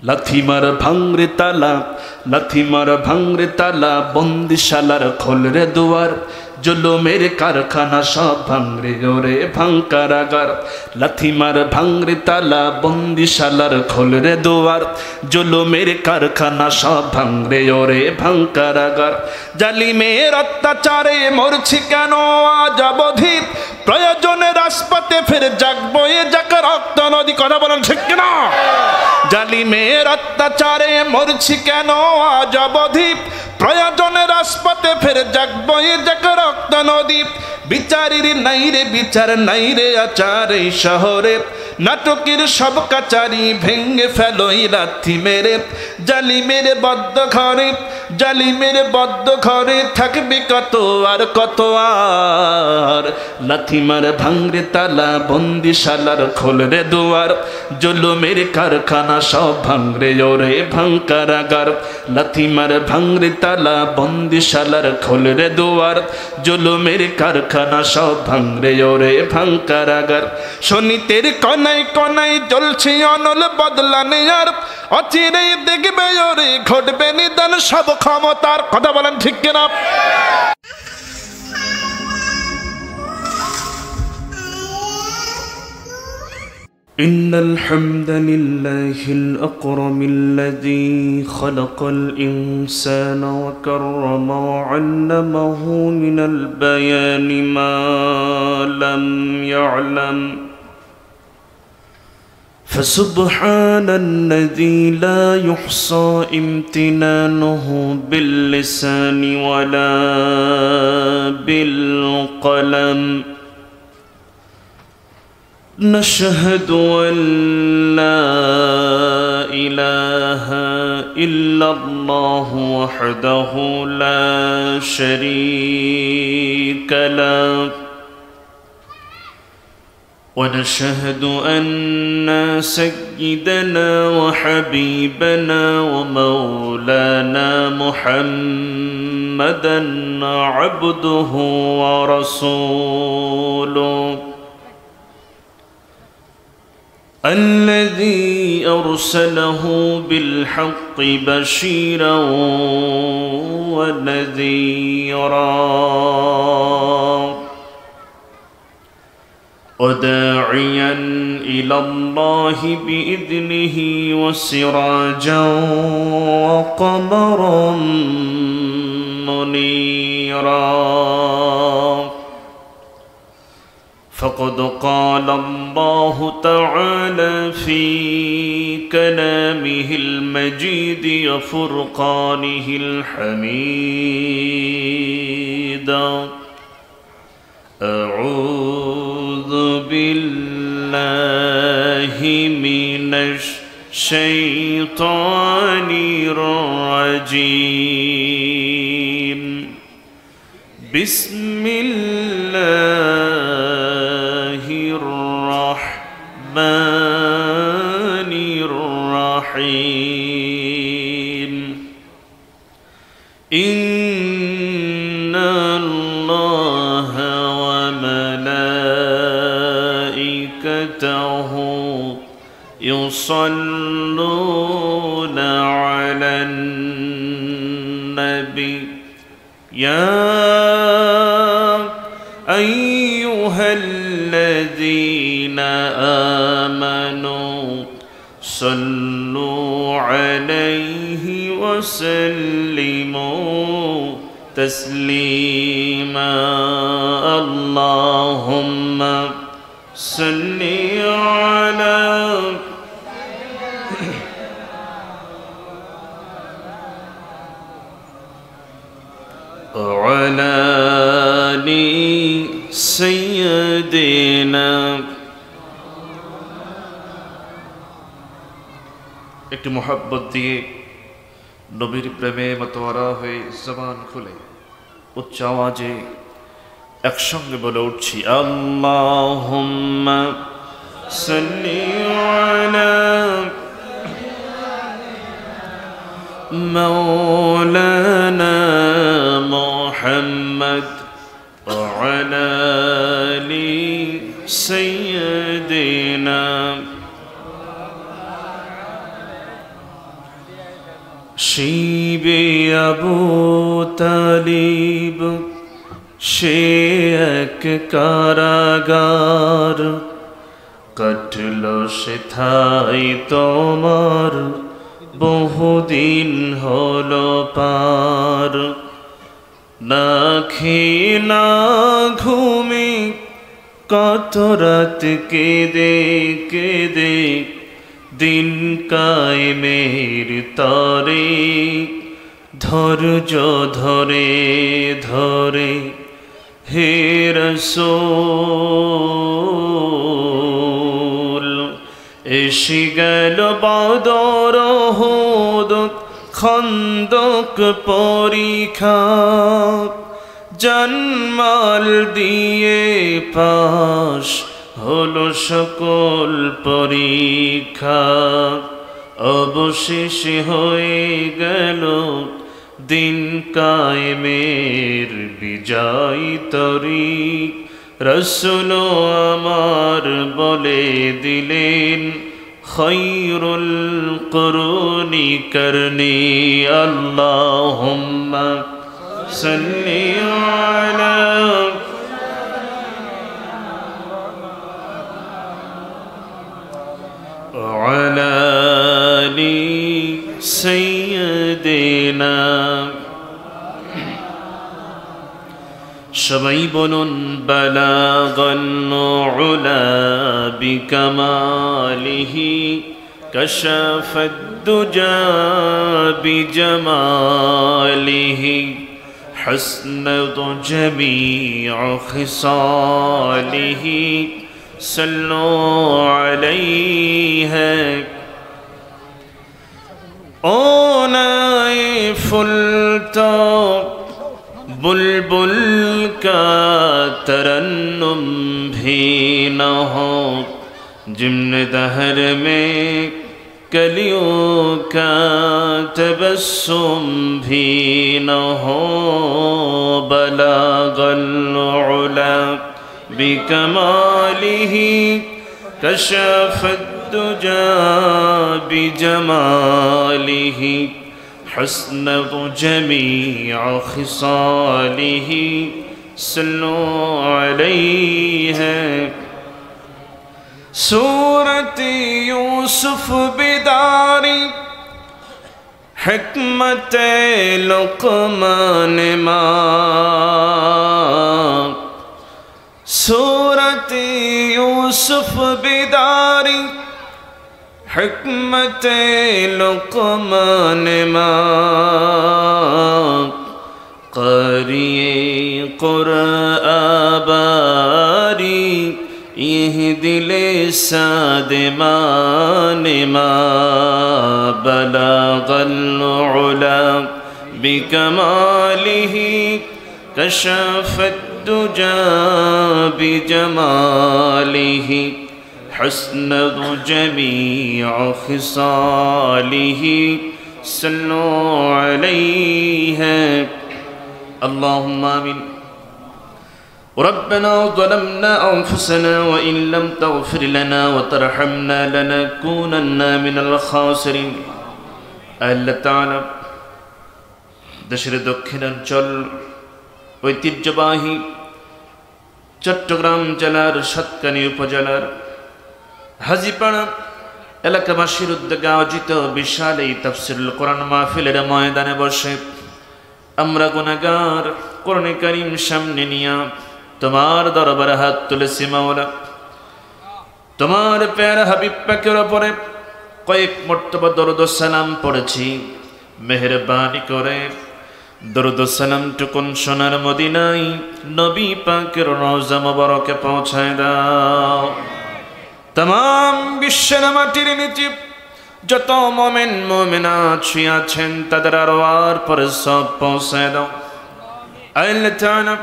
লাথি মার ভাঙরে তালা, লাথি মার ভাঙরে তালা, বন্দিশালার খোলরে দুয়ার, জুলুমের কারখানা সব ভাঙরে ওরে ভাঙ কারাগার। লাথি মার ভাঙরে তালা, বন্দিশালার খোলরে দুয়ার, জুলুমের কারখানা সব ভাঙরে ওরে ভাঙ কারাগার। জালিমের অত্যাচারে মরছি কেন আজ অবধি, প্রয়োজনে রাজপথে ফের জাগবো এ যাক রক্ত নদী। কথা বলেন ঠিক কিনা? জালিমের অত্যাচারে মরছি কেন আজ অবধি, প্রয়োজনে রাজপথে ফের জাগবো এ যাক রক্ত নদী। বিচারের নাই রে বিচার, নাই রে আচার এই শহরে, নাটকের সব কাচারি ভেঙে ফেলোই লাথি মেরে। জালিমের বদ্ধ ঘরে, জালিমের বদ্ধ ঘরে থাকবে কত আর কত আর। লাথি মার ভাঙরে তালা, বন্দিশালার খোলরে দুয়ার, জুলুমের কারখানা সব ভাঙরে ওরে ভাঙ কারাগার। লাথি মার ভাঙরে তালা, বন্দিশালার খোলরে দুয়ার, জুলুমের কারখানা সব ভাঙরে ওরে ভাঙ কারাগার। শনিতের কনাই কনাই জ্বলছে অনল বদলা নেয়ার, অচিরেই দেখবে ওরে ঘটবে নিদান সব ক্ষমতার। কথা বলেন ঠিক কিনা? إن الحمد لله الأكرم الذي خلق الإنسان وكرم وعلمه من البيان ما لم يعلم، فسبحان الذي لا يحصى امتنانه باللسان ولا بالقلم. نشهد أن لا إله إلا الله وحده لا شريك له، ونشهد أن سيدنا وحبيبنا ومولانا محمدا عبده ورسوله، الذي أرسله بالحق بشيرا ونذيرا، وداعيا إلى الله بإذنه وسراجا وقمرا منيرا. فقد قال الله تعالى في كلامه المجيد وفرقانه الحميد: أعوذ بالله من الشيطان الرجيم. بسم الله الرحمن الرحيم. إن الله وملائكته يصلون على النبي يا أيها الذين آمنوا صلوا عليه وسلموا تسليما. اللهم صل على وعلى آل سيدنا. একটি মোহাব্বত দিয়ে নবীর প্রেমে মাতোয়ারা হয়ে জবান খুলে উচ্চ আওয়াজে একসঙ্গে বলে উঠছি: আল্লাহুম্মা সাল্লি আলা মাওলানা মুহাম্মদ ওয়া আলা আলি সাইয়্যিদিনা শিবে আবু তালিব সে এক কারাগার, কাটল সেথায় তোমার বহুদিন হলো পার। না খেয়ে না ঘুমে কত রাত কেঁদে কেঁদে দিন কায়েমের তরে, ধৈর্য ধরে ধরে হে রাসূল। এসে গেল বদর উহুদ খন্দক পরীক্ষা, জানমাল দিয়ে পাশ হলো সকল পরীক্ষা। অবশেষে হয়ে গেল দিন কায়েমের বিজয় তরিক। রাসূল আমার বলে দিলেন খায়রুল কুরুনি করনি। আল্লাহুম্মা সাল্লি আলা وعلى آل سيدنا। সবাই বলুন বালাগাল উলা বিকামালিহি কাশাফাদ দুজা বিজামালিহি حسنت جميع خصاله صلوا عليه। ओनाए फुल तो बुलबुल का तरन्नुम भी न हो, जिम्न दहर में कलियों का तबस्सुम भी न हो। बलागल उला बिकमालिही कशफद दुजा बिजमालिही हस्नत जमीअ खिसालिही सल्लु अलैहि। सूरत यूसुफ बिदारी हिकमत लुक़मान माँ। सूरत यूसुफ बिदारी हिकमत लुक़मान माँ। क़रिए क़ुरआबारी यह दिले सादमान माँ। बलागल उला बिकमालिही कशफत दुजा बिजमालिही हस्नत जमीअ खिसालिही सल्लु अलैहि। अल्लाहुम्मा आमीन। रब्बना ज़लमना अनफुसना व इन लम तग़फिर लना व तरहमना लनकूनन्ना मिनल खासिरिन। আল্লাহ তাআলা দেশের দক্ষিণাঞ্চল ঐতিহ্যবাহী চট্টগ্রাম জেলার সাতকানি উপজেলার হাজীপাড়া এলাকাবাসীর উদ্যোগে আয়োজিত বিশাল এই তাফসীরুল কোরআন মাহফিলের ময়দানে বসে আমরা গুনাহগার কোরআনে কারীম সামনে নিয়ে তোমার দরবারে হাত তুলেছি মাওলা। তোমার প্যারা হাবিব পাকের উপরে কয়েক মর্তবা দরুদ ও সালাম পড়েছি। মেহেরবানি করে দরুদ ও সালাম টুকুন সোনার মদিনায় নবী পাকের রওজা মুবারকে পৌঁছায় দাও। तमाम বিশ্বের মাটির নিচে যত মুমিন মুমিনাত শুয়ে আছেন তাদের আরওয়ার পরে সব পৌঁছায় দাও। আল্লাহ তাআলা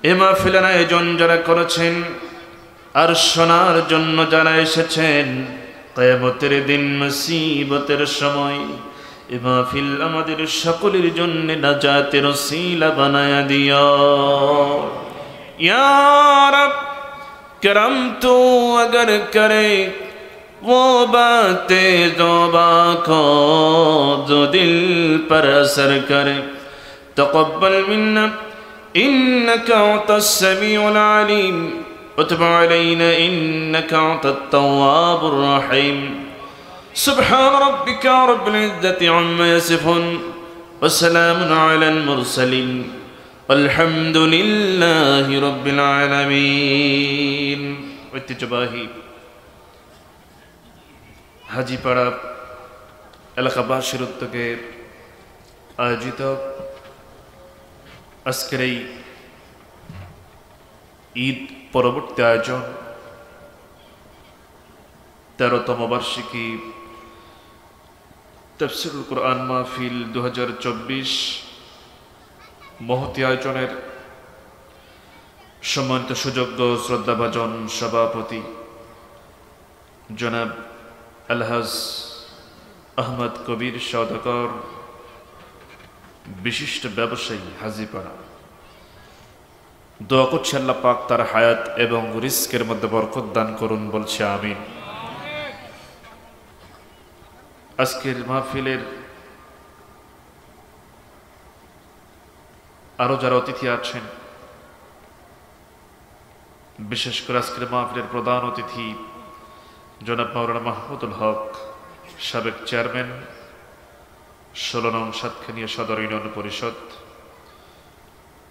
এই মাহফিলের আয়োজন যারা করেছেন আর শোনার জন্য যারা এসেছেন, কিয়ামতের দিন মুসিবতের সময় এই মাহফিল আমাদের সকলের জন্য নাজাতের ওসিলা বানায়া দিও ইয়া রব। करम तो अगर करे वो बातें जो बाखौफ जो दिल पर असर करे तक़ब्बल मिन्ना इन्नका अंतस समीउल अलीम वतुब अलैना इन्नका अंतत तव्वाबुर रहीम सुब्हान रब्बिका रब्बिल इज्जति अम्मा यसिफून व सलामुन अलल मुरसलीन अल्हम्दुलिल्लाहि रब्बिल आलामीन। ঐতিহ্যবাহী হাজীপাড়া এলাকাবাসীর উদ্যোগে আয়োজিত আজকের এই ঈদ পরবর্তী আয়োজন 13তম বার্ষিকী তাফসীরুল কুরআন মাহফিল 2024 মহতী আয়োজনের সম্মানিত সুযোগ্য শ্রদ্ধাভাজন সভাপতি জনাব আলহাজ আহমদ কবির সওদাগর, বিশিষ্ট ব্যবসায়ী হাজীপাড়া, দোয়া করছি আল্লাহ পাক তার হায়াত এবং রিজকের মধ্যে বরকত দান করুন, বলছি আমিন। আজকের মাহফিলের আরো যারা অতিথি আছেন, বিশেষ করে আজকের মাহফিলের প্রধান অতিথি জনাব মাওলানা মাহমুদুল হক, সাবেক চেয়ারম্যান 16 নং সাতখানিয়া সদর ইউনিয়ন পরিষদ,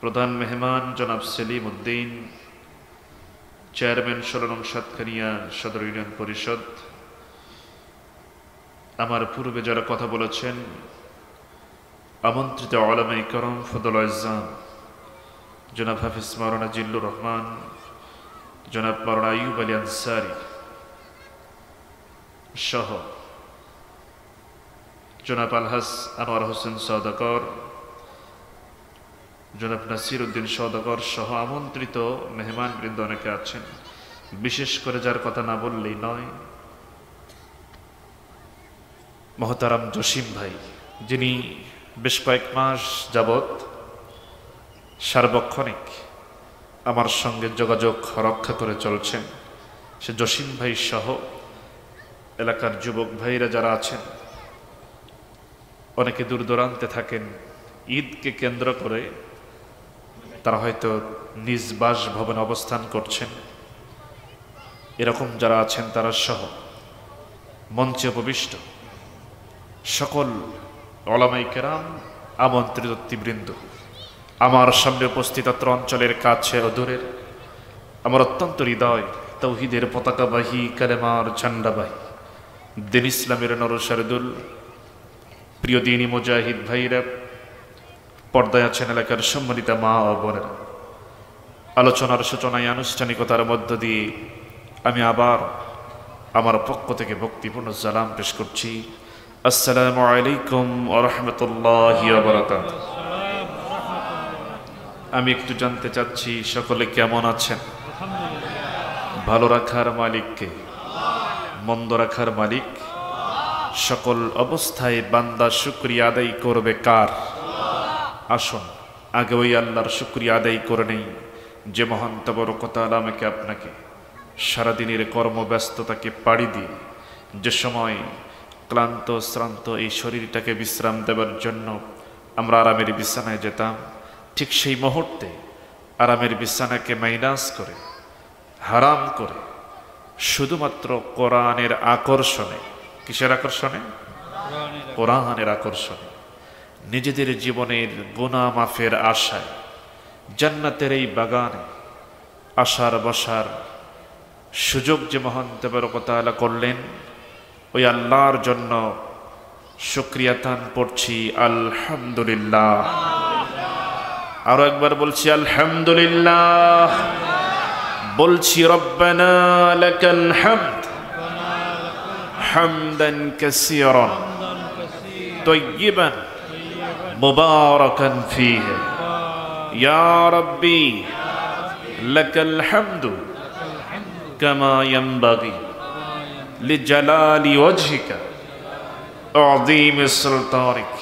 প্রধান মেহমান জনাব সেলিম উদ্দিন, চেয়ারম্যান 16 নং সাতখানিয়া সদর ইউনিয়ন পরিষদ, আমার পূর্বে যারা কথা বলেছেন আমন্ত্রিত উলামায়ে কেরাম, ফদল আযম জনাব হাফিজ মাওলানা জিল্লুর রহমান, জনাব মাওলানা আইয়ুব আলী আনসারী সহ জনাব আলহাজ আনোয়ার হোসেন সওদাগর, জনাব নাসির উদ্দিন সওদাগর সহ আমন্ত্রিত মেহমান বৃন্দ অনেকে আছেন। বিশেষ করে যার কথা না বললেই নয়, মহতারাম জসিম ভাই, যিনি বেশ কয়েক মাস যাবৎ সার্বক্ষণিক আমার সঙ্গে যোগাযোগ রক্ষা করে চলছেন, সে জসিম ভাই সহ এলাকার যুবক ভাইরা যারা আছেন, অনেকে দূর দূরান্তে থাকেন, ঈদকে কেন্দ্র করে তারা হয়তো নিজ বাসভবনে অবস্থান করছেন, এরকম যারা আছেন তারা সহ মঞ্চে উপবিষ্ট সকল উলামায়ে কেরাম, আমন্ত্রিত অতিথিবৃন্দ, আমার সামনে উপস্থিত অত্র অঞ্চলের কাছে ও দূরের আমার অত্যন্ত হৃদয় তাওহীদের পতাকাবাহী, কালেমার ঝান্ডাবাহী, দিন ইসলামের নরসারদুল প্রিয় দিনী মুজাহিদ ভাইরা, পর্দায় আছেন এলাকার সম্মানিত মা ও বোনেরা, আলোচনার সূচনায় আনুষ্ঠানিকতার মধ্য দিয়ে আমি আবার আমার পক্ষ থেকে ভক্তিপূর্ণ সালাম পেশ করছি। আসসালামু আলাইকুম ওয়া রাহমাতুল্লাহি ওয়া বারাকাতুহু। আমি একটু জানতে চাচ্ছি সকলে কেমন আছেন? ভালো রাখার মালিক কে? মন্দ রাখার মালিক? সকল অবস্থায় বান্দা শুকরিয়া আদায় করবে কার? আসুন আগে ওই আল্লাহর শুকরিয়া আদায় করে নেই, যে মহান তাবারক আমাকে আপনাকে সারাদিনের কর্মব্যস্ততাকে পাড়ি দিয়ে যে সময় ক্লান্ত শ্রান্ত এই শরীরটাকে বিশ্রাম দেওয়ার জন্য আমরা আরামের বিছানায় যেতাম, ঠিক সেই মুহূর্তে আরামের বিছানাকে মাইনাস করে, হারাম করে, শুধুমাত্র কোরআনের আকর্ষণে, কিসের আকর্ষণে? কোরআনের আকর্ষণে, নিজেদের জীবনের গুনাহ মাফের আশায় জান্নাতের এই বাগানে আসার বসার সুযোগ যে মহান তাবারক ওয়া তাআলা করলেন, ওই আল্লাহর জন্য শুকরিয়া তান পড়ছি আলহামদুলিল্লাহ। আরো একবার বলছি আলহামদুলিল্লাহ। বলছি রব্বানা লাকাল হামদ হামদান কাসীরান তাইয়িবান মুবারাকান ফীহি ইয়া রাব্বি লাকাল হামদু কামা ইয়ানবাগি লিজালালি ওয়াজহিকা আযীম সুলতানিক।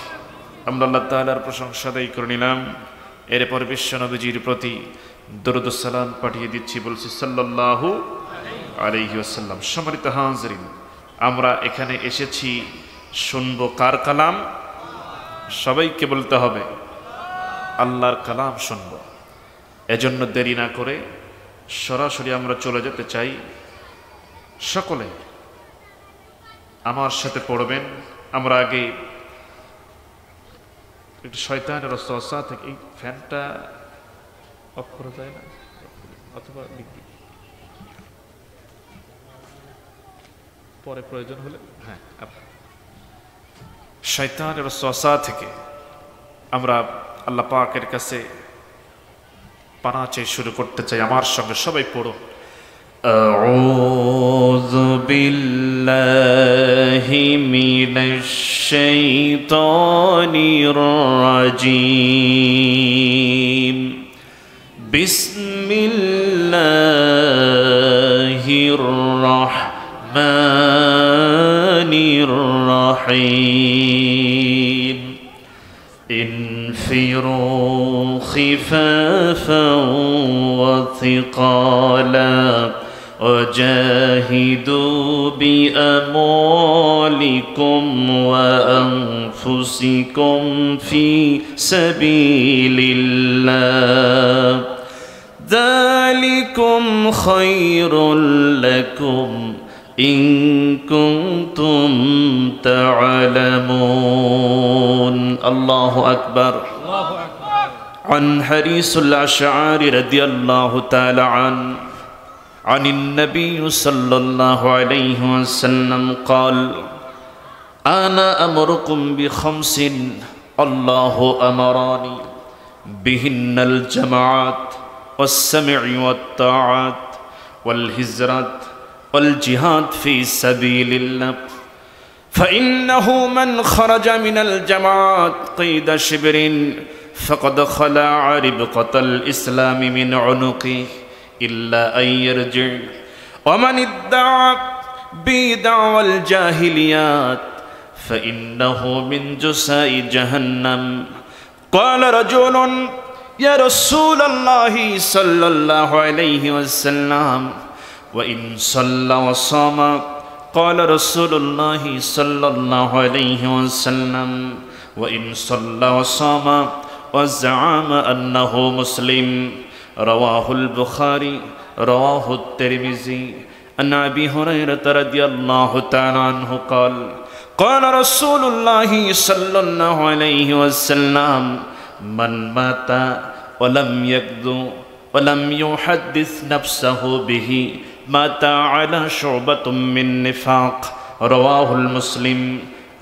আমরা আল্লাহ তাআলার প্রশংসা আদায় করে নিলাম, এরপর বিশ্ব নবীজির প্রতি দরুদ ও সালাম পাঠিয়ে দিচ্ছি, বলছি সাল্লাল্লাহু আলাইহি ওয়াসাল্লাম। সম্মানিত হাজিরিন, আমরা এখানে এসেছি শুনবো কার কালাম? সবাইকে বলতে হবে আল্লাহর কালাম শুনবো। এজন্য দেরি না করে সরাসরি আমরা চলে যেতে চাই। সকলে আমার সাথে পড়বেন। আমরা আগে একটু শয়তানের ওয়াসওয়াসা থেকে এই ফ্যানটা অফ করা যায় না, অথবা পরে প্রয়োজন হলে, হ্যাঁ, শয়তানের ওয়াসওয়াসা থেকে আমরা আল্লাহ পাকের কাছে পানাহ চেয়ে শুরু করতে চাই। আমার সঙ্গে সবাই পড়ো। আউযু বিল্লাহি মিনাশ শাইতানির রাজীম। বিসমিল্লাহির রাহমানির রাহিম। انفروا خفافا وثقالا وجاهدوا بأموالكم وأنفسكم في سبيل الله ذلكم خير لكم إن كنتم تعلمون الله أكبر عن حريص الأشعري رضي الله تعالى عن النبي صلى الله عليه وسلم قال أنا أمركم بخمس الله أمراني بهن الجماعات والسمع والطاعات والهجرة والجهاد في سبيل الله فإنه من خرج من الجماعات قيد شبر فقد خلع ربقة الإسلام من عنقه إلا أن يرجع ومن ادعى بدعوى الجاهليات فإنه من جزاء جهنم قال رجل يا رسول الله صلى الله عليه وسلم وإن صلى وصام قال رسول الله صلى الله عليه وسلم وإن صلى وصام وزعم أنه مسلم رواه البخاري رواه الترمذي عن أبي هريرة رضي الله تعالى عنه قال قال رسول الله صلى الله عليه وسلم من مات ولم يغدو ولم يحدث نفسه به مات على شعبة من نفاق رواه المسلم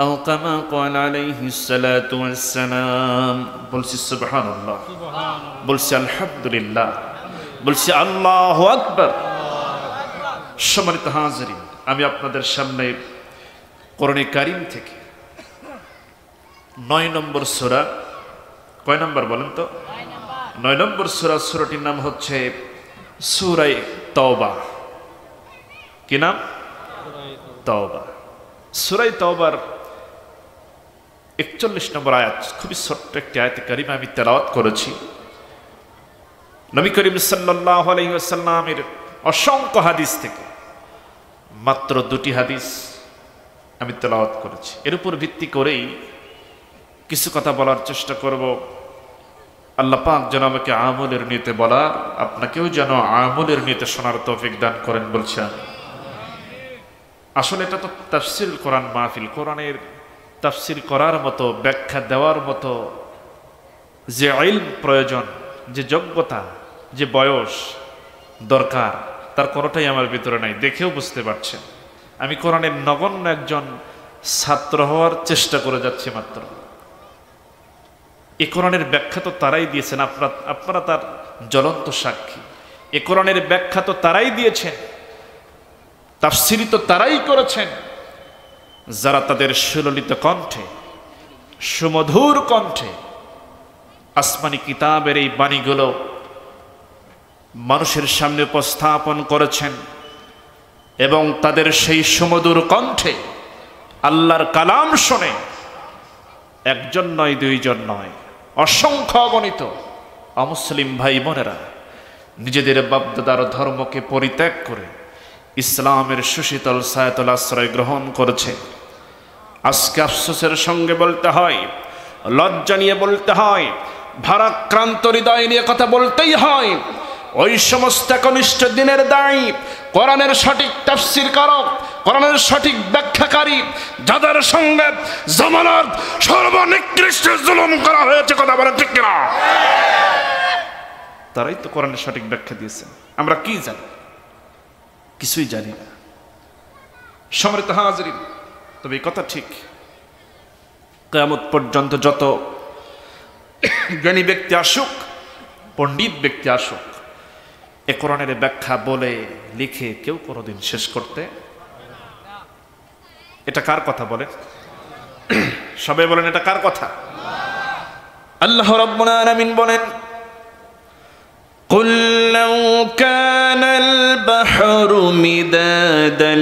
أو كما قال عليه الصلاة والسلام بلسي سبحان الله بلسي الحمد لله بلسي الله أكبر সম্মানিত হাজিরিন, আমি আপনাদের সামনে কোরআনে কারীম থেকে 9 নম্বর সূরা, কয় নম্বর বলেন তো? 9 নম্বর সূরা। সূরাটির নাম হচ্ছে সূরা তাওবা। কি নাম? তাওবা। সূরা তাওবার 41 নম্বর আয়াত, খুবই ছোট্ট একটি আয়াতে কারিমা আমি তেলাওয়াত করেছি। নবী করিম সাল্লাল্লাহু আলাইহি ওয়াসাল্লামের অসংখ্য হাদিস থেকে মাত্র 2টি হাদিস আমি তেলাওয়াত করেছি। এর উপর ভিত্তি করেই কিছু কথা বলার চেষ্টা করব। আল্লাহ পাক যেন আমাকে আমলের নিয়তে বলার, আপনাকেও যেন আমলের নিয়তে শোনার তৌফিক দান করেন বলছেন। আসলে এটা তো তাফসীর কোরআন মাহফিল। কোরআনের তাফসীর করার মতো, ব্যাখ্যা দেওয়ার মতো যে ইলম প্রয়োজন, যে যোগ্যতা, যে বয়স দরকার, তার কোনোটাই আমার ভিতরে নাই। দেখেও বুঝতে পারছেন আমি কোরআনের নগণ্য একজন ছাত্র হওয়ার চেষ্টা করে যাচ্ছি মাত্র। এ কোরআনের ব্যাখ্যা তো তারাই দিয়েছেন, আপনারা তার জ্বলন্ত সাক্ষী। এ কোরআনের ব্যাখ্যা তো তারাই দিয়েছেন, তাফসীর তো তারাই করেছেন, যারা তাদের সুললিত কণ্ঠে, সুমধুর কণ্ঠে আসমানি কিতাবের এই বাণীগুলো মানুষের সামনে উপস্থাপন করেছেন এবং তাদের সেই সুমধুর কণ্ঠে আল্লাহর কালাম শুনে একজন নয়, দুইজন নয়, অসংখ্য অগণিত অমুসলিম ভাই বোনেরা নিজেদের বাপদাদার ধর্মকে পরিত্যাগ করে ইসলামের সুশীতল ছায়াতল আশ্রয় গ্রহণ করেছে। আজকে আফসোসের সঙ্গে বলতে হয়, লজ্জা নিয়ে বলতে হয়, ভারাক্রান্ত হৃদয় নিয়ে কথা বলতেই হয়, ওই সমস্ত একনিষ্ঠ দিনের দায়ী, কোরআনের সঠিক তাফসীর কারক, কোরআনের সঠিক ব্যাখ্যাকারী, যাদের সঙ্গে জামানার সর্বনিকৃষ্ট জুলুম করা হয়েছে, কথা বলে ঠিক কিনা? তারাই তো কোরআনের সঠিক ব্যাখ্যা দিয়েছে। আমরা কি জানি? কিছুই জানি না। সম্মানিত হাজিরিন, তবে এই কথা ঠিক, কিয়ামত পর্যন্ত যত জ্ঞানী ব্যক্তি আসুক, পণ্ডিত ব্যক্তি আসুক, এ কোরআনের ব্যাখ্যা বলে লিখে কেউ কোনোদিন শেষ করতে, এটা কার কথা বলে? সবাই বলেন এটা কার কথা? আল্লাহ রাব্বুল আলামিন বলেন, قل لو كان البحر مدادا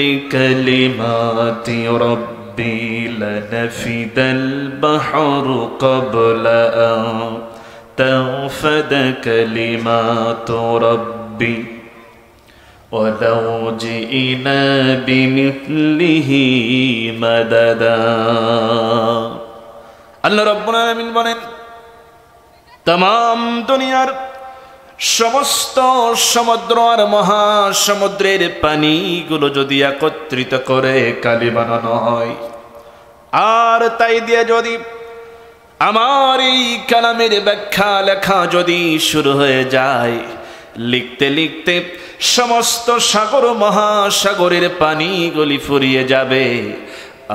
لكلمات ربي لنفد البحر قبل أن تنفد كلمات ربي ولو جئنا بمثله مددا। আল্লাহ রাব্বুল আলামিন বলেন, तमाम দুনিয়ার সমস্ত সমুদ্র আর মহাসমুদ্রের পানিগুলো যদি একত্রিত করে কালি বানানো হয়, আর তাই দিয়ে যদি আমার এই কালামের ব্যাখ্যা লেখা যদি শুরু হয়ে যায়, লিখতে লিখতে সমস্ত সাগর মহাসাগরের পানিগুলি ফুরিয়ে যাবে,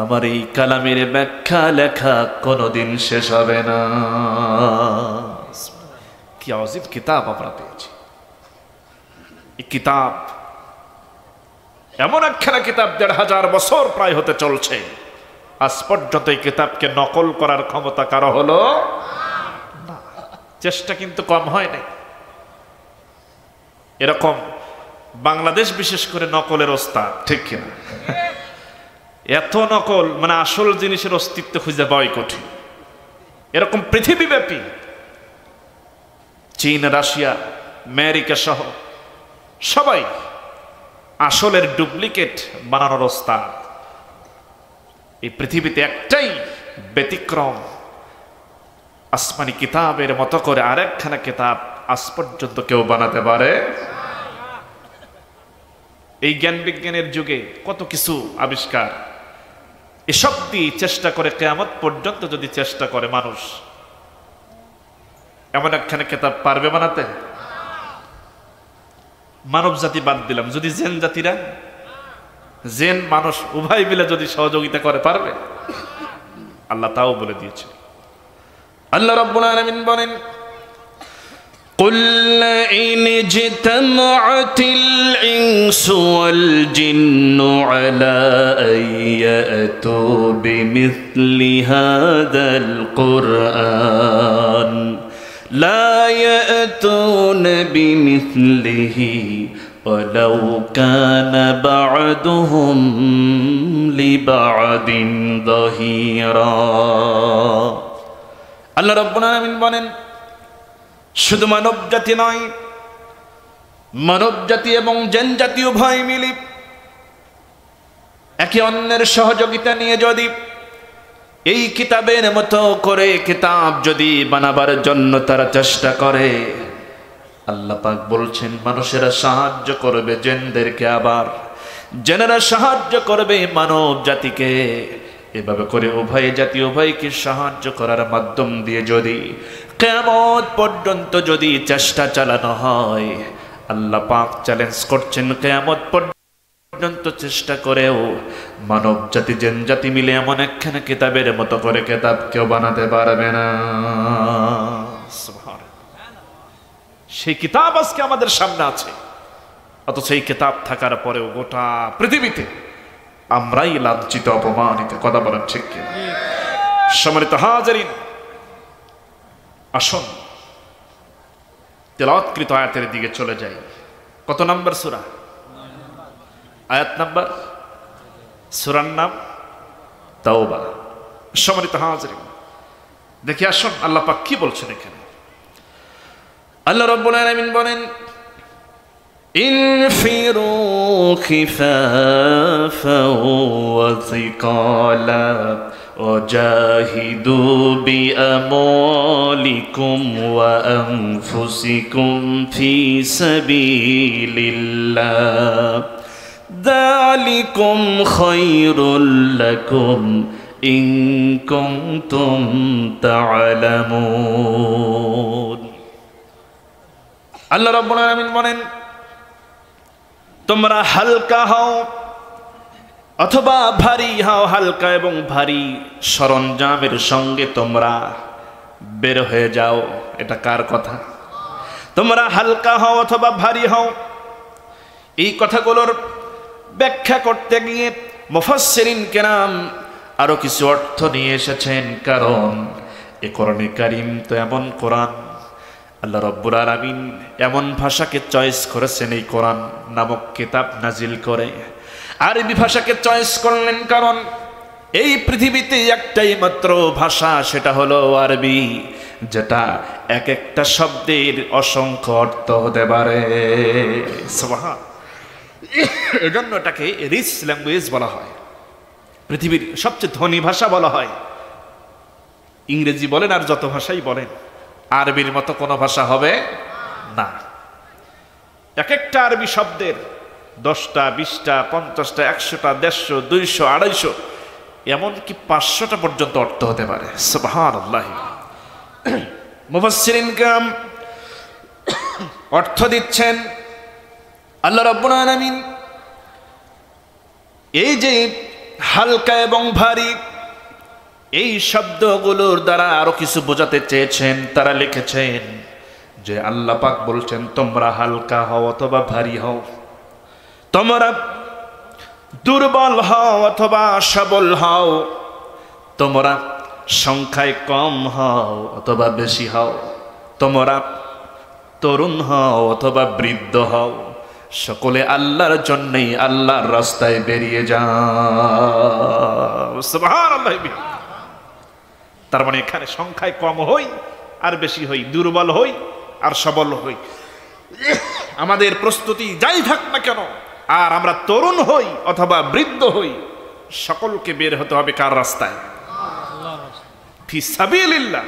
আমার এই কালামের ব্যাখ্যা লেখা কোনোদিন শেষ হবে না। কি আজীব কিতাব আমরা পেয়েছি। এই কিতাব এমন একখানা কিতাব ১৫০০ বছর প্রায় হতে চলছে, আজ পর্যন্ত এই কিতাবকে নকল করার ক্ষমতা কারো হলো না। চেষ্টা কিন্তু কম হয় নাই। এরকম বাংলাদেশ বিশেষ করে নকলের ওস্তাদ, ঠিক কিনা? এত নকল, মানে আসল জিনিসের অস্তিত্ব খুঁজে পাওয়াই কঠিন। এরকম পৃথিবীব্যাপী চীন, রাশিয়া, আমেরিকা সহ সবাই আসলের ডুপ্লিকেট বানানোর ওস্তাদ। এই পৃথিবীতে একটাই ব্যতিক্রম, আসমানি কিতাবের মতো করে আরেকখানা কিতাব আজ পর্যন্ত কেউ বানাতে পারে। এই জ্ঞান বিজ্ঞানের যুগে কত কিছু আবিষ্কার, এসব দিয়ে চেষ্টা করে কিয়ামত পর্যন্ত যদি চেষ্টা করে মানুষ, এমন একখানে কিতাব পারবে বানাতে? মানব জাতি বাদ দিলাম, যদি জেন জাতিরা, জেন মানুষ উভয় মিলে যদি সহযোগিতা করে, পারবে? আল্লাহ তাও বলে দিয়েছে। আল্লাহ রাব্বুল আলামিন বলেন, قل لئن اجتمعت الإنس والجن على أن يأتوا بمثل هذا القرآن لا يأتون بمثله ولو كان بعضهم لبعض ظهيرا। আল্লাহ রাব্বুল আলামিন বলেন, শুধু মানব জাতি নয়, মানব জাতি এবং জিন জাতি উভয় মিলে একে অন্যের সহযোগিতা নিয়ে যদি এই কিতাবের মতো করে কিতাব যদি বানাবার জন্য তারা চেষ্টা করে, আল্লাহ পাক বলছেন মানুষেরা সাহায্য করবে জিনদেরকে, আবার জিনেরা সাহায্য করবে মানব জাতিকে। এভাবে করে উভয় জাতি উভয়কে সাহায্য করার মাধ্যম দিয়ে যদি কিয়ামত পর্যন্ত যদি চেষ্টা চালানো হয়, আল্লাহ পাক চ্যালেঞ্জ করছেন কিয়ামত পর্যন্ত চেষ্টা করেও মানব জাতি জিন জাতি মিলে এমন একখানা কিতাবের মতো করে কিতাব কেউ বানাতে পারবে না। সেই কিতাব আজকে আমাদের সামনে আছে, অথচ সেই কিতাব থাকার পরেও গোটা পৃথিবীতে আমরাই লাঞ্ছিত, অপমানিত। কথা বলেন ঠিক কি? সম্মানিত হাজিরিন, আসুন তেলাওয়াতকৃত আয়াতের দিকে চলে যাই। কত নম্বর সূরা? আয়াত নাম্বার, সূরার নাম তাওবা। সম্মানিত হাজিরিন, দেখি আসুন আল্লাহ পাক কি বলছেন এখানে। আল্লাহ রাব্বুল আলামিন বলেন, انفروا خفافا وثقالا وجاهدوا بأموالكم وأنفسكم في سبيل الله ذلكم خير لكم إن كنتم تعلمون আল্লাহ রাব্বুল আলামিন বলেন তোমরা হালকা হও অথবা ভারী হও, হালকা এবং ভারী সরঞ্জামের সঙ্গে তোমরা বের হয়ে যাও। এটা কার কথা? তোমরা হালকা হও অথবা ভারী হও। এই কথাগুলোর ব্যাখ্যা করতে গিয়ে মুফাসসিরিন কেরাম আরো কিছু অর্থ নিয়ে এসেছেন, কারণ এ কোরআনে কারীম তো এমন কোরআন, আল্লাহ রাব্বুল আলামিন এমন ভাষাকে চয়েস করেছেন এই কোরআন নামক কিতাব নাজিল করে। আরবি ভাষাকে চয়েস করলেন কারণ এই পৃথিবীতে একটাই মাত্র ভাষা, সেটা হলো আরবি, যেটা এক একটা শব্দের অসংখ্য অর্থ হতে পারে। সুবহান। এজন্য এটাকে রিচ ল্যাঙ্গুয়েজ বলা হয়, পৃথিবীর সবচেয়ে ধনী ভাষা বলা হয়। ইংরেজি বলেন আর যত ভাষাই বলেন, আরবির মতো কোনো ভাষা হবে না। এক একটা আরবি শব্দের 10টা 20টা 50টা 100টা 150 200 250 এমনকি 500টা পর্যন্ত অর্থ হতে পারে। সুবহানাল্লাহ। মুফাসসিরিন কেরাম অর্থ দিচ্ছেন আল্লাহ রাব্বুল আলামিন এই যে হালকা এবং ভারী এই শব্দগুলোর দ্বারা আরো কিছু বোঝাতে চেয়েছেন। তারা লিখেছেন যে আল্লাহ পাক বলছেন তোমরা হালকা হও অথবা ভারী হও, তোমরা দুর্বল হও অথবা সবল হও, তোমরা সংখ্যায় কম হও অথবা বেশি হও, তোমরা তরুণ হও অথবা বৃদ্ধ হও, সকলে আল্লাহর জন্যই আল্লাহর রাস্তায় বেরিয়ে যাও। সুবহানাল্লাহ। তার মানে এখানে সংখ্যায় কম হই আর বেশি হই, দুর্বল হই আর সবল হই, আমাদের প্রস্তুতি যাই থাক না কেন, আর আমরা তরুণ হই অথবা বৃদ্ধ হই, সকলকে বের হতে হবে কার রাস্তায়? ফি সাবিলিল্লাহ।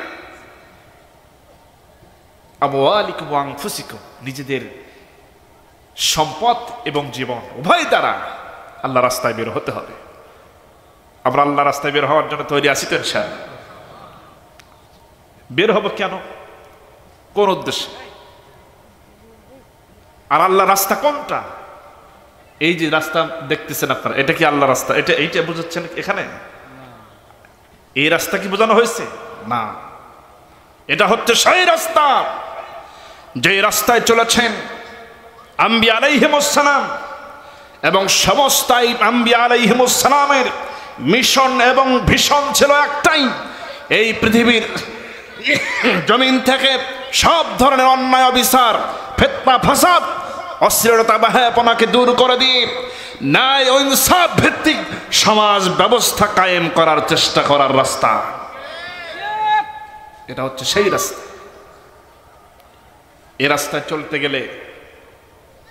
আমওয়ালিকুম ওয়া আনফুসিকুম, নিজেদের সম্পদ এবং জীবন উভয় দ্বারা আল্লাহ রাস্তায় বের হতে হবে। আমরা আল্লাহ রাস্তায় বের হওয়ার জন্য তৈরি আছি তো ইনশাআল্লাহ। বের হব কেন, কোন উদ্দেশ্যে? আর আল্লাহ রাস্তা কোনটা? এই যে রাস্তা দেখতেছেন আপনারা, এটা কি আল্লাহ রাস্তা? এইটা বুঝাচ্ছেন এখানে? এই রাস্তা কি বোঝানো হয়েছে? না, এটা হচ্ছে সেই রাস্তা যে রাস্তায় চলেছেন আম্বিয়া আলাইহিমুস সালাম, এবং সমস্ত আম্বিয়া আলাইহিমুস সালামের মিশন এবং ভিশন ছিল একটাই, এই পৃথিবীর জমিন থেকে সব ধরনের অন্যায় অবিচার, ফিতনা ফাসাদ, অশ্লীলতা বাহায়াপনাকে দূর করে দিয়ে ন্যায় ও ইনসাফ ভিত্তিক সমাজ ব্যবস্থা কায়েম করার চেষ্টা করার রাস্তা। এটা হচ্ছে সেই রাস্তা। এই রাস্তায় চলতে গেলে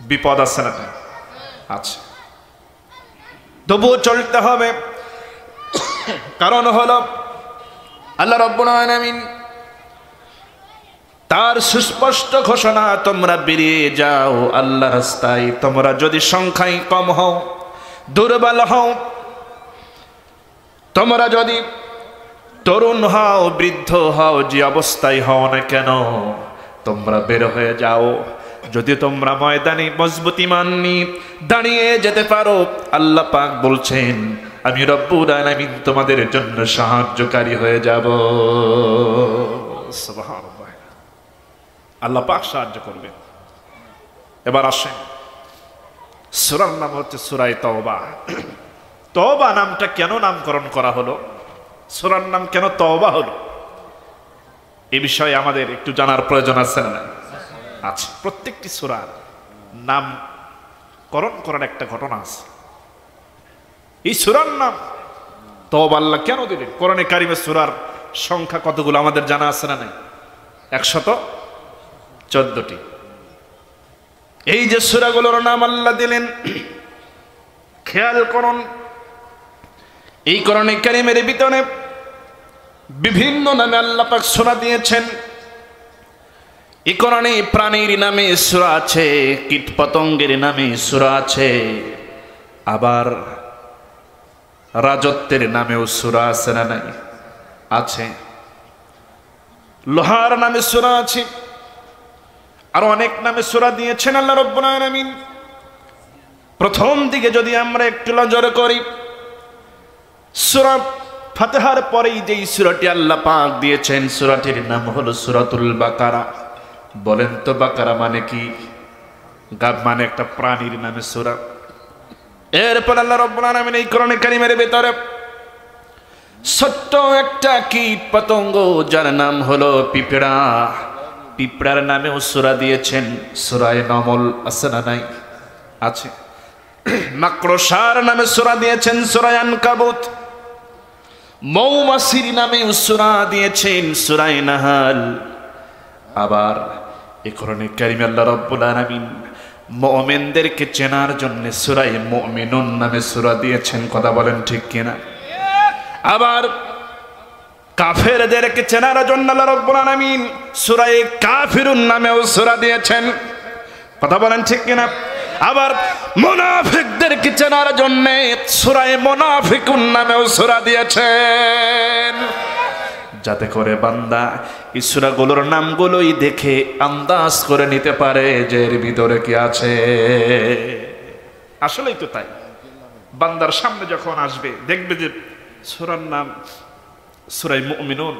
বিপদ আছে না? আছে, তবুও চলতে হবে। কারণ হলো আল্লাহ রাব্বুল আলামিন তার সুস্পষ্ট ঘোষণা, তোমরা বেরিয়ে যাও আল্লাহ রাস্তায়। তোমরা যদি সংখ্যায় কম হও, দুর্বল হও, তোমরা যদি তরুণ হও, বৃদ্ধ হও, যে অবস্থায় হও না কেন, তোমরা বের হয়ে যাও। যদি তোমরা ময়দানে মজবুত ঈমান নিয়ে দাঁড়িয়ে যেতে পারো, আল্লাহ পাক বলছেন আমি রব্বুল আলামিন তোমাদের জন্য সাহায্যকারী হয়ে যাব। সুবহানাল্লাহ। আল্লাহ পাক সাহায্য করবেন। এবার আসেন, সূরার নাম হচ্ছে সূরা তওবা। তওবা নামটা কেন নামকরণ করা হলো, সূরার নাম কেন তওবা হলো, এই বিষয়ে আমাদের একটু জানার প্রয়োজন আছে না? আছে। প্রত্যেকটি সূরার নামকরণ করার একটা ঘটনা আছে। এই সূরার নাম তওবা আল্লাহ কেন দিলেন? কোরআনে কারিমের সূরার সংখ্যা কতগুলো আমাদের জানা আছে না? নাই? 114টি। এই যে সূরাগুলোর নাম আল্লাহ দিলেন, খেয়াল করুন এই কোরআনে কারীমের ভিতরে বিভিন্ন নামে আল্লাহ পাক সূরা দিয়েছেন। এই কোরআনে প্রাণীর নামে সূরা আছে, কীটপতঙ্গের নামে সূরা আছে, আবার রাজত্বের নামেও সূরা আছে না নাই? আছে। লোহার নামে সূরা আছে, আর অনেক নামে সূরা দিয়েছেন আল্লাহ রাব্বুল আলামিন। প্রথম দিকে যদি আমরা একটু নজর করি, সূরা ফাতিহার পরেই যেই সূরাটি আল্লাহ পাক দিয়েছেন, সূরাটির নাম হলো সূরাতুল বাকারা। বলেন তো বাকারা মানে কি? গাব মানে একটা প্রাণীর নামে সূরা। এরপর আল্লাহ রাব্বুল আলামিন এই কোরআনে কারীমের ভিতরে ছোট্ট একটা কীট পতঙ্গ যার নাম হলো পিঁপড়া, পিঁপড়ার নামেও সূরা দিয়েছেন, সূরায়ে নমল। আছে না নাই? আছে। মাকড়সার নামে সূরা দিয়েছেন, সূরায়ে আনকাবুত। মৌমাছির নামেও সূরা দিয়েছেন, সূরায়ে নাহাল। আবার এই কোরআনে কারীমে আল্লাহ রাব্বুল আলামিন মুমিনদেরকে চেনার জন্য সূরায়ে মুমিনুন নামে সূরা দিয়েছেন। কথা বলেন ঠিক কিনা? আবার কাফেরদেরকে চেনার জন্য আল্লাহ রাব্বুল আলামিন সূরায়ে কাফিরুন নামেও সূরা দিয়েছেন। কথা বলেন ঠিক কিনা? আবার মুনাফিকদেরকে চেনার জন্য সূরায়ে মুনাফিকুন নামেও সূরা দিয়েছেন, যাতে করে বান্দা এই সূরাগুলোর নামগুলোই দেখে আন্দাজ করে নিতে পারে যে এর ভিতরে কি আছে। আসলেই তো তাই। বান্দার সামনে যখন আসবে দেখবে যে সূরার নাম সূরায়ে মুমিনুন,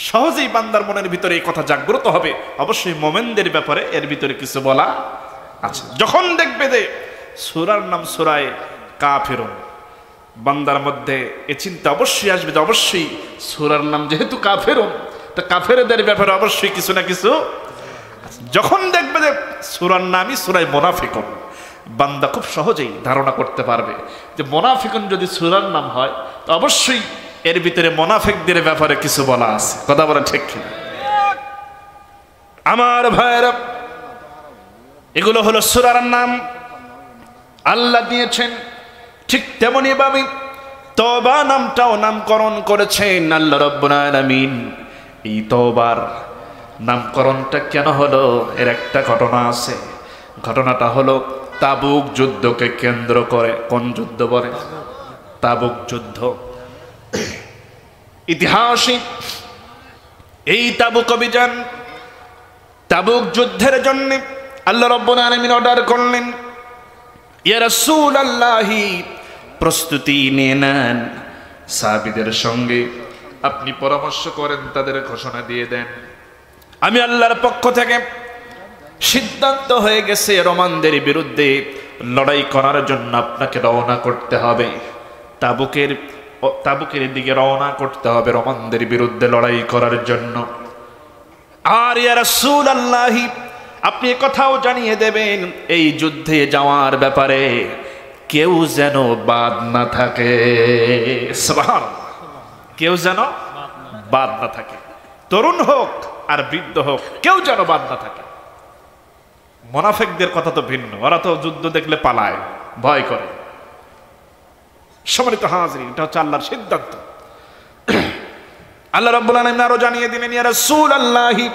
সহজেই বান্দার মনের ভিতরে এই কথা জাগ্রত হবে, অবশ্যই মুমিনদের ব্যাপারে এর ভিতরে কিছু বলা আছে। যখন দেখবে যে সূরার নাম সূরায়ে কাফিরুন, বান্দার মধ্যে এ চিন্তা অবশ্যই আসবে যে অবশ্যই সূরার নাম যেহেতু কাফেরুন, তো কাফেরদের ব্যাপারে অবশ্যই কিছু না কিছু। যখন দেখবে যে সূরার নামই সূরায়ে মুনাফিকুন, বান্দা খুব সহজেই ধারণা করতে পারবে যে মুনাফিকুন যদি সূরার নাম হয় তো অবশ্যই এর ভিতরে মুনাফিকদের ব্যাপারে কিছু বলা আছে। কথা বলেন ঠিক কিনা? আমার ভাইরা, এগুলো হলো সূরার নাম আল্লাহ দিয়েছেন। ঠিক তেমনি ভাবে তওবা নামটাও নামকরণ করেছেন আল্লাহ রাব্বুল আলামিন। এই তওবার নামকরণটা কেন হলো, এর একটা ঘটনা আছে। ঘটনাটা হলো তাবুক যুদ্ধকে কেন্দ্র করে। কোন যুদ্ধ বলে? তাবুক যুদ্ধ। ইতিহাসে এই তাবুক অভিযান, তাবুক যুদ্ধের জন্য আল্লাহ রাব্বুল আলামিন অর্ডার করলেন, ইয়া রাসূলুল্লাহি, প্রস্তুতি নিয়ে নেন, সাহাবীদের সঙ্গে আপনি পরামর্শ করেন, তাদের ঘোষণা দিয়ে দেন, আমি আল্লাহর পক্ষ থেকে সিদ্ধান্ত হয়ে গেছে রোমানদের বিরুদ্ধে লড়াই করার জন্য আপনাকে রওনা করতে হবে। তাবুকের দিকে রওনা করতে হবে রোমানদের বিরুদ্ধে লড়াই করার জন্য। আর ইয়া রাসূলুল্লাহি, আপনি কথাও জানিয়ে দেবেন এই যুদ্ধে যাওয়ার ব্যাপারে কেউ যেন বাদ না থাকে। সুবহানাল্লাহ, কেউ যেন বাদ না থাকে, তরুণ হোক আর বৃদ্ধ হোক, কেউ যেন বাদ না থাকে। মুনাফিকদের কথা তো ভিন্ন, ওরা তো যুদ্ধ দেখলে পালায়, ভয় করে। সম্মানিত হাজিরিন, এটা হচ্ছে আল্লাহর সিদ্ধান্ত। আল্লাহ রাব্বুল আলামিন আরো জানিয়ে দিলেন, ইয়া রাসূলুল্লাহি,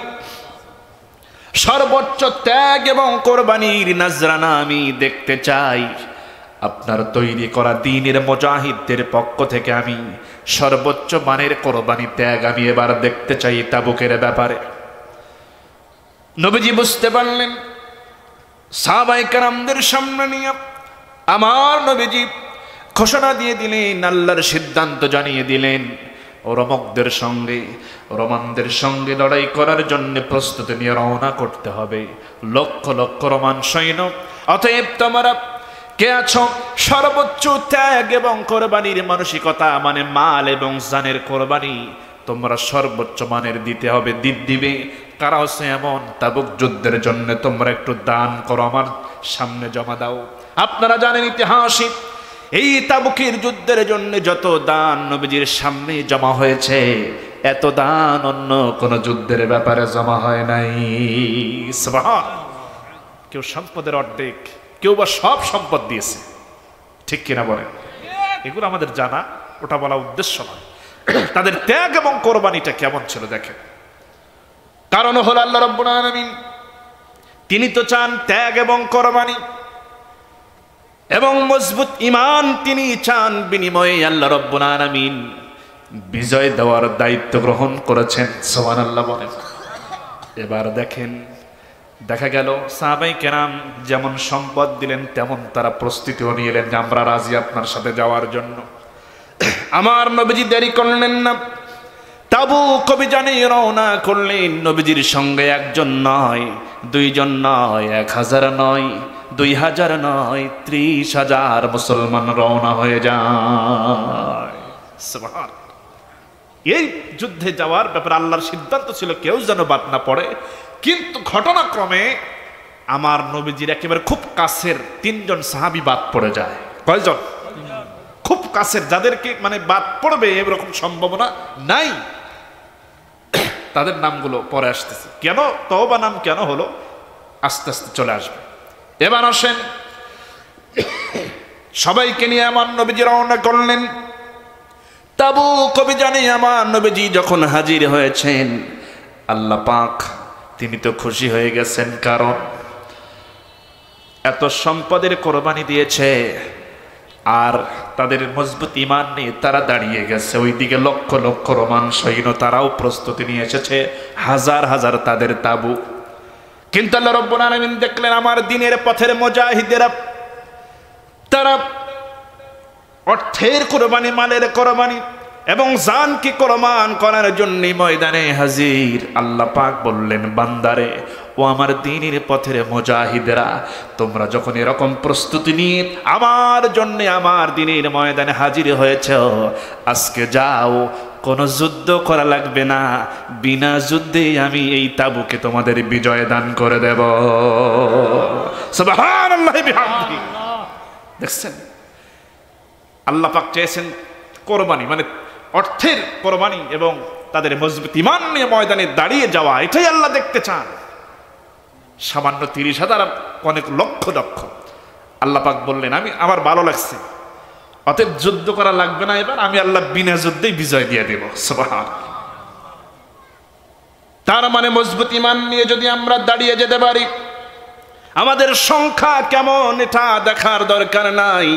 সর্বোচ্চ ত্যাগ এবং কোরবানির নজরানা আমি দেখতে চাই। আপনার তৈরি করা দ্বীনের মুজাহিদদের পক্ষ থেকে আমি সর্বোচ্চ মানের কোরবানি ত্যাগ আমি এবার দেখতে চাই তাবুকের ব্যাপারে। নবীজি বুঝতে পারলেন, সাহাবায়ে কেরামদের সামনে নিয়ে আমার নবীজি ঘোষণা দিয়ে দিলেন, আল্লাহর সিদ্ধান্ত জানিয়ে দিলেন, রোমানদের সঙ্গে লড়াই করার জন্য প্রস্তুতি নিয়ে রওনা করতে হবে। লক্ষ লক্ষ রোমান সৈন্য, অতএব তোমরা কে আছো সর্বোচ্চ ত্যাগ এবং কোরবানির মানসিকতা, মানে মাল এবং জানের কোরবানি তোমরা সর্বোচ্চ মানের দিতে হবে, দিবে। কারা হচ্ছে এমন, তাবুক যুদ্ধের জন্য তোমরা একটু দান করো, আমার সামনে জমা দাও। আপনারা জানেন ইতিহাসে এই তাবুকের যুদ্ধের জন্য যত দান নবীজির সামনে জমা হয়েছে, এত দান অন্য কোন যুদ্ধের ব্যাপারে জমা হয় নাই। সুবহানাল্লাহ। কেউ সম্পদের অর্ধেক, কেউ বা সব সম্পদ দিয়েছে, ঠিক কিনা বলেন? এগুলো আমাদের জানা, ওটা বলা উদ্দেশ্য নয়। তাদের ত্যাগ এবং কোরবানিটা কেমন ছিল দেখেন। কারণ হলো আল্লাহ রাব্বুল আলামিন তিনি তো চান ত্যাগ এবং কোরবানি এবং মজবুত ঈমান তিনি চান, বিনিময়ে আল্লাহ রাব্বুল আলামিন বিজয় দেওয়ার দায়িত্ব গ্রহণ করেছেন। সুবহানাল্লাহ বলেন। এবার দেখেন, দেখা গেল সাহাবাই কেরাম যেমন সম্পদ দিলেন তেমন তারা প্রস্তুতিও নিলেন যে আমরা রাজি আপনার সাথে যাওয়ার জন্য। আমার নবীজি দেরি করলেন না, তাবুক অভিযানে রওনা করলেন। নবীজির সঙ্গে একজন নয়, দুইজন নয়, 1000 নয়, 2000 নয়, 30,000 মুসলমান রওনা হয়ে যায়। সুবহানাল্লাহ। এই যুদ্ধে যাওয়ার ব্যাপারে আল্লাহর সিদ্ধান্ত ছিল কেউ যেন বাদ না পড়ে। কিন্তু ঘটনাক্রমে আমার নবীজির একেবারে খুব কাছের 3 জন সাহাবী বাদ পড়ে যায়। কয়জন? খুব কাছের, যাদেরকে মানে বাদ পড়বে এরকম সম্ভাবনা নাই। তাদের নামগুলো পরে আসতেছে। কেন তওবা নাম কেন হলো আস্তে আস্তে চলে আসবে। এবার আসেন, সবাইকে নিয়ে আমার নবীজি রওনা করলেন। তাবুক অভিযানে আমার নবীজি যখন হাজির হয়েছেন, আল্লাহ পাক তিনি তো খুশি হয়ে গেছেন, কারণ এত সম্পদের কোরবানি দিয়েছে আর তাদের মজবুত ঈমান নিয়ে তারা দাঁড়িয়ে গেছে। ওইদিকে লক্ষ লক্ষ রোমান সৈন্য তারাও প্রস্তুতি নিয়ে এসেছে, হাজার হাজার তাদের তাবু। কিন্তু আল্লাহ রাব্বুল আলামিন দেখলেন আমার দ্বীনের পথের মুজাহিদেরা তারা অর্থের কোরবানি, মালের কোরবানি এবং জানকে কোরবান করার জন্য ময়দানে হাজির। আল্লাহ পাক বললেন, বান্দারে, ও আমার দ্বীনের পথের মুজাহিদেরা, তোমরা যখন এরকম প্রস্তুতি নিয়ে আমার জন্য আমার দ্বীনের ময়দানে হাজির হয়েছ, আজকে যাও, কোনো যুদ্ধ করা লাগবে না, বিনা যুদ্ধে আমি এই তাবুকে তোমাদের বিজয় দান করে দেব। সুবহানাল্লাহি বিহামদিহি। দেখছেন, আল্লাহ পাক চেয়েছেন কোরবানি মানে অর্থের কোরবানি এবং তাদের মজবুত ঈমান নিয়ে ময়দানে দাঁড়িয়ে যাওয়া, এটাই আল্লাহ দেখতে চান। সামান্য 30,000 অনেক লক্ষ লক্ষ। আল্লাহ পাক বললেন, আমি আমার ভালো লাগছে, অতএব যুদ্ধ করা লাগবে না, এবার আমি আল্লাহ বিনা যুদ্ধেই বিজয় দিয়ে দেব। সুবহানাল্লাহ। তার মানে মজবুত ঈমান নিয়ে যদি আমরা দাঁড়িয়ে যেতে পারি, আমাদের সংখ্যা কেমন এটা দেখার দরকার নাই।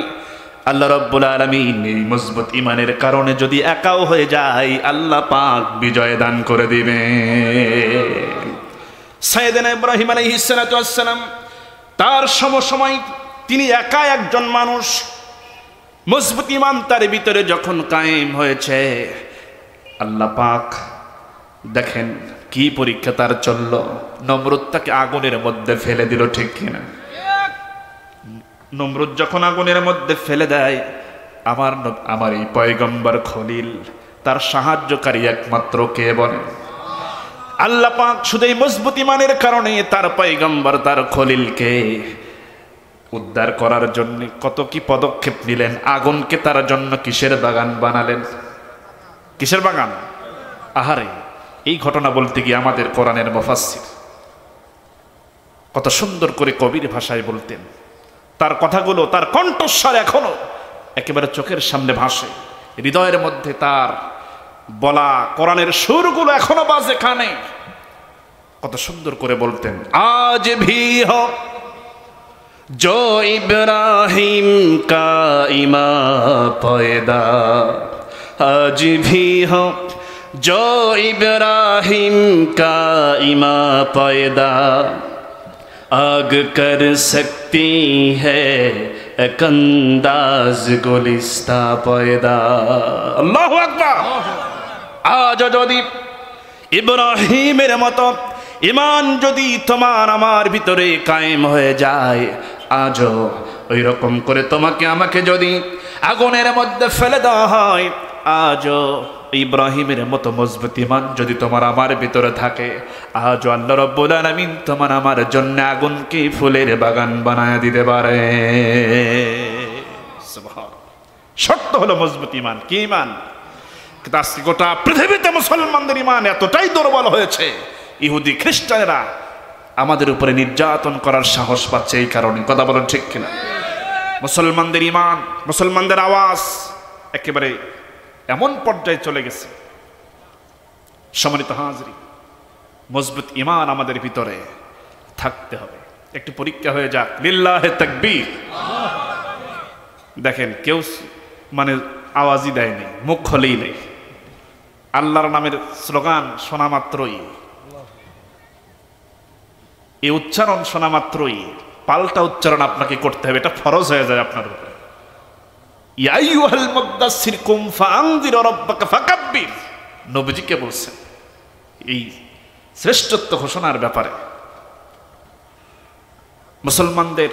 আল্লাহ রাব্বুল আলামিন এই মজবুত ঈমানের কারণে যদি একাও হয়ে যায়, আল্লাহ পাক বিজয় দান করে দিবে। সাইয়েদনা ইব্রাহিম আলাইহিস সালাতু ওয়াস সালাম তার সমসময় তিনি একা একজন মানুষ, মজবুত ঈমান তার ভিতরে যখন কায়েম হয়েছে, আল্লাহ পাক দেখেন কি পরীক্ষা তার চলল। নমরুদ তাকে আগুনের মধ্যে ফেলে দিল, ঠিক কিনা? নমরুদ যখন আগুনের মধ্যে ফেলে দেয়, আমার এই পয়গম্বর খলিল তার সাহায্যকারী একমাত্র কে বলেন? আল্লাহ পাক শুধু এই মজবুত ঈমানের কারণে তার পয়গম্বর তার খলিলকে উদ্ধার করার জন্য কত কি পদক্ষেপ নিলেন। আগুনকে তার জন্য কিসের বাগান বানালেন? কিসের বাগান? আহারে, এই ঘটনা বলতে গিয়ে আমাদের কোরআনের মুফাসসির কত সুন্দর করে কবির ভাষায় বলতেন। তার কথাগুলো, তার কণ্ঠস্বর এখনো একেবারে চোখের সামনে ভাসে, হৃদয়ের মধ্যে তার বলা কোরআনের সুরগুলো এখনো বাজে কানে। কত সুন্দর করে বলতেন, আজ ভি হো जो इब्राहिम का इमा पैदा, आज भी हो जो इब्राहिम का इमा पैदा, आग कर सकती है एक अंदाज गुलिस्ता पैदा। अल्लाहु अकबर। आज যদি ইব্রাহিমের মতো ঈমান যদি তোমার আমার ভিতরে কায়েম হয়ে যায়, আজও ওই রকম করে তোমাকে আমাকে যদি আগুনের মধ্যে ফেলে দেওয়া হয়, আজও ইব্রাহিমের মতো মজবুত ঈমান যদি তোমার আমার ভিতরে থাকে, আজও আল্লাহ রাব্বুল আলামিন তোমার আমার জন্য আগুনকে ফুলের বাগান বানায় দিতে পারে। সুবহানাল্লাহ। শর্ত হলো মজবুত ঈমান। কি ঈমান? কিন্তু আজকে গোটা পৃথিবীতে মুসলমানদের ঈমান এতটাই দুর্বল হয়েছে, ইহুদি খ্রিস্টানেরা আমাদের উপরে নির্যাতন করার সাহস পাচ্ছে এই কারণে। কথা বলেন ঠিক কিনা? মুসলমানদের ঈমান, মুসলমানদের আওয়াজ একেবারে এমন পর্যায়ে চলে গেছে। সম্মানিত হাজরি, মজবুত ঈমান আমাদের ভিতরে থাকতে হবে। একটু পরীক্ষা হয়ে যাক। লিল্লাহে তাকবীর। দেখেন কেউ মানে আওয়াজই দেয় নেই, মুখ খোলেই নেই। আল্লাহর নামের স্লোগান শোনা মাত্রই, এই উচ্চারণ শোনা মাত্রই পাল্টা উচ্চারণ আপনাকে করতে হবে, এটা ফরজ হয়ে যায় আপনার উপরে। ইয়া আইয়ুহাল মুদ্দাসসির কুম ফাআনযির রাব্বাকা ফাকাব্বির, নবীজিকে বলছেন এই শ্রেষ্ঠত্ব ঘোষণার ব্যাপারে। মুসলমানদের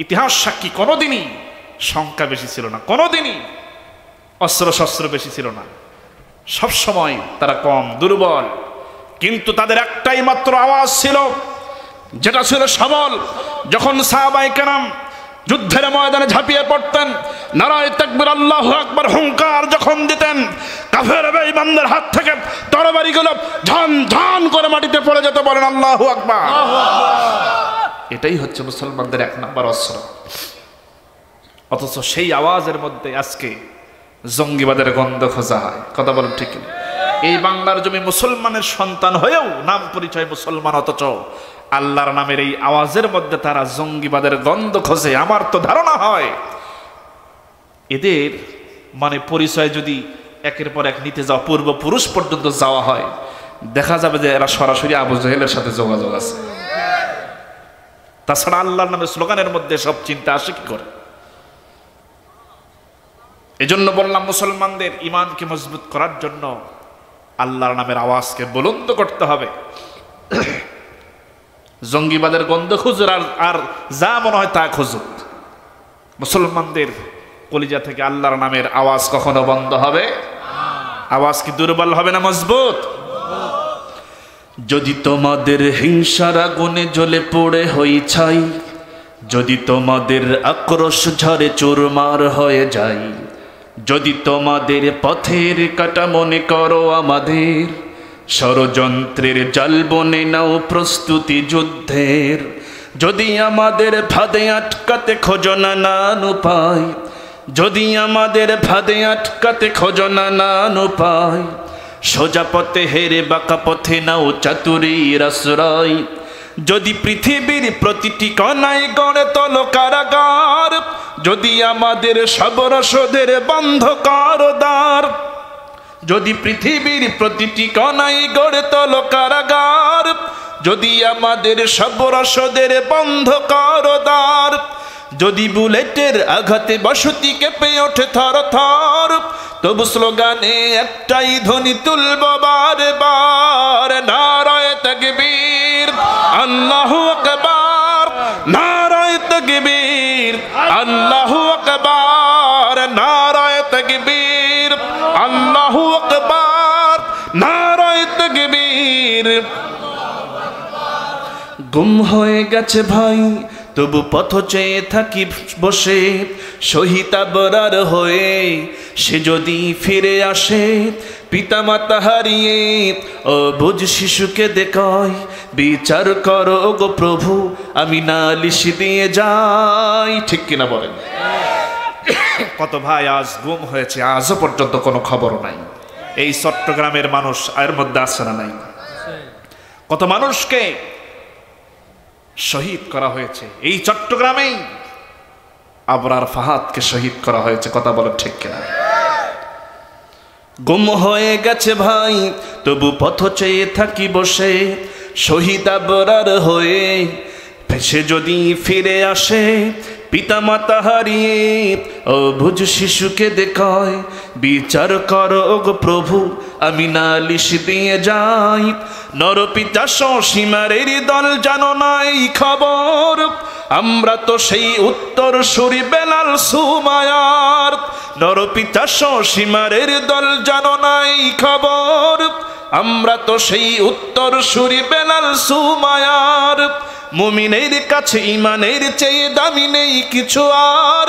ইতিহাস সাক্ষী কোনোদিনই সংখ্যা বেশি ছিল না, কোনোদিনই অস্ত্র শস্ত্র বেশি ছিল না, সবসময় তারা কম, দুর্বল, কিন্তু তাদের একটাই মাত্র আওয়াজ ছিল যেটা ছিল সবল। যখন সাহাবায়ে কেরাম যুদ্ধের ময়দানে ঝাঁপিয়ে পড়তেন, নারায়ে তাকবীর আল্লাহু আকবার হুঙ্কার যখন দিতেন, কাফের বেঈমানদের হাত থেকে তরবারিগুলো ঝন ঝন করে মাটিতে পড়ে যেত। বলেন আল্লাহু আকবার। এটাই হচ্ছে মুসলমানদের এক নম্বর অস্ত্র। অথচ সেই আওয়াজের মধ্যে আজকে জঙ্গিবাদের গন্ধ খোঁজা হয়। কথা বলেন ঠিক না? এই বাংলার জমি মুসলমানের সন্তান হয়েও নাম পরিচয় মুসলমান, অথচ আল্লাহর নামের এই আওয়াজের মধ্যে তারা জঙ্গিবাদের গন্ধ খোঁজে। আমার তো ধারণা হয় এদের মানে পরিচয় যদি একের পর এক নিতে যাওয়া, পূর্বপুরুষ পর্যন্ত যাওয়া হয়, দেখা যাবে যে এরা সরাসরি আবু জাহেলের সাথে যোগাযোগ আছে। তাছাড়া আল্লাহর নামের স্লোগানের মধ্যে সব চিন্তা আসে কি করে? এজন্য বললাম মুসলমানদের ঈমানকে মজবুত করার জন্য আল্লাহর নামের আওয়াজকে বুলন্দ করতে হবে। জঙ্গিবাদের গন্ধ খুঁজুর আর যা মনে হয় তা খুঁজুক, মুসলমানদের কলিজা থেকে আল্লাহর নামের আওয়াজ কখনো বন্ধ হবে? আওয়াজ কি দুর্বল হবে না মজবুত? যদি তোমাদের হিংসার আগুনে জ্বলে পড়ে হই ছাই, যদি তোমাদের আক্রোশ ঝরে চুরমার হয়ে যায়, যদি তোমাদের পথের কাটা মনে করো আমাদের, ষড়যন্ত্রের জাল বনে নাও প্রস্তুতি যুদ্ধের, যদি আমাদের ফাঁদে আটকাতে খোঁজো নানান উপায়, যদি আমাদের ফাঁদে আটকাতে খোঁজো নানান উপায়, সোজা পথে হেরে বাঁকা পথে নাও চাতুরীর আশ্রয়, যদি পৃথিবীর প্রতিটি কণায় গড়ে তোলো কারাগার, যদি আমাদের সব রসদের বন্ধ করো দ্বার, যদি পৃথিবীর প্রতিটি কণায় গড়ে তোলো কারাগার, যদি আমাদের সব রসদের বন্ধ করো দ্বার, যদি বুলেটের আঘাতে বসতি কেঁপে ওঠে থর থর, তবু স্লোগানে একটাই ধ্বনি তুলব বারে বার, নারায়ে তাকবীর আল্লাহু আকবার, নারায়ে তাকবীর আল্লাহু আকবার, নারায়ে তাকবীর আল্লাহু আকবার, নারায়ে তাকবীর। গুম হয়ে গেছে ভাই তবু পথ চেয়ে থাকি বসে, শহীদ আবরার হয়ে সে যদি ফিরে আসে, পিতামাতা হারিয়ে অবুঝ শিশুকে দেখায়, বিচার করো গো প্রভু আমি নালিশ দিয়ে যাই। ঠিক কিনা বলেন? কত ভাই আজ গুম হয়েছে, আজও পর্যন্ত কোনো খবর নাই। এই চট্টগ্রামের মানুষ এর মধ্যে আছে না নাই? কত মানুষকে শহীদ করা হয়েছে এই চট্টগ্রামেই। আবরার ফাহাদকে শহীদ করা হয়েছে। কথা বলেন ঠিক কিনা? গুম হয়ে গেছে ভাই তবু পথ চেয়ে থাকি বসে, শহীদ আবরার হয়ে সে যদি ফিরে আসে, পিতামাতা হারিয়ে অবুঝ শিশুকে দেখায়, বিচার করো গো প্রভু আমি নালিশ দিয়ে যাই। নরপিতা সীমারের দল জানো নাই খবর, আমরা তো সেই উত্তর সুরি বেলাল সুমায়ার। নরপিতা সীমারের দল জানো নাই খবর, আমরা তো সেই উত্তর সুরি বেলাল সুমায়ার। মুমিনের কাছে ঈমানের চেয়ে দামি নেই কিছু আর,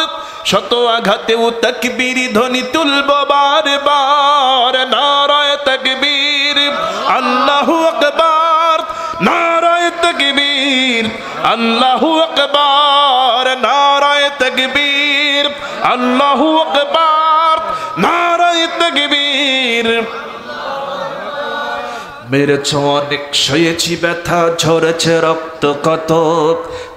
শত আঘাতেও তাকবীর ধ্বনি তুলব বারে বার, নারায়ে তাকবীর আল্লাহু আকবার, নারায়ে তাকবীর আল্লাহু আকবার, নারায়ে তাকবীর, আল্লাহু আকবার, নারায়ে তাকবীর। মেরেছ অনেক, সয়েছি ব্যথা, ঝরেছে রক্ত কত,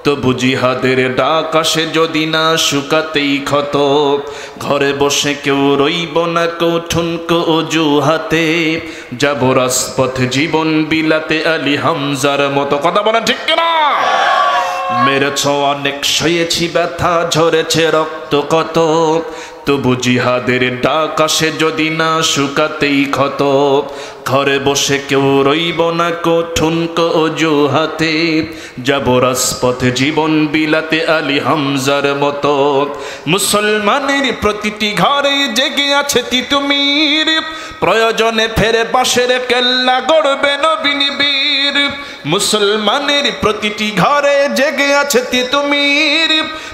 তবু জিহাদের ডাক আসে যদি না শুকাতেই ক্ষত। ঘরে বসে কেউ রইব না কৌঠুনকো অজুহাতে, যাব রাজপথ জীবন বিলাতে আলী হামজার মতো। কথা বলেন ঠিক কিনা? মেরেছ অনেক, সয়েছি ব্যথা, ঝরেছে রক্ত কত, তবু জিহাদের ডাক আসে যদি না শুকাতেই ক্ষত। ঘরে বসে কেউ রইব না কঠুনকো অজুহাতে, যাব রাজপথে জীবন বিলাতে আলী হামজার মতো। মুসলমানের প্রতিটি ঘরে জেগে আছে তিতুমির, প্রয়োজনে ফেরে বাঁশের কেল্লা গড়বে নবীন বীর। মুসলমানের প্রতিটি ঘরে জেগে আছে তিতুমির,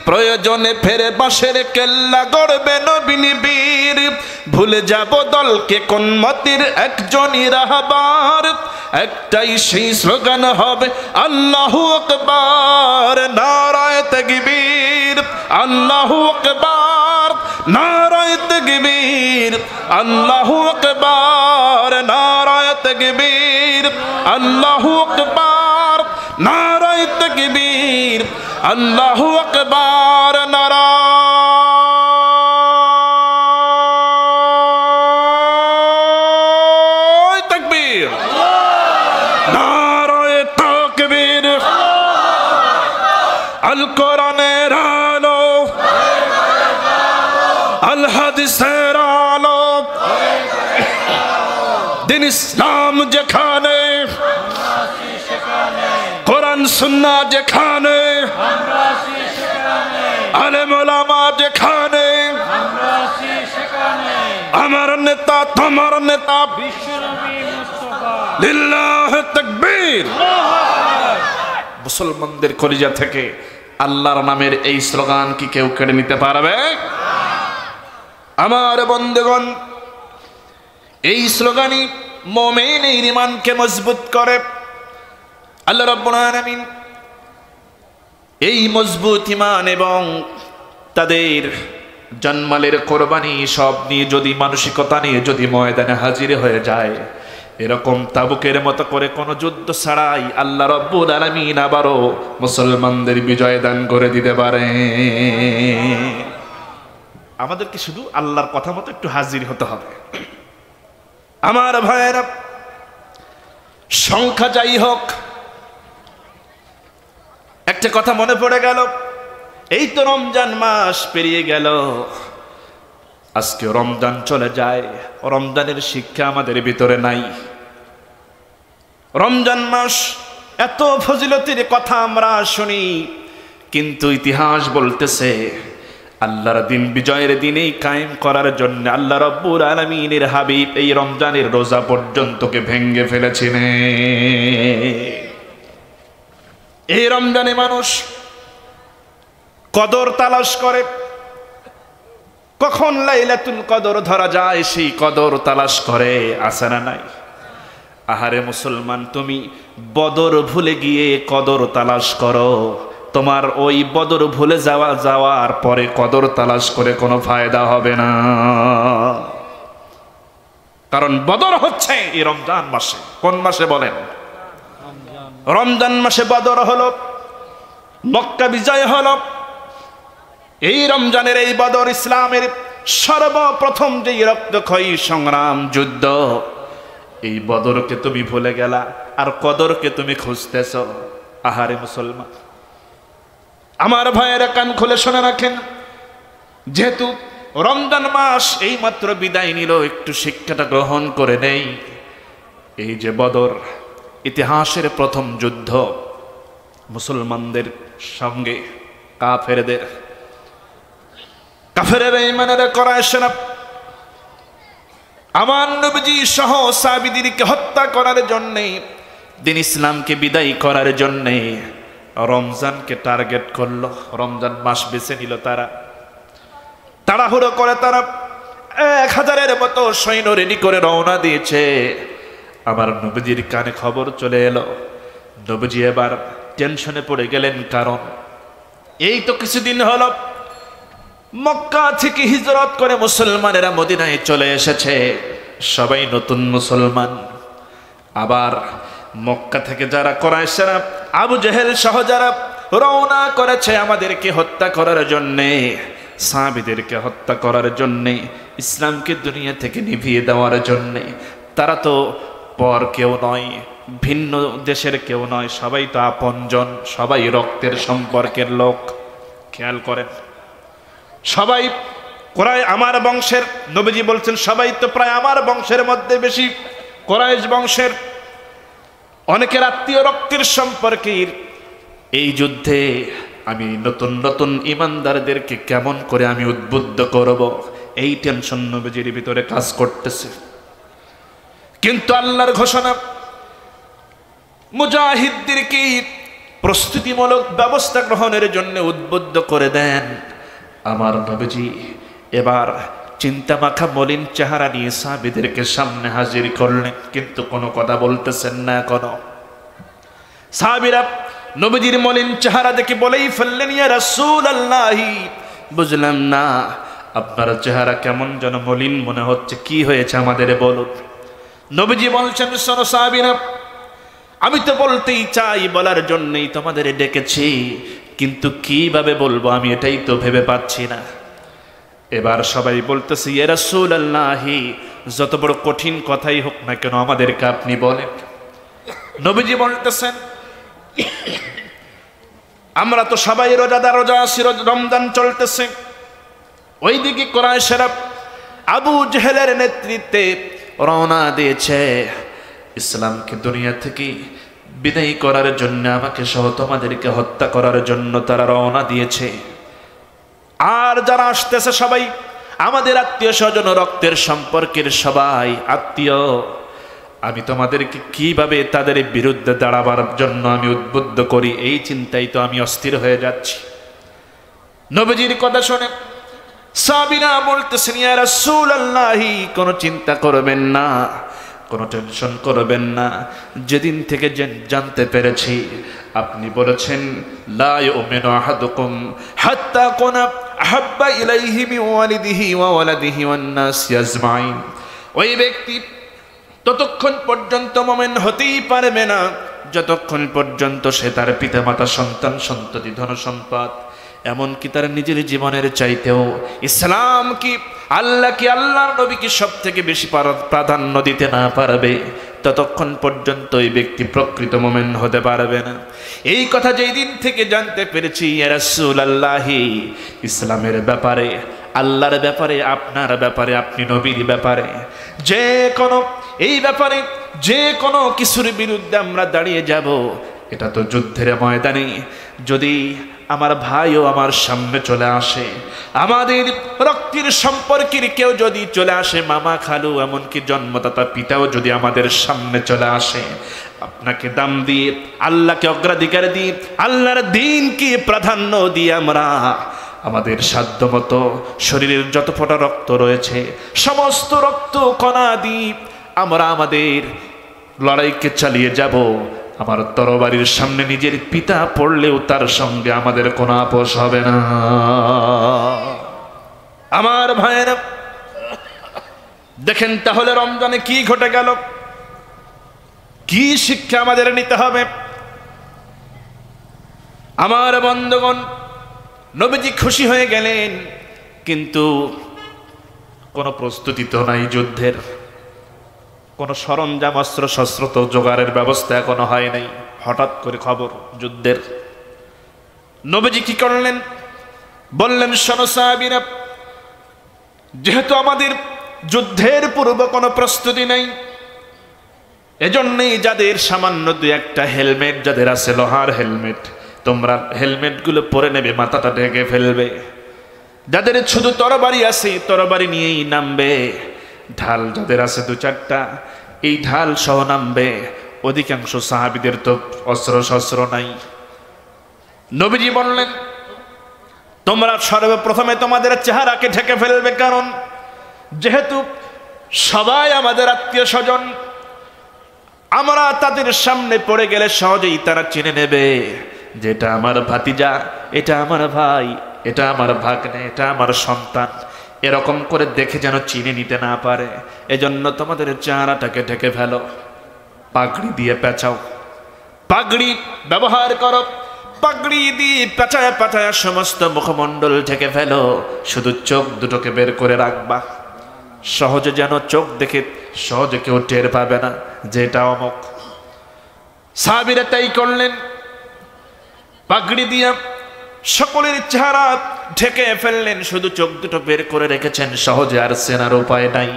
প্রয়োজনে ফেরে বাঁশের কেল্লা গড়বে নবীন বীর। ভুলে যাব দলকে কোন মতের একজনই রাহবার, একটাই সেই স্লোগান হবে আল্লাহু আকবার, নারায়ে তাকবীর, আল্লাহু আকবার, নারায়ে তাকবীর, আল্লাহু আকবার, নারায়ে তাকবীর, আল্লাহু আকবার, নারায়ে তাকবীর, আল্লাহু আকবার, নারায়ে তাকবীর, নারায়ে তাকবীর। আল কোরআনের আলো, আল হাদিসের আলো, দিন ইসলাম যেখানে, কোরআন সুন্নাহ যেখানে, আলেম ওলামা যেখানে, আমার নেতা তোমার নেতা বিশ্বনবী মুস্তাফা, লিল্লাহ তাকবীর। মুসলমানদের কলিজা থেকে আল্লাহর নামের এই স্লোগান কি কেউ কেড়ে নিতে পারবে? আমার বন্ধুগণ, এই স্লোগানই মুমিনের ঈমানকে মজবুত করে। আল্লাহ রাব্বুল আলামিন এই মজবুত ঈমান এবং তাদের জানমালের কোরবানি সব নিয়ে যদি, মানসিকতা নিয়ে যদি ময়দানে হাজির হয়ে যায়, এরকম তাবুকের মতো করে কোনো যুদ্ধ ছাড়াই আল্লাহ রাব্বুল আলামিন আবারও মুসলমানদের বিজয় দান করে দিতে পারে। আমাদেরকে শুধু আল্লাহর কথা মতো একটু হাজির হতে হবে। আমার ভাইয়েরা, সংখ্যা যাই হোক, একটা কথা মনে পড়ে গেল, এই তো রমজান মাস পেরিয়ে গেল, আজকে রমজান চলে যায়, রমজানের শিক্ষা আমাদের ভিতরে নাই। রমজান মাস এত ফজিলতের কথা আমরা শুনি, কিন্তু ইতিহাস বলতেছে আল্লাহর দিন বিজয়ের দিনেই কায়েম করার জন্য আল্লাহ রাব্বুল আলামিনের হাবিব এই রমজানের রোজা পর্যন্তকে ভেঙে ফেলেছিলেন। এই রমজানে মানুষ কদর তালাশ করে, কখন লাইলাতুল কদর ধরা যায় সেই কদর তালাশ করে, আছে না নাই? আহারে মুসলমান, তুমি বদর ভুলে গিয়ে কদর তালাশ করো, তোমার ওই বদর ভুলে যাওয়ার পরে কদর তালাশ করে কোনো ফায়দা হবে না। কারণ বদর হচ্ছে এই রমজান মাসে। কোন মাসে বলেন? রমজান মাসে বদর হলো, মক্কা বিজয় হলো। এই রমজানের এই বদর ইসলামের সর্বপ্রথম যে রক্তক্ষয়ী সংগ্রাম যুদ্ধ, এই বদরকে তুমি ভুলে গেলা আর কদরকে তুমি খুঁজতেছ। আহারে মুসলমান, আমার ভাইয়েরা কান খুলে শুনে রাখেন, যেহেতু রমজান মাস এই মাত্র বিদায় নিল, একটু শিক্ষাটা গ্রহণ করে নেই। এই যে বদর, ইতিহাসের প্রথম যুদ্ধ, মুসলমানদের সঙ্গে কাফেরেরা ইমানেরা কুরাইশরা আমার নবীজি সহ সাহাবীদেরকে হত্যা করার জন্যে, দিন ইসলামকে বিদায় করার জন্যে রমজানকে টার্গেট করলো। রমজান মাস বেছে নিল তারা, তাড়াহুড়ো করে তারা 1000-এর মতো সৈন্য রেডি করে রওনা দিয়েছে। আমার নবীজির কানে খবর চলে এলো, নবীজি এবার টেনশনে পড়ে গেলেন, কারণ এই তো কিছুদিন হলো মক্কা থেকে হিজরত করে মুসলমানেরা মদিনায় চলে এসেছে, সবাই নতুন মুসলমান। আবার মক্কা থেকে যারা কুরাইশরা আবু জেহেল সহ যারা রওনা করেছে আমাদেরকে হত্যা করার জন্যে, সাহাবীদেরকে হত্যা করার জন্যে, ইসলামকে দুনিয়া থেকে নিভিয়ে দেওয়ার জন্যে, তারা তো পর কেউ নয়, ভিন্ন দেশের কেউ নয়, সবাই তো আপনজন, সবাই রক্তের সম্পর্কের লোক। খেয়াল করেন, সবাই কোরাই আমার বংশের, নবীজি বলছেন সবাই তো প্রায় আমার বংশের মধ্যে বেশি কোরাইশ বংশের, অনেকের আত্মীয় রক্তের সম্পর্কের। এই যুদ্ধে আমি নতুন নতুন ইমানদারদেরকে কেমন করে আমি উদ্বুদ্ধ করব, এই টেনশন নবীজির ভিতরে কাজ করতেছে। কিন্তু আল্লাহর ঘোষণা, মুজাহিদদেরকে প্রস্তুতিমূলক ব্যবস্থা গ্রহণের জন্য উদ্বুদ্ধ করে দেন। আমার নবীজি এবার চিন্তামাখা মলিন চেহারা নিয়ে সাহাবীদেরকে সামনে হাজির করলেন, কিন্তু কোনো কথা বলতেছেন না। কোনো সাহাবীরা নবীজির মলিন চেহারা দেখে বলেই ফেললেন, ইয়া রাসূলুল্লাহ, বুঝলাম না, আপনার চেহারা কেমন যেন মলিন মনে হচ্ছে, কি হয়েছে আমাদের বলুন। নবীজি বলছেন, শোনো সাহাবীরা, আমি তো বলতেই চাই, বলার জন্যই তোমাদের ডেকেছি, কিন্তু কিভাবে বলবো আমি এটাই তো ভেবে পাচ্ছি না। এবার সবাই বলতেছে, ইয়া রাসূলুল্লাহ, যত বড় কঠিন কথাই হোক না কেন আমাদেরকে আপনি বলেন। নবীজি বলতেছেন, আমরা তো সবাই রোজাদার, রোজা আছি, রমজান চলতেছে। ওইদিকে কুরাইশরা আবু জেহেলের নেতৃত্বে রওনা দিয়েছে ইসলামকে দুনিয়া থেকে বিদায় করার জন্য, আমাকে সহ তোমাদেরকে হত্যা করার জন্য তারা রওনা দিয়েছে। আর যারা আসতেছে সবাই আমাদের আত্মীয় স্বজন, রক্তের সম্পর্কের সবাই আত্মীয়। আমি তোমাদেরকে কিভাবে তাদের বিরুদ্ধে দাঁড়াবার জন্য আমি উদ্বুদ্ধ করি, এই চিন্তাই তো আমি অস্থির হয়ে যাচ্ছি। নবীজির কথা শুনে সাহাবীরা বলতেছেন, ইয়া রাসূলুল্লাহ, কোনো চিন্তা করবেন না, কোনো টেনশন করবেন না। যেদিন থেকে জানতে পেরেছি আপনি বলেছেন, লা ইউমিনু আহাদুকুম হাত্তা কুনা আহাব্বা ইলাইহি মিন ওয়ালিদিহি ওয়া ওয়ালাদিহি ওয়ান নাস আজমাইন, ওই ব্যক্তি ততক্ষণ পর্যন্ত মুমিন হতেই পারবে না যতক্ষণ পর্যন্ত সে তার পিতামাতা, সন্তান, সন্ততি, ধন সম্পদ, এমনকি তার নিজের জীবনের চাইতেও ইসলাম কি, আল্লাহ কি, আল্লাহর নবী কি সব থেকে বেশি প্রাধান্য দিতে না পারবে, ততক্ষণ পর্যন্ত এই ব্যক্তি প্রকৃত মুমিন হতে পারবে না। এই কথা যেই দিন থেকে জানতে পেরেছি, ইয়া রাসূলুল্লাহ, ইসলামের ব্যাপারে, আল্লাহর ব্যাপারে, আপনার ব্যাপারে, আপনি নবীর ব্যাপারে, যে কোনো এই ব্যাপারে যে কোনো কিছুর বিরুদ্ধে আমরা দাঁড়িয়ে যাব, এটা তো যুদ্ধের ময়দানে। যদি আমার ভাইও আমার সামনে চলে আসে, আমাদের রক্তের সম্পর্কের কেউ যদি চলে আসে, মামা, খালু, এমনকি জন্মদাতা পিতাও যদি আমাদের সামনে চলে আসে, আপনাকে দাম দিয়ে, আল্লাহকে অগ্রাধিকার দিয়ে, আল্লাহর দ্বীনকে প্রাধান্য দিয়ে আমরা আমাদের সাধ্যমতো শরীরের যত ফোঁটা রক্ত রয়েছে সমস্ত রক্ত কণা দিয়ে আমরা আমাদের লড়াইকে চালিয়ে যাব। আমার তরবারির সামনে নিজের পিতা পড়লেও তার সঙ্গে আমাদের কোনো আপোষ হবে না। আমার ভাইয়েরা দেখেন তাহলে রমজানে কি ঘটে গেল, কি শিক্ষা আমাদের নিতে হবে। আমার বন্ধুগণ, নবীজি খুশি হয়ে গেলেন, কিন্তু কোনো প্রস্তুতি তো নাই যুদ্ধের, কোনো সরঞ্জাম, অস্ত্র শস্ত্র তো জোগাড়ের ব্যবস্থা এখনো হয় নাই। হঠাৎ করে খবর যুদ্ধের। নবীজি কি করলেন? বললেন, শোনো সাহাবীরা, যেহেতু আমাদের যুদ্ধের পূর্ব কোনো প্রস্তুতি নাই, এজন্যই যাদের সামান্য দু একটা হেলমেট যাদের আছে, লোহার হেলমেট, তোমরা হেলমেটগুলো পরে নেবে, মাথাটা ঢেকে ফেলবে। যাদের শুধু তরবারি আছে, তরবারি নিয়েই নামবে। ঢাল যাদের আছে দু চারটা, এই ঢাল সহ নামবে। অধিকাংশ সাহাবীদের তো অস্ত্র শস্ত্র নাই। নবীজি বললেন, তোমরা সর্বপ্রথমে তোমাদের চেহারাকে ঢেকে ফেলবে, কারণ যেহেতু সবাই আমাদের আত্মীয় স্বজন, আমরা তাদের সামনে পড়ে গেলে সহজেই তারা চিনে নেবে যে এটা আমার ভাতিজা, এটা আমার ভাই, এটা আমার ভাগ্নে, এটা আমার সন্তান। এরকম করে দেখে যেন চিনে নিতে না পারে, এজন্য তোমাদের চেহারাটাকে ঢেকে ফেলো, পাগড়ি দিয়ে পেঁচাও, পাগড়ি ব্যবহার করো, পাগড়ি দিয়ে পেঁচায় পেঁচায় সমস্ত মুখমণ্ডল ঢেকে ফেলো, শুধু চোখ দুটোকে বের করে রাখবা, সহজে যেন চোখ দেখে সহজে কেউ টের পাবে না যে এটা অমুক। সাহাবীরা তাই করলেন, পাগড়ি দিয়ে সকলের চেহারা ঢেকে ফেললেন, শুধু চোখ দুটো বের করে রেখেছেন, সহজে আর চেনার উপায় নাই।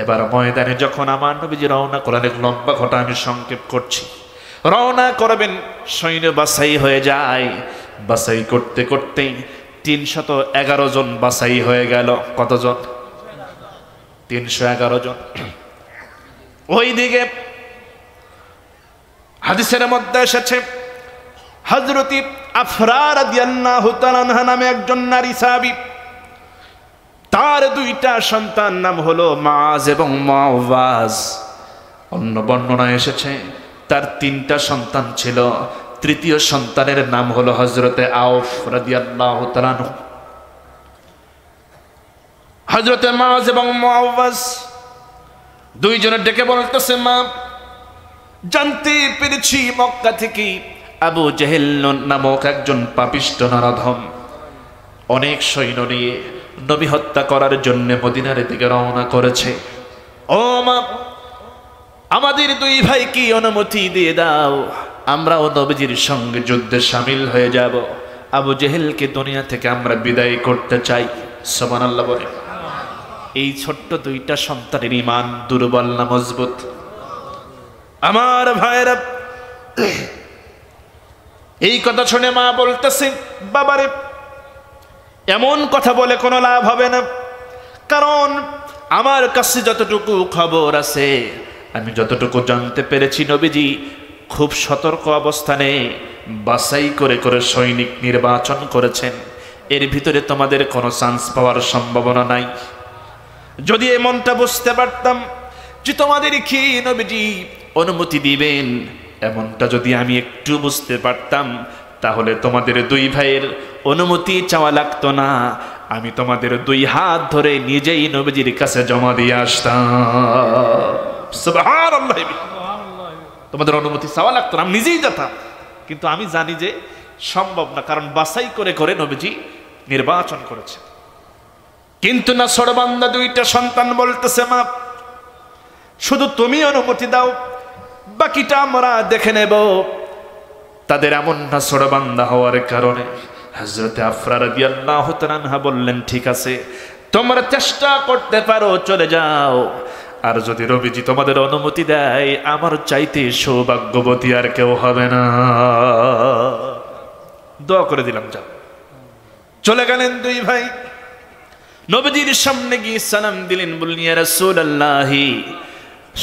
এবার ময়দানে যখন আমার নবীজি রওনা করলেন, লম্বা ঘটা আমি সংক্ষেপ করছি, রওনা করবেন, সৈন্য বাছাই হয়ে যায়, বাছাই করতে করতে 311 জন বাছাই হয়ে গেল। কতজন? 311 জন। ওইদিকে হাদিসের মধ্যে এসেছে হযরত আফরা রাদিয়াল্লাহু তাআলা আনহা নামে একজন নারী সাহাবী, তার 2টা সন্তান নাম হলো মাআজ এবং মুআওয়াজ। অন্য বর্ণনায় এসেছে তার 3টা সন্তান ছিল, তৃতীয় সন্তানের নাম হলো হযরতে আউফ রাদিয়াল্লাহু তাআলা আনহু। হযরতে মাআজ এবং মুআওয়াজ দুইজনে ডেকে বলতেছে, মা, জানতে পেরেছি মক্কা থেকে আবু জেহেল নামক একজন পাপিষ্ঠ নরাধম অনেক সৈন্য নিয়ে নবী হত্যা করার জন্য মদিনার দিকে রওনা করেছে। ও মা, আমাদের 2 ভাইকে অনুমতি দিয়ে দাও, আমরাও নবীজির সঙ্গে যুদ্ধে শামিল হয়ে যাব, আবু জেহেলকে দুনিয়া থেকে আমরা বিদায় করতে চাই। সুবহানাল্লাহ বলে। এই ছোট্ট 2টা সন্তানের ঈমান দুর্বল না মজবুত? আমার ভাইরা, এই কথা শুনে মা বলতেছে, বাবারে, এমন কথা বলে কোনো লাভ হবে না, কারণ আমার কাছে যতটুকু খবর আছে, আমি যতটুকু জানতে পেরেছি, নবীজি খুব সতর্ক অবস্থানে বাছাই করে করে সৈনিক নির্বাচন করেছেন, এর ভিতরে তোমাদের কোনো চান্স পাওয়ার সম্ভাবনা নাই। যদি এমনটা বুঝতে পারতাম যে তোমাদের কি নবীজি অনুমতি দিবেন, এমনটা যদি আমি একটু বুঝতে পারতাম, তাহলে তোমাদের 2 ভাইয়ের অনুমতি চাওয়া লাগতো না, আমি তোমাদের 2 হাত ধরে নিজেই নবীজির কাছে জমা দিয়ে আসতাম। সুবহানাল্লাহ। তোমাদের অনুমতি চাওয়া লাগতো না, আমি নিজেই যেতাম, কিন্তু আমি জানি যে সম্ভব না, কারণ বাছাই করে করে নবীজি নির্বাচন করেছে। কিন্তু না, ছোটবান্দা 2টা সন্তান বলতেছে, মা, শুধু তুমি অনুমতি দাও, বাকিটা আমরা দেখে নেব। তাদের এমন না ছোটবান্দা হওয়ার কারণে হযরতে আফরা রাদিয়াল্লাহু তাআলা আনহা বললেন, ঠিক আছে, তোমরা চেষ্টা করতে পারো, চলে যাও, আর যদি নবীজি তোমাদের অনুমতি দেয়, আমার চাইতে সৌভাগ্যবতী আর কেউ হবে না। দোয়া করে দিলাম, যাও। চলে গেলেন 2 ভাই, নবীজির সামনে গিয়ে সালাম দিলেন, বললেন, ইয়া রাসূলুল্লাহ,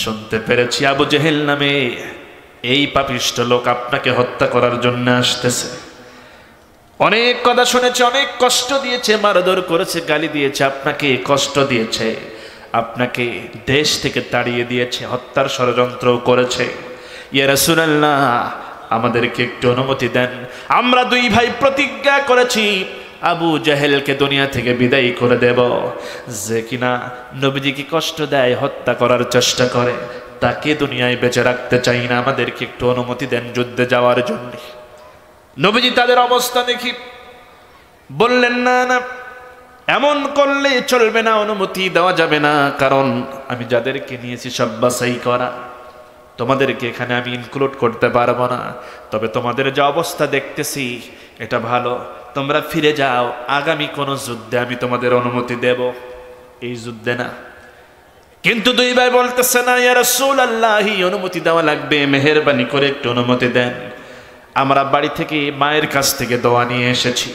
শুনতে পেরেছি আবু জেহেল নামে এই পাপিষ্ঠ লোক আপনাকে হত্যা করার জন্য আসতেছে। অনেক কথা শুনেছে, অনেক কষ্ট দিয়েছে, মারধর করেছে, গালি দিয়েছে, আপনাকে কষ্ট দিয়েছে, আপনাকে দেশ থেকে তাড়িয়ে দিয়েছে, হত্যার ষড়যন্ত্র করেছে। ইয়া রাসূলুল্লাহ, আমাদেরকে একটু অনুমতি দেন, আমরা 2 ভাই প্রতিজ্ঞা করেছি আবু জেহেলকে দুনিয়া থেকে বিদায় করে দেব। যে কিনা নবীজিকে কষ্ট দেয়, হত্যা করার চেষ্টা করে, তাকে দুনিয়ায় বেঁচে রাখতে চাই না, আমাদেরকে একটু অনুমতি দেন যুদ্ধে যাওয়ার জন্য। নবীজি তাদের অবস্থা দেখি বললেন, না না, এমন করলে চলবে না, অনুমতি দেওয়া যাবে না, কারণ আমি যাদেরকে নিয়েছি সব বাছাই করা, তোমাদেরকে এখানে আমি ইনক্লুড করতে পারবো না। তবে তোমাদের যে অবস্থা দেখতেছি এটা ভালো, তোমরা ফিরে যাও, আগামী কোন যুদ্ধে আমি তোমাদের অনুমতি দেব, এই যুদ্ধে না। কিন্তু 2 ভাই বলতেছে, না ইয়া রাসূলুল্লাহ, অনুমতি দেওয়া লাগবে, মেহেরবানি করে একটু অনুমতি দেন, আমরা বাড়ি থেকে মায়ের কাছ থেকে দোয়া নিয়ে এসেছি,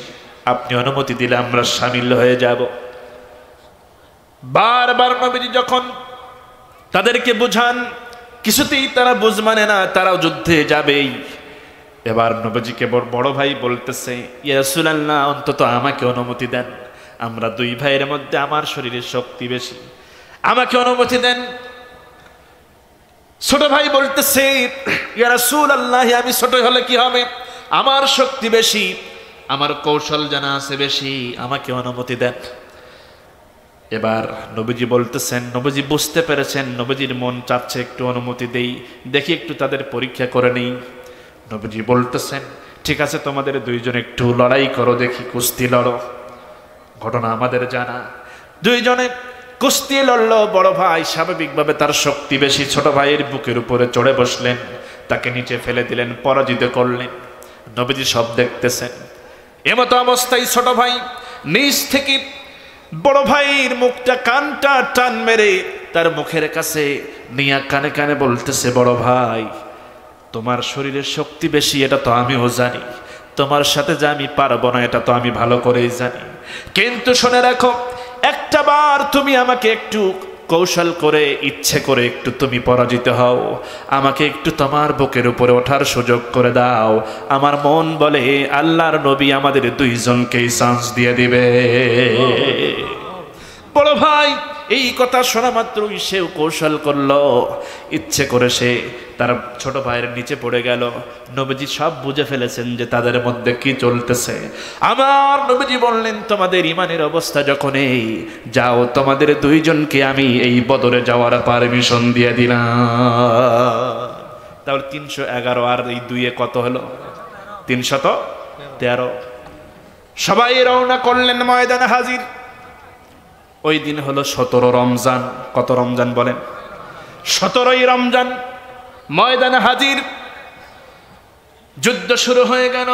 আপনি অনুমতি দিলে আমরা শামিল হয়ে যাব। বারবার নবীজি যখন তাদেরকে বুঝান, কিছুতেই তারা বুঝ মানে না, তারাও যুদ্ধে যাবেই। এবার নবীজিকে বড় ভাই বলতেছে, ইয়া রাসূলুল্লাহ, অন্তত আমাকে অনুমতি দেন, আমরা 2 ভাইয়ের মধ্যে আমার শরীরে শক্তি বেশি, আমাকে অনুমতি দেন। ছোট ভাই বলতেছে, ইয়া রাসূলুল্লাহ, আমি ছোট হলে কি হবে, আমার শক্তি বেশি, আমার কৌশল জানা আছে বেশি, আমাকে অনুমতি দেন। এবার নবীজি বলতেছেন, নবীজি বুঝতে পেরেছেন নবীজির মন চাচ্ছে একটু অনুমতি দেই, দেখি একটু তাদের পরীক্ষা করে নেই। নবীজি বলতেছেন, ঠিক আছে, তোমাদের দুইজন একটু লড়াই করো, দেখি, কুস্তি লড়ো। ঘটনা আমাদের জানা, দুইজনে কুস্তি লড়লো। বড় ভাই স্বাভাবিকভাবে তার শক্তি বেশি, ছোট ভাইয়ের বুকের উপরে চড়ে বসলেন, তাকে নিচে ফেলে দিলেন, পরাজিত করলেন। নবীজি সব দেখতেছেন। এমতো অবস্থায় ছোট ভাই নিচ থেকে বড় ভাইয়ের মুখটা, কানটা টান মেরে তার মুখের কাছে নিয়ে কানে কানে বলতেছে, বড় ভাই, তোমার শরীরের শক্তি বেশি, এটা তো আমিও জানি, তোমার সাথে যে আমি পারবো না এটা তো আমি ভালো করেই জানি, কিন্তু শুনে রাখো, একটা বার তুমি আমাকে একটু কৌশল করে, ইচ্ছে করে একটু তুমি পরাজিত হও, আমাকে একটু তোমার বুকের উপরে ওঠার সুযোগ করে দাও। আমার মন বলে আল্লাহর নবী আমাদের দুইজনকেই চান্স দিয়ে দিবে। বড় ভাই এই কথা শোনা মাত্রই সেও কৌশল করলো, ইচ্ছে করে সে তার ছোট ভাইয়ের নিচে পড়ে গেল। নবীজি সব বুঝে ফেলেছেন যে তাদের মধ্যে কি চলতেছে। আমার নবীজি বললেন, তোমাদের ইমানের অবস্থা যখন এই, যাও, তোমাদের দুইজনকে আমি এই বদরে যাওয়ার পারমিশন দিয়ে দিলাম। তাহলে 311 আর এই দুইয়ে কত হলো? 313। সবাই রওনা করলেন, ময়দানে হাজির। ওই দিন হলো 17 রমজান। কত রমজান বলেন? 17ই রমজান। ময়দানে হাজির। যুদ্ধ শুরু হয়ে গেল,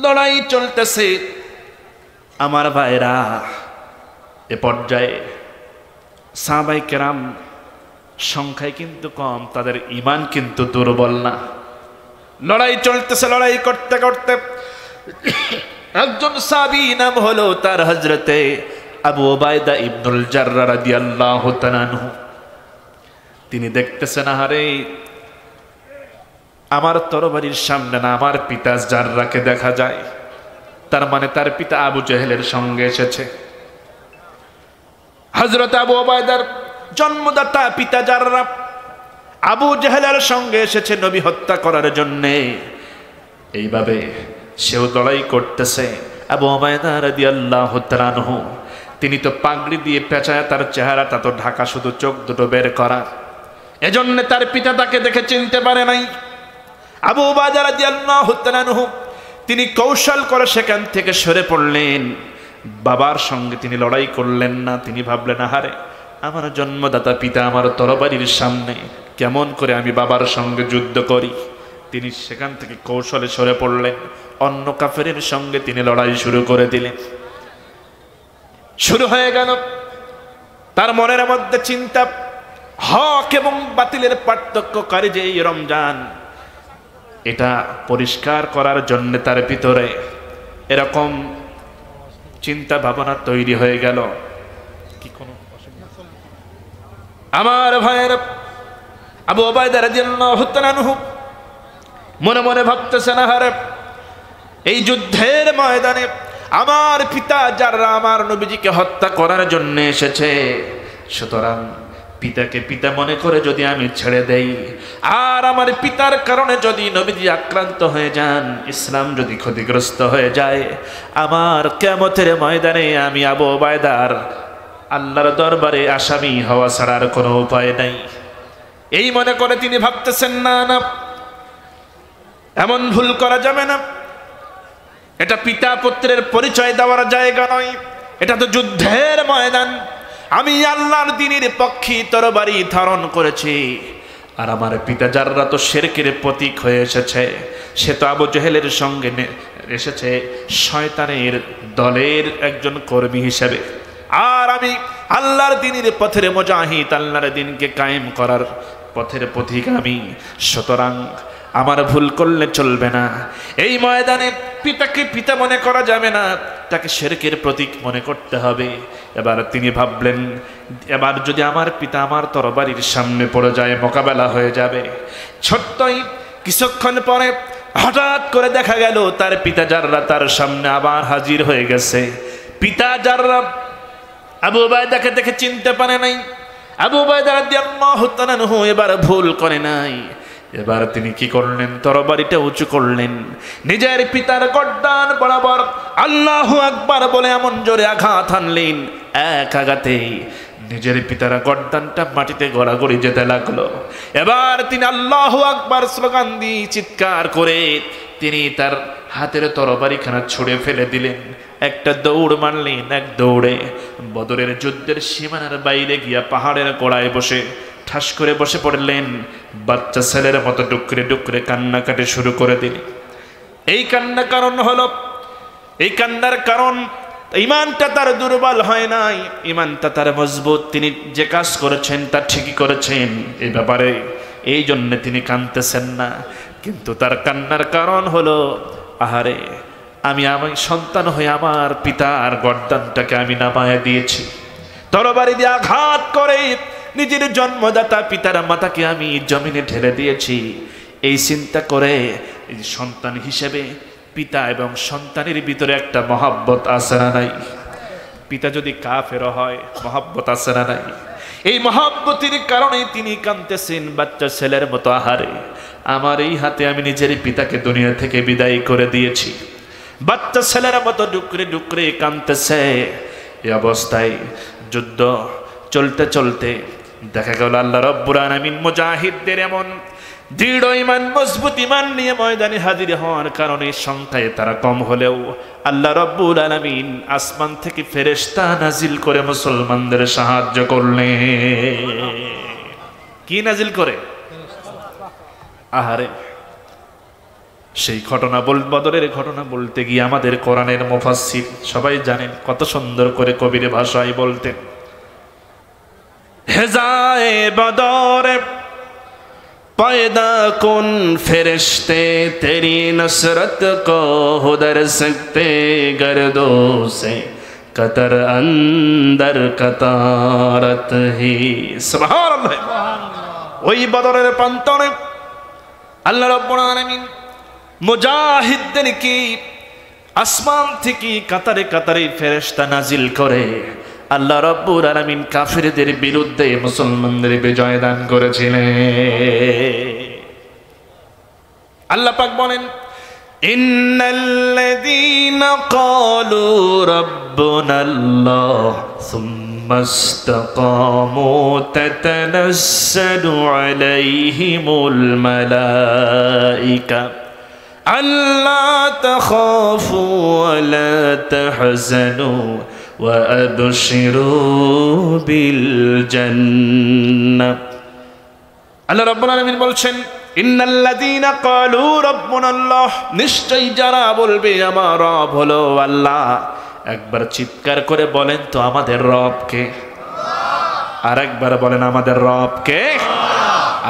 লড়াই চলতেছে। আমার ভাইরা, এ পর্যায়ে সাহাবায়ে কেরাম সংখ্যায় কিন্তু কম, তাদের ঈমান কিন্তু দুর্বল না। লড়াই চলতেছে, লড়াই করতে করতে একজন সাহাবী, নাম হলো তার হযরতে আবু উবাইদা ইবনুল জাররাহ রাদিয়াল্লাহু তাআলা আনহু। তিনি দেখতেছেন, আহারে, আমার তরবারির সামনে না আমার পিতা জাররাহকে দেখা যায়, তার মানে তার পিতা আবু জেহেলের সঙ্গে এসেছে। হযরত আবু উবাইদার জন্মদাতা পিতা জাররাহ আবু জেহেলের সঙ্গে এসেছে নবী হত্যা করার জন্যে। এইভাবে সেও লড়াই করতেছে। আবু উবাইদা রাদিয়াল্লাহু তাআলা আনহু, তিনি তো পাগড়ি দিয়ে পেঁচায় তার চেহারাটা তো ঢাকা, শুধু চোখ দুটো বের করা, এজন্য তার পিতা তাকে দেখে চিনতে পারে নাই। আবু উবাইদা রাদিয়াল্লাহু তাআলা আনহু তিনি কৌশল করে সেখান থেকে সরে পড়লেন। বাবার সঙ্গে তিনি লড়াই করলেন না। তিনি ভাবলেন, আহারে, আমার জন্মদাতা পিতা আমার তরবারির সামনে, কেমন করে আমি বাবার সঙ্গে যুদ্ধ করি। তিনি সেখান থেকে কৌশলে সরে পড়লেন। অন্য কাফেরের সঙ্গে তিনি লড়াই শুরু করে দিলেন। শুরু হয়ে গেল তার মনের মধ্যে চিন্তা, হক এবং বাতিলের পার্থক্যকারী যে এই রমজান, এটা পরিষ্কার করার জন্য তার ভিতরে এরকম চিন্তা ভাবনা তৈরি হয়ে গেল। কি কোনো আমার ভাইয়ের আবু উবাইদা রাদিয়াল্লাহু তাআলা আনহু মনে মনে ভাবতেছেন, আহারে, এই যুদ্ধের ময়দানে আমার পিতা যারা আমার নবীজিকে হত্যা করার জন্য এসেছে, সুতরাং পিতাকে পিতা মনে করে যদি আমি ছেড়ে দেই, আর আমার পিতার কারণে যদি নবীজি আক্রান্ত হয়ে যান, ইসলাম যদি ক্ষতিগ্রস্ত হয়ে যায়, আমার কিয়ামতের ময়দানে আমি আবু উবাইদার আল্লাহর দরবারে আসামি হওয়া ছাড়ার কোনো উপায় নাই। এই মনে করে তিনি ভাবতেছেন, না না, এমন ভুল করা যাবে না, এটা পিতা পুত্রের পরিচয় দেওয়ার জায়গা নয়, এটা তো যুদ্ধের ময়দান। আমি আল্লাহর দ্বীনের পক্ষে তরবারি ধারণ করেছি, আর আমার পিতা জাররাহ তো শিরকের প্রতীক হয়ে এসেছে। সে তো আবু জেহেলের সঙ্গে এসেছে শয়তানের দলের একজন কর্মী হিসেবে, আর আমি আল্লাহর দ্বীনের পথের মুজাহিদ, আল্লাহর দ্বীনকে কায়েম করার পথের পথিক আমি। সুতরাং আমার ভুল করলে চলবে না। এই ময়দানে পিতাকে পিতা মনে করা যাবে না, তাকে শিরকের প্রতীক মনে করতে হবে। এবার তিনি ভাবলেন, এবার যদি আমার পিতা আমার তরবারির সামনে পড়ে যায়, মোকাবেলা হয়ে যাবে। ছোট্টই কিছুক্ষণ পরে হঠাৎ করে দেখা গেল তার পিতা জাররাহ তার সামনে আবার হাজির হয়ে গেছে। পিতা জাররাহ আবু উবাইদাকে দেখে চিনতে পারে নাই। আবু উবাইদা রাদিয়াল্লাহু তাআলা আনহু এবার ভুল করে নাই, এবার তিনি কি করলেন, তরবারিটা উঁচু করলেন, নিজের পিতার গর্দান বরাবর আল্লাহু আকবার বলে এমন জোরে আঘাত হানলেন, এক আঘাতেই নিজের পিতার গর্দানটা মাটিতে গড়াগড়ি যেতে লাগলো। এবার তিনি আল্লাহু আকবার স্লোগান দিয়ে চিৎকার করে তিনি তার হাতের তরবারিখানা ছুঁড়ে ফেলে দিলেন, একটা দৌড় মারলেন। এক দৌড়ে বদরের যুদ্ধের সীমানার বাইরে গিয়া পাহাড়ের গোড়ায় বসে ঠাস করে বসে পড়লেন, বাচ্চা ছেলের মতো ডুকরে ডুকরে কান্নাকাটি শুরু করে দিলেন। এই কান্না কারণ হলো, এই কান্নার কারণ ইমানটা তার দুর্বল হয় নাই, ইমানটা তার মজবুত। তিনি যে কাজ করেছেন তা ঠিকই করেছেন, এই ব্যাপারে এই জন্য তিনি কাঁদতেছেন না। কিন্তু তার কান্নার কারণ হলো, আহারে আমি সন্তান হয়ে আমার পিতার গর্দানটাকে আমি নামায়া দিয়েছি, তরবারি দিয়ে আঘাত করে নিজের জন্মদাতা পিতার মাতাকে আমি জমিনে ঢেলে দিয়েছি। এই চিন্তা করে সন্তান হিসেবে পিতা এবং সন্তানের ভিতরে একটা মহাব্বত আছে না নাই? পিতা যদি কাফের হয় মহাব্বত আছে না নাই? এই মহাব্বতের কারণে তিনি কাঁদতেছেন বাচ্চা ছেলের মতো, আহারে আমার এই হাতে আমি নিজের পিতাকে দুনিয়া থেকে বিদায় করে দিয়েছি। বাচ্চা ছেলের মতো ডুকরে ডুকরে কাঁদতেছে। এই অবস্থায় যুদ্ধ চলতে চলতে দেখা গেল আল্লাহ রব্বুল আলামিন মুজাহিদদের এমন দৃঢ় ইমান, মজবুত ইমান নিয়ে ময়দানে হাজির হওয়ার কারণে সংখ্যায় তারা কম হলেও আল্লাহ রব্বুল আলামিন আসমান থেকে ফেরেশতা নাজিল করে মুসলমানদের সাহায্য করলেন। কি নাজিল করে? আহারে সেই ঘটনা বদরের ঘটনা বলতে গিয়ে আমাদের কোরআনের মুফাসসির সবাই জানেন কত সুন্দর করে কবির ভাষায় বলতেন, হেজায়ে বদর पैदा कुन फरिश्ते तेरी नसरत को उधर सकते गर्दों से कतर अंदर कतारत ही। सुभान अल्लाह। ওই বদরের প্রান্তরে আল্লাহ রাব্বুল আলামিন মুজাহিদদেরকে আসমান থেকে কাতারে কাতারে ফেরেশতা নাজিল করে আল্লাহ রাব্বুল আলামিন কাফিরদের বিরুদ্ধে মুসলমানদের বিজয় দান করেছিলেন। আল্লাহ পাক বলেন, ইন্নাল্লাযীনা ক্বালু রাব্বুনাল্লাহ সুম্মা ইসতাকামু তাতানাজ্জালু আলাইহিমুল মালায়েকা আল্লা তাখাফু ওয়া লা তাহজানু وأبشروا بالجنة। আল্লাহ রাব্বুল আলামিন বলছেন, ইন্নাল্লাযীনা ক্বালু রাব্বুনাল্লাহ, নিশ্চয়ই যারা বলবে আমার রব হলো আল্লাহ। একবার চিৎকার করে বলেন তো আমাদের রব কে? আর একবার বলেন আমাদের রব কে?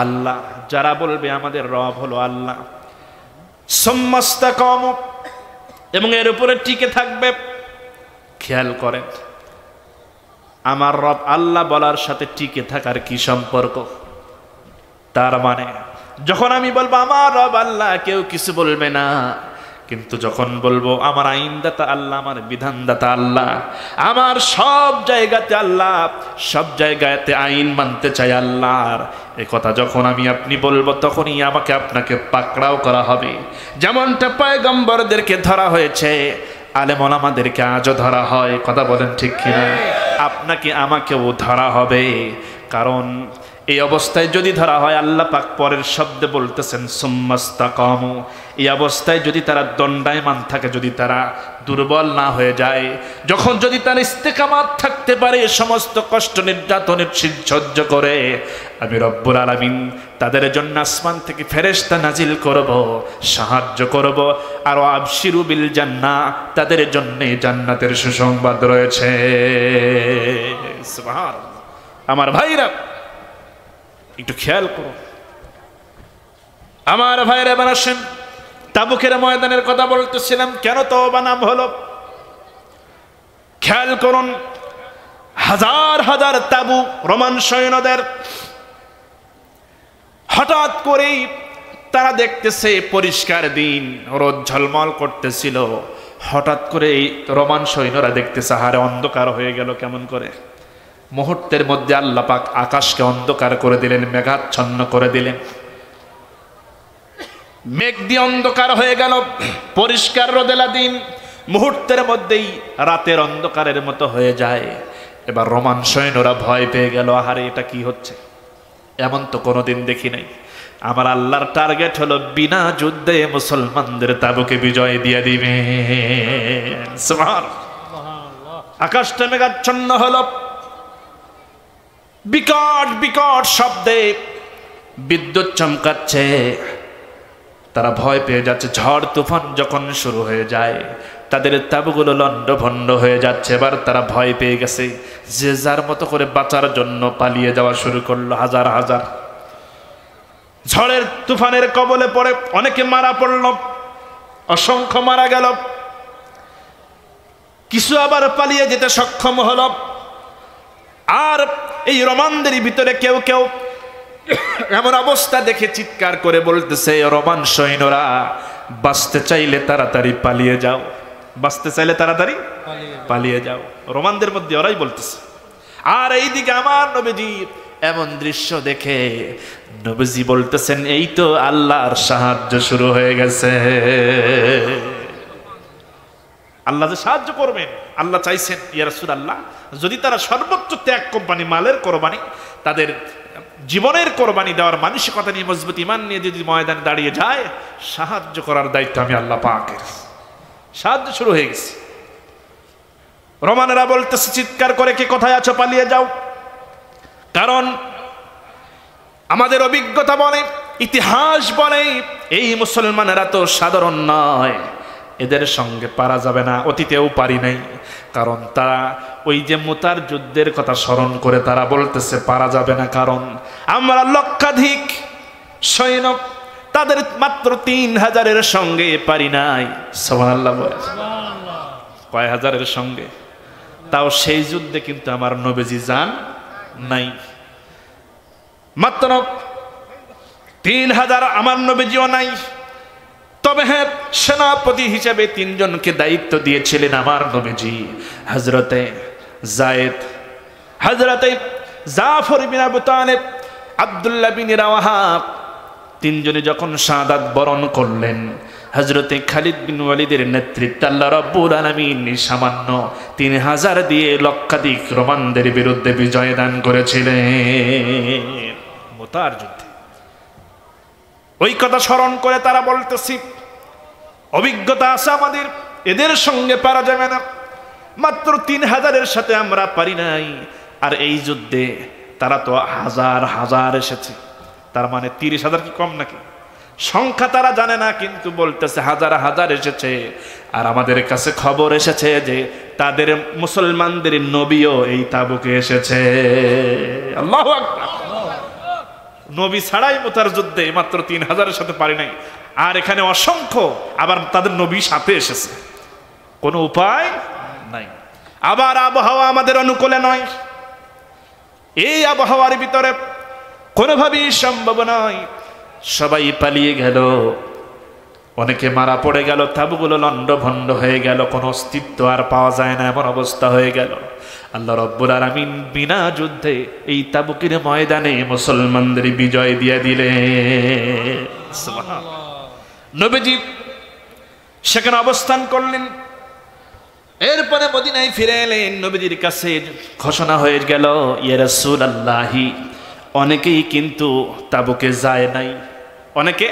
আল্লাহ। যারা বলবে আমাদের রব হলো আল্লাহ, সুম্মা ইসতাকামু, এবং এর উপরে টিকে থাকবে। খেয়াল করেন আমার রব আল্লাহ বলার সাথে টিকে থাকার কি সম্পর্ক? তার মানে যখন আমি বলবো আমার রব আল্লাহ কেউ কিছু বলবে না, কিন্তু যখন বলবো আমার আইনদাতা আল্লাহ, আমার বিধানদাতা আল্লাহ, আমার সব জায়গাতে আল্লাহ, সব জায়গাতে আইন মানতে চাই আল্লাহর, এই কথা যখন আমি আপনি বলবো তখনই আমাকে আপনাকে পাকড়াও করা হবে। যেমনটা পয়গম্বরদেরকে ধরা হয়েছে, আলেম ওলামাদেরকে আজও ধরা হয়। কথা বলেন ঠিক কিনা? আপনাকে আমাকেও ধরা হবে। কারণ এই অবস্থায় যদি ধরা হয়, আল্লাহ পাক পরের শব্দে বলতেছেন সুম্মা ইসতাকামু, এই অবস্থায় যদি তারা দণ্ডায়মান থাকে, যদি তারা দুর্বল না হয়ে যায়, যখন যদি তার ইস্তেকামাত থাকতে পারে, সমস্ত কষ্ট নির্যাতনের সহ্য করে, আমি রব্বুল আলামিন তাদের জন্য আসমান থেকে ফেরেশতা নাজিল করব, সাহায্য করব। আর আবশিরু বিল জান্নাহ, তাদের জন্য জান্নাতের সুসংবাদ রয়েছে। সুবহানাল্লাহ। আমার ভাইরা একটু খেয়াল করো, আমার ভাইরা এবার আসেন, তাবুকের ময়দানের কথা বলতেছিলাম, কেন তওবা নাম হলো? খেয়াল করুন, হাজার হাজার তাবু রোমান সৈন্যদের, হঠাৎ করেই তারা দেখতেছে পরিষ্কার দিন, রোদ ঝলমল করতেছিল, হঠাৎ করে রোমান সৈন্যরা দেখতেছে হারে অন্ধকার হয়ে গেল কেমন করে। মুহূর্তের মধ্যে আল্লাহ পাক আকাশকে অন্ধকার করে দিলেন, মেঘাচ্ছন্ন করে দিলেন। মেঘ দিয়ে অন্ধকার হয়ে গেল, পরিষ্কার রোদেলা দিন মুহূর্তের মধ্যেই রাতের অন্ধকারের মতো হয়ে যায়। এবার রোমান সৈন্যরা ভয় পেয়ে গেল, আহারে এটা কি হচ্ছে, এমন তো কোনোদিন দেখি নাই। আমার আল্লাহর টার্গেট হলো বিনা যুদ্ধে মুসলমানদের তাবুকে বিজয় দিয়ে দিবে। আকাশটা মেঘাচ্ছন্ন হলো, বিকট বিকট শব্দে বিদ্যুৎ চমকাচ্ছে। তারা ভয় পেয়ে যাচ্ছে। ঝড় তুফান যখন শুরু হয়ে যায় তাদের তাবুগুলো লণ্ডভণ্ড হয়ে যাচ্ছে। এবার তারা ভয় পেয়ে গেছে, যে যার মতো করে বাঁচার জন্য পালিয়ে যাওয়া শুরু করলো। হাজার হাজার ঝড়ের তুফানের কবলে পড়ে অনেকে মারা পড়ল, অসংখ্য মারা গেল, কিছু আবার পালিয়ে যেতে সক্ষম হলো। আর এই রোমানদের ভিতরে কেউ কেউ এমন অবস্থা দেখে চিৎকার করে বলতেছে, রোমান সৈন্যরা বাঁচতে চাইলে তাড়াতাড়ি পালিয়ে যাও, বাঁচতে চাইলে তাড়াতাড়ি পালিয়ে যাও। রোমানদের মধ্যে ওরাই বলতেছে। আর এইদিকে আমার নবীজি এমন দৃশ্য দেখে নবীজি বলতেছেন, এই তো আল্লাহর সাহায্য শুরু হয়ে গেছে। আল্লাহ যে সাহায্য করবেন, আল্লাহ চাইছেন ইয়া রাসূলুল্লাহ যদি তারা সর্বোচ্চ ত্যাগ কোরবানি, মালের কোরবানি, তাদের জীবনের কোরবানি দেওয়ার মানসিকতা নিয়ে, মজবুত ঈমান নিয়ে যদি ময়দানে দাঁড়িয়ে যায়, সাহায্য করার দায়িত্ব আমি আল্লাহ পাকের। সাহায্য শুরু হয়ে গেছে। রোমানেরা বলতেছে চিৎকার করে, কে কোথায় আছো, পালিয়ে যাও। কারণ আমাদের অভিজ্ঞতা বলে, ইতিহাস বলে, এই মুসলমানেরা তো সাধারণ নয়, এদের সঙ্গে পারা যাবে না। অতীতেও পারি নাই, কারণ তারা ওই যে মুতার যুদ্ধের কথা স্মরণ করে তারা বলতেছে পারা যাবে না, কারণ আমরা লক্ষাধিক সৈন্য, তাদের মাত্র 3000-এর সঙ্গে পারি নাই। সুবহানাল্লাহ বলে, কয় হাজারের সঙ্গে, তাও সেই যুদ্ধে কিন্তু আমার নবীজি যান নাই। মাত্র 3000 আমার নবীজিও নাই। তবে হ্যাঁ, সেনাপতি হিসেবে 3 জনকে দায়িত্ব দিয়েছিলেন আমার নবীজি, হযরতে যায়েদ, হযরতে জাফর বিন আবু তালেব, আব্দুল্লাহ বিন রাওয়াহা। 3 জনে যখন শাহাদাত বরণ করলেন, হযরতে খালিদ বিন ওয়ালিদের নেতৃত্বে আল্লাহ রাব্বুল আলামিন সামান্য 3000 দিয়ে লক্ষাধিক রোমানদের বিরুদ্ধে বিজয় দান করেছিলেন মুতার যুদ্ধে। ওই কথা স্মরণ করে তারা বলতেছি, অভিজ্ঞতা আছে আমাদের, এদের সঙ্গে পারা যাবে না। মাত্র 3000-এর সাথে আমরা পারি নাই, আর এই যুদ্ধে তারা তো হাজার হাজার এসেছে। তার মানে 30,000 কি কম নাকি? সংখ্যা তারা জানে না, কিন্তু বলতেছে হাজার হাজার এসেছে। আর আমাদের কাছে খবর এসেছে যে তাদের মুসলমানদের নবীও এই তাবুকে এসেছে। আল্লাহু আকবার। নবী ছাড়াই মুতার যুদ্ধে মাত্র 3000-এর সাথে পারি নাই, আর এখানে অসংখ্য আবার তাদের নবী সাথে এসেছে, কোনো উপায় নাই। আবার আবহাওয়া আমাদের অনুকূলে নয়, এই আবহাওয়ার ভিতরে কোনোভাবেই সম্ভব নয়। সবাই পালিয়ে গেল, অনেকে মারা পড়ে গেল, তাবুগুলো লণ্ডভণ্ড হয়ে গেল, কোনো অস্তিত্ব আর পাওয়া যায় না, এমন অবস্থা হয়ে গেল। আল্লাহ রাব্বুল আলামিন বিনা যুদ্ধে এই তাবুকের ময়দানে মুসলমানদের বিজয় দিয়ে দিলেন। সুবহানাল্লাহ। নবীজি সেখানে অবস্থান করলেন, এরপরে মদিনায় ফিরে এলেন। নবীজির কাছে ঘোষণা হয়ে গেল, ইয়া রাসূলুল্লাহি, অনেকেই কিন্তু তাবুকে যায় নাই, অনেকে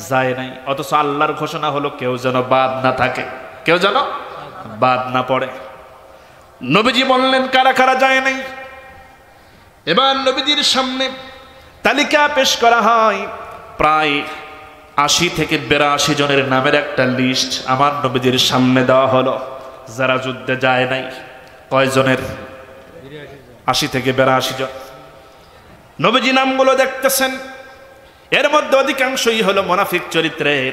যায় নাই, অথচ আল্লাহর ঘোষণা হলো কেউ যেন বাদ না থাকে, কেউ যেন বাদ না পড়ে। নবীজি বললেন কারা কারা যায় নাই। এবার নবীজির সামনে তালিকা পেশ করা হয়, প্রায় 80 থেকে 82 জনের নামের একটা লিস্ট আমার নবীজির সামনে দেওয়া হলো, যারা যুদ্ধে যায় নাই। কয়জনের? 80 থেকে 82 জন। নবীজি নামগুলো দেখতেছেন, এর মধ্যে অধিকাংশই হলো মুনাফিক চরিত্রের।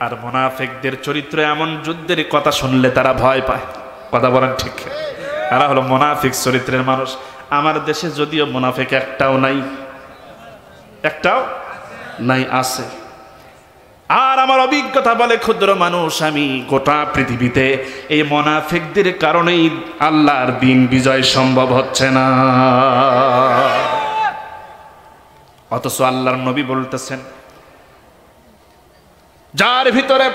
আর মুনাফিকদের চরিত্র এমন, যুদ্ধের কথা শুনলে তারা ভয় পায়। কথা বলেন ঠিক? তারা হলো মুনাফিক চরিত্রের মানুষ। আমার দেশে যদিও মুনাফিক একটাও নাই, একটাও নাই, আছে। আর আমার অভিজ্ঞতা বলে, ক্ষুদ্র মানুষ আমি, গোটা পৃথিবীতে এই মুনাফিকদের কারণেই আল্লাহর দিন বিজয় সম্ভব হচ্ছে না। অথচ আল্লাহর নবী বলতেছেন, যার ভিতরে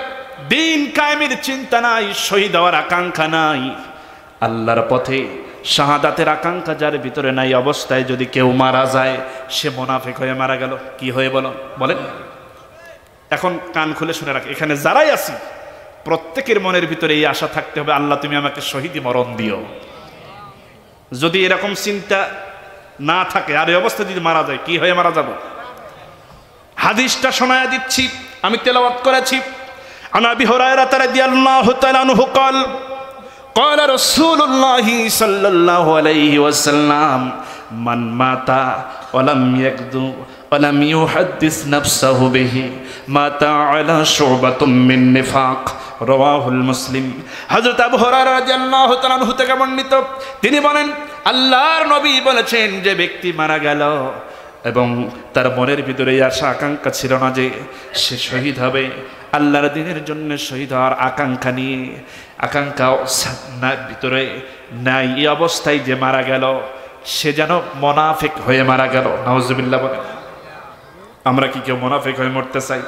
দিন কায়েমের চিন্তা নাই, শহীদ হওয়ার আকাঙ্ক্ষা নাই, আল্লাহর পথে শাহাদাতের আকাঙ্ক্ষা যার ভিতরে নাই, অবস্থায় যদি কেউ মারা যায়, সে মুনাফিক হয়ে মারা গেল। কি হয়ে বলেন? এখন কান খুলে শুনে রাখ, এখানে যারাই আছি প্রত্যেকের মনের ভিতরে এই আশা থাকতে হবে, আল্লাহ তুমি আমাকে শহীদি মরণ দিও। যদি এরকম চিন্তা না থাকে, আর এই অবস্থা যদি মারা যায়, কি হয়ে মারা যাব? হাদিসটা শোনায়া দিচ্ছি, আমি তেলাওয়াত করেছি। আন আবি হুরায়রা রাদিয়াল্লাহু তাআলা আনহু قال قال رسول الله صلى الله عليه وسلم من مات ولم يغدو ولم يحدث نفسه به مات على شعبة من نفاق রাওয়াহুল মুসলিম। হযরত আবু হুরায়রা রাদিয়াল্লাহু তাআলা আনহু থেকে বর্ণিত, তিনি বলেন, আল্লাহর নবী বলেছেন, যে ব্যক্তি মারা গেল এবং তার মনের ভিতরে আশা আকাঙ্ক্ষা ছিল না যে সে শহীদ হবে, আল্লাহর দ্বীনের জন্য শহীদ হওয়ার আকাঙ্ক্ষা নিয়ে, আকাঙ্ক্ষা ভিতরে নাই, এই অবস্থায় যে মারা গেল, সে যেন মুনাফিক হয়ে মারা গেল। নাউজুবিল্লাহ বলেন। আমরা কি কেউ মুনাফিক হয়ে মরতে চাই?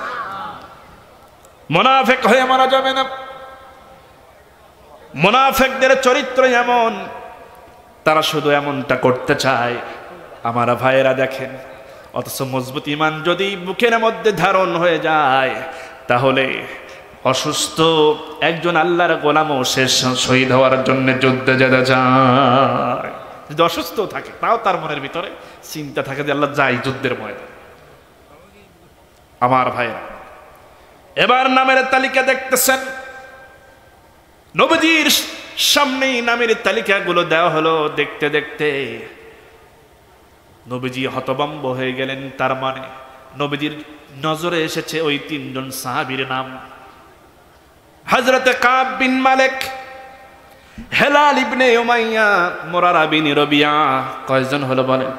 মুনাফিক হয়ে মারা যাবে না। মুনাফিকদের চরিত্র এমন, তারা শুধু এমনটা করতে চায়। আমার ভাইয়েরা দেখেন, অথচ মজবুত ঈমান যদি বুকের মধ্যে ধারণ হয়ে যায়, তাহলে অসুস্থ একজন আল্লাহর গোলামও শেষ শহীদ হওয়ার জন্য যুদ্ধে যেতে যায়। যদি অসুস্থ থাকে, তাও তার মনের ভিতরে চিন্তা থাকে যে আল্লাহ যাই যুদ্ধের ময়দানে। আমার ভাইয়েরা, এবার নামের তালিকা দেখতেছেন, নবীজির সামনেই নামের তালিকাগুলো দেওয়া হলো। দেখতে দেখতে নবীজি হতভম্ব হয়ে গেলেন। তার মানে নবীজির নজরে এসেছে ওই তিনজন সাহাবীর নাম, হযরতে কাব বিন মালিক, হেলাল ইবনে উমাইয়া, মুরারা বিন রবিয়া। কয়জন হলো বলেন?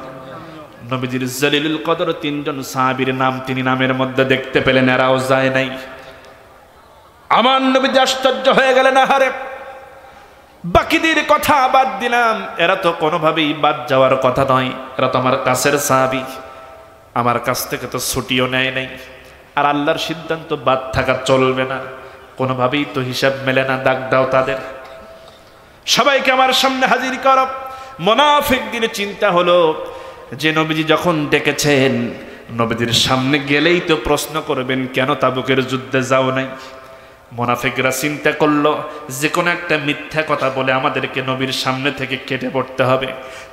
নবীজির জলিলুল কদর তিনজন সাহাবীর নাম তিনি নামের মধ্যে দেখতে পেলেন, এরাও যায় নাই। আমার নবীজি আশ্চর্য হয়ে গেলেন, আহারে, বাকিদের কথা বাদ দিলাম, এরা তো কোনোভাবেই বাদ যাওয়ার কথা নয়, এরা তো আমার কাছের সাহাবী, আমার কাছ থেকে তো ছুটিও নেয় নাই, আর আল্লাহর সিদ্ধান্ত বাদ থাকা চলবে না, কোনোভাবেই তো হিসাব মেলে না, দাগ দাও তাদের, সবাইকে আমার সামনে হাজির করো। মুনাফিকদের চিন্তা হলো যে নবীজি যখন ডেকেছেন, নবীজির সামনে গেলেই তো প্রশ্ন করবেন, কেন তাবুকের যুদ্ধে যাও নাই? মুনাফিকরা চিন্তা করলো যে কোনো একটা মিথ্যা কথা বলে আমাদেরকে নবীর সামনে থেকে কেটে পড়তে হবে।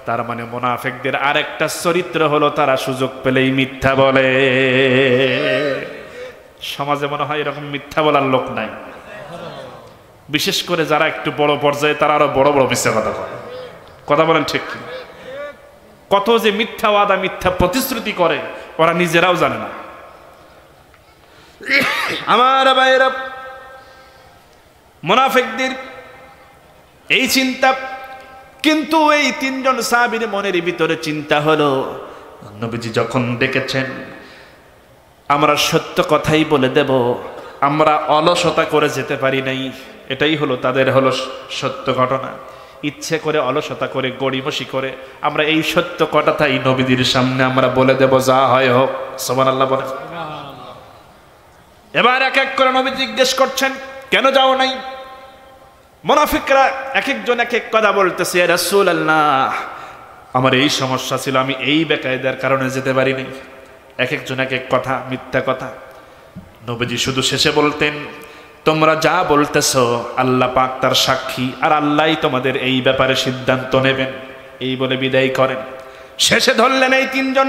তার মানে মুনাফিকদের আরেকটা চরিত্র হলো, তারা সুযোগ পেলেই মিথ্যা বলে। সমাজে মনে হয় এরকম মিথ্যা বলার লোক নাই, বিশেষ করে যারা একটু বড় পর্যায়ে, তারা আরো বড় বড় মিথ্যা কথা বলে। কথা বলেন ঠিক কি? কত যে মিথ্যা ওয়াদা, মিথ্যা প্রতিশ্রুতি করে, ওরা নিজেরাও জানে না। আমার ভাইয়েরা, মুনাফিকদের এই চিন্তা, কিন্তু এই তিনজন সাহাবীর মনের ভিতরে চিন্তা হলো, নবীজি যখন ডেকেছেন, আমরা সত্য কথাই বলে দেব, আমরা অলসতা করে যেতে পারি নাই, এটাই হলো তাদের হলো সত্য ঘটনা। ইচ্ছে করে অলসতা করে, গড়িমসি করে আমরা এই সত্য কথাটাই নবীজির সামনে আমরা বলে দেব, যা হয় হোক। সুবহানাল্লাহ বলেন। এবার এক এক করে নবী জিজ্ঞেস করছেন, কেন যাও নাই? মুনাফিকরা এক একজন এক এক কথা বলতেছে, ইয়া রাসূলুল্লাহ, আমার এই সমস্যা ছিল, আমি এই বেকায়দার কারণে যেতে পারি নাই। এক একজন এক এক কথা, মিথ্যা কথা। নবীজি শুধু শেষে বলতেন, তোমরা যা বলতেছো আল্লাহ পাক তার সাক্ষী, আর আল্লাহই তোমাদের এই ব্যাপারে সিদ্ধান্ত নেবেন, এই বলে বিদায় করেন। শেষে ধরলেন এই তিনজন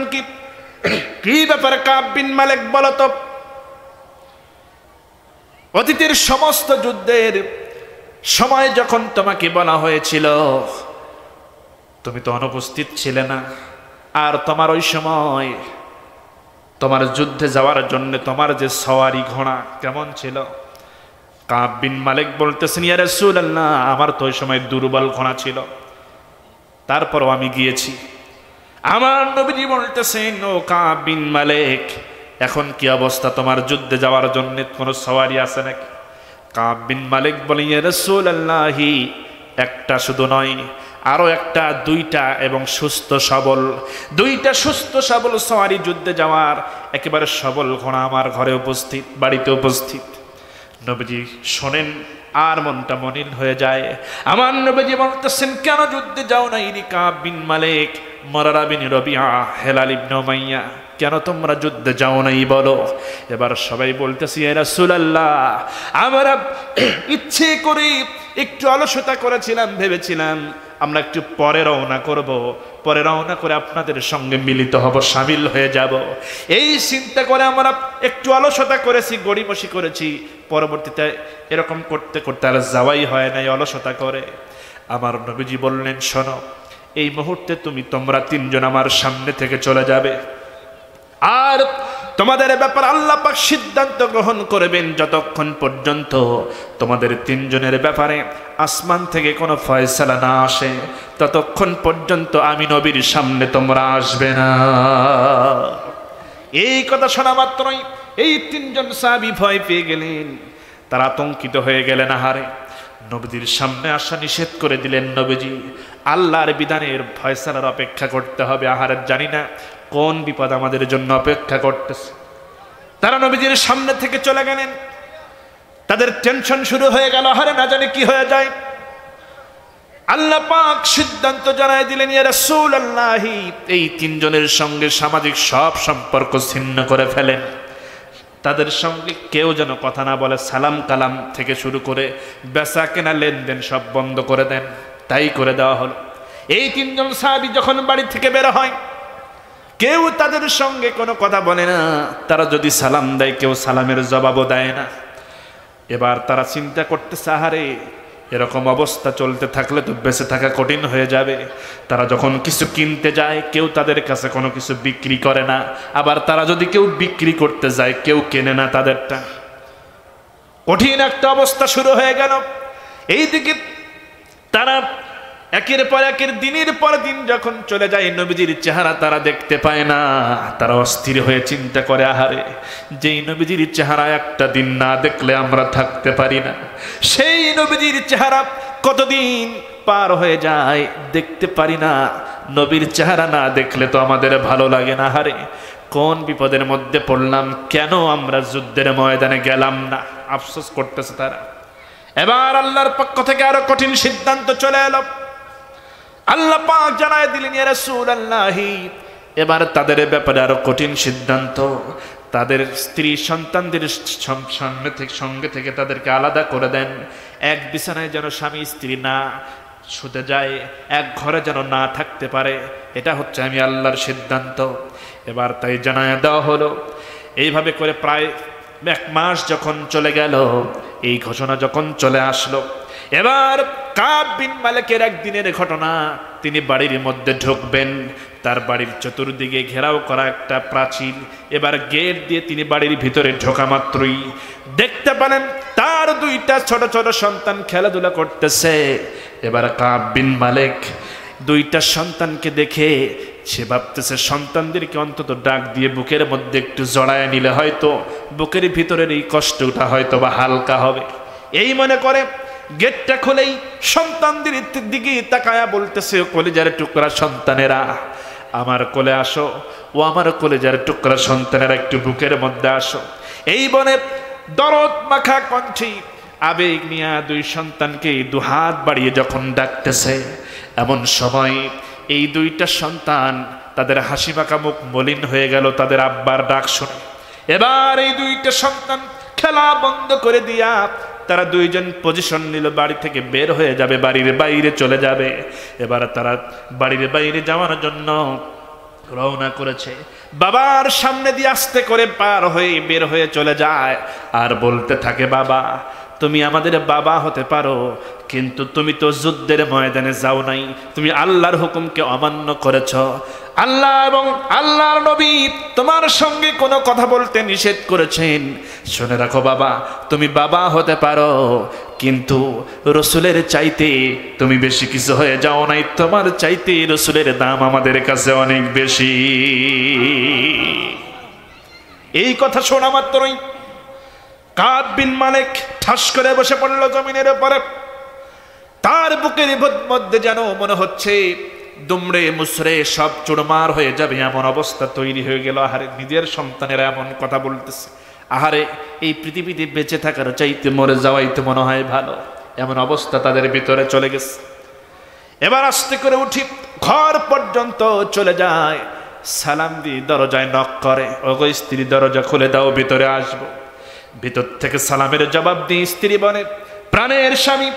কি ব্যাপারে? কাব বিন মালিক, বলো তো, অতীতের সমস্ত যুদ্ধের সময় যখন তোমাকে বলা হয়েছিল, তুমি তো অনুপস্থিত ছিলে না, আর তোমার ওই সময় তোমার যুদ্ধে যাওয়ার জন্য তোমার যে সওয়ারি ঘোড়া কেমন ছিল? কাব বিন মালিক বলতেছেন, ইয়া রাসূলুল্লাহ, আমার তো ওই সময় দুর্বল ঘোড়া ছিল, তারপরও আমি গিয়েছি। আমার নবীজি বলতেছেন, ও কাব বিন মালিক, এখন কি অবস্থা তোমার যুদ্ধে যাওয়ার জন্য কোনো সওয়ারি আছে নাকি? কাব বিন মালিক বলে, ইয়া রাসূলুল্লাহি, একটা শুধু নয়, আরো একটা, দুইটা, এবং সুস্থ সবল দুইটা সুস্থ সবল সওয়ারি যুদ্ধে যাওয়ার একেবারে সবল ঘোড়া আমার ঘরে উপস্থিত, বাড়িতে উপস্থিত। নবীজি শোনেন আর মনটা মলিন হয়ে যায়। আমার নবীজি বলতেছেন, কেন যুদ্ধে যাও নাই রে কাব বিন মালিক, মাররা বিন রবিআ, হেলাল ইবনে উমাইয়া, কেন তোমরা যুদ্ধে যাও নাই বলো? এবার সবাই বলতেছে, ইয়া রাসূলুল্লাহ, আমরা ইচ্ছে করে একটু অলসতা করেছিলাম, ভেবেছিলাম আমরা একটু পরে রওনা করব, পরে রওনা করে আপনাদের সঙ্গে মিলিত হব, সামিল হয়ে যাব, এই চিন্তা করে আমরা একটু অলসতা করেছি, গড়িমসি করেছি। পরবর্তীতে এরকম করতে করতে আর যাওয়াই হয় নাই, অলসতা করে। আমার নবীজি বললেন, শোনো, এই মুহূর্তে তোমরা তিনজন আমার সামনে থেকে চলে যাবে, আর তোমাদের ব্যাপার আল্লাহ পাক সিদ্ধান্ত গ্রহণ করবেন যতক্ষণ পর্যন্ত তোমাদের তিনজনের ব্যাপারে আসমান থেকে কোনো ফয়সালা না আসে, ততক্ষণ পর্যন্ত আমি নবীর সামনে তোমরা আসবে না। এই কথা শোনা মাত্রই এই তিনজন সাহাবী ভয় পেয়ে গেলেন, তারা আতঙ্কিত হয়ে গেলেন। আহারে, নবীর সামনে আসা নিষেধ করে দিলেন নবীজি। আল্লাহর বিধানের ফয়সালার অপেক্ষা করতে হবে। আহারে, জানি না কোন বিপদ আমাদের জন্য অপেক্ষা করতেছে। তারা নবীজির সামনে থেকে চলে গেলেন, তাদের টেনশন শুরু হয়ে গেল, আহারে না জানি কি হয়ে যায়। আল্লাহ পাক সিদ্ধান্ত জানাই দিলেন, ইয়া রাসূলুল্লাহ, এই তিনজনের সঙ্গে সামাজিক সব সম্পর্ক ছিন্ন করে ফেলেন, তাদের সঙ্গে কেউ যেন কথা না বলে, সালাম কালাম থেকে শুরু করে বেচা কেনা লেনদেন সব বন্ধ করে দেন। তাই করে দেওয়া হলো। এই তিনজন সাহাবী যখন বাড়ি থেকে বের হয়, কেউ তাদের সঙ্গে কোনো কথা বলে না, তারা যদি সালাম দেয় কেউ সালামের জবাবও দেয় না। এবার তারা চিন্তা করতেছে, আহারে, এরকম অবস্থা চলতে থাকলে তো বেঁচে থাকা কঠিন হয়ে যাবে। তারা যখন কিছু কিনতে যায় কেউ তাদের কাছে কোনো কিছু বিক্রি করে না, আবার তারা যদি কেউ বিক্রি করতে যায় কেউ কেনে না তাদেরটা। কঠিন একটা অবস্থা শুরু হয়ে গেল। এইদিকে তারা একের পর একের, দিনের পর দিন যখন চলে যায়, নবীজির চেহারা তারা দেখতে পায় না। তারা অস্থির হয়ে চিন্তা করে, আহারে, যেই নবীজির চেহারা একটা দিন না দেখলে আমরা থাকতে পারি না, সেই নবীজির চেহারা কতদিন পার হয়ে যায় দেখতে পারি না। নবীর চেহারা না দেখলে তো আমাদের ভালো লাগে না। আহারে, কোন বিপদের মধ্যে পড়লাম, কেন আমরা যুদ্ধের ময়দানে গেলাম না, আফসোস করতেছে তারা। এবার আল্লাহর পক্ষ থেকে আরো কঠিন সিদ্ধান্ত চলে এলো। আল্লাহ পাক জানায় দিলেন, ইয়া রাসূলুল্লাহ, এবার তাদের ব্যাপারে আরো কঠিন সিদ্ধান্ত। তাদের স্ত্রী সন্তানদের সঙ্গে থেকে তাদেরকে আলাদা করে দেন। এক বিছানায় যেন স্বামী স্ত্রী না শুতে যায়, এক ঘরে যেন না থাকতে পারে, এটা হচ্ছে আমি আল্লাহর সিদ্ধান্ত। এবার তাই জানায় দেওয়া হলো। এইভাবে করে প্রায় 1 মাস যখন চলে গেল, এই ঘোষণা যখন চলে আসলো, এবার কাব বিন মালিকের একদিনের ঘটনা। তিনি বাড়ির মধ্যে ঢুকবেন, তার বাড়ির চতুর্দিকে ঘেরাও করা একটা প্রাচীর। এবার গেট দিয়ে তিনি বাড়ির ভিতরে ঢোকা মাত্রই দেখতে পেলেন তার 2টা ছোট ছোট সন্তান খেলাধুলা করতেছে। এবার কাব বিন মালিক 2টা সন্তানকে দেখে সে ভাবতেছে, সন্তানদেরকে অন্তত ডাক দিয়ে বুকের মধ্যে একটু জড়ায় নিলে হয়তো বুকের ভিতরের এই কষ্টটা হয়তো বা হালকা হবে। এই মনে করে গেটটা খুলেই সন্তানদের দিকে তাকায়া বলতেছে, কলিজার টুকরা সন্তানেরা, আমার কোলে আসো, ও আমার কলিজার টুকরা সন্তানেরা, একটু বুকের মধ্যে আসো। এই বনে দরদ মাখা কণ্ঠে আবেগ নিয়ে 2 সন্তানকে 2 হাত বাড়িয়ে যখন ডাকতেছে, এমন সময় এই 2টা সন্তান তাদের হাসি মাখা মুখ মলিন হয়ে গেল তাদের আব্বার ডাক শুনে। এবার এই 2টা সন্তান খেলা বন্ধ করে দিয়া তারা 2 জন পজিশন নিল, বাড়ি থেকে বের হয়ে যাবে, বাড়ির বাইরে চলে যাবে। এবার তারা বাড়ির বাইরে যাওয়ার জন্য রওনা করেছে। বাবার সামনে দিয়ে আস্তে করে পার হয়ে বের হয়ে চলে যায় আর বলতে থাকে, বাবা, তুমি আমাদের বাবা হতে পারো, কিন্তু তুমি তো যুদ্ধের ময়দানে যাও নাই, তুমি আল্লাহর হুকুমকে অমান্য করেছ। আল্লাহ এবং আল্লাহর নবী তোমার সঙ্গে কোনো কথা বলতে নিষেধ করেছেন। শুনে রাখো বাবা, তুমি বাবা হতে পারো, কিন্তু রসুলের চাইতে তুমি বেশি কিছু হয়ে যাও নাই, তোমার চাইতে রসুলের দাম আমাদের কাছে অনেক বেশি। এই কথা শোনা মাত্রই কাব বিন মালিক ঠাস করে বসে পড়ল জমিনের উপরে। তার বুকের মধ্যে যেন মনে হচ্ছে দুমড়ে মুসরে সব চুরমার হয়ে যাবে, এমন অবস্থা তৈরি হয়ে গেল। আহারে, নিজের সন্তানেরা এমন কথা বলতেছে, আহারে এই পৃথিবীতে বেঁচে থাকার চাইতে মরে যাওয়াই তো মনে হয় ভালো, এমন অবস্থা তাদের ভিতরে চলে গেছে। এবার আস্তে করে উঠি ঘর পর্যন্ত চলে যায়, সালাম দিয়ে দরজায় নক করে, ওগো স্ত্রী দরজা খুলে দাও, ভিতরে আসবো। ভিতর থেকে সালামের জবাব দিয়ে স্ত্রী বলে, প্রাণের স্বামী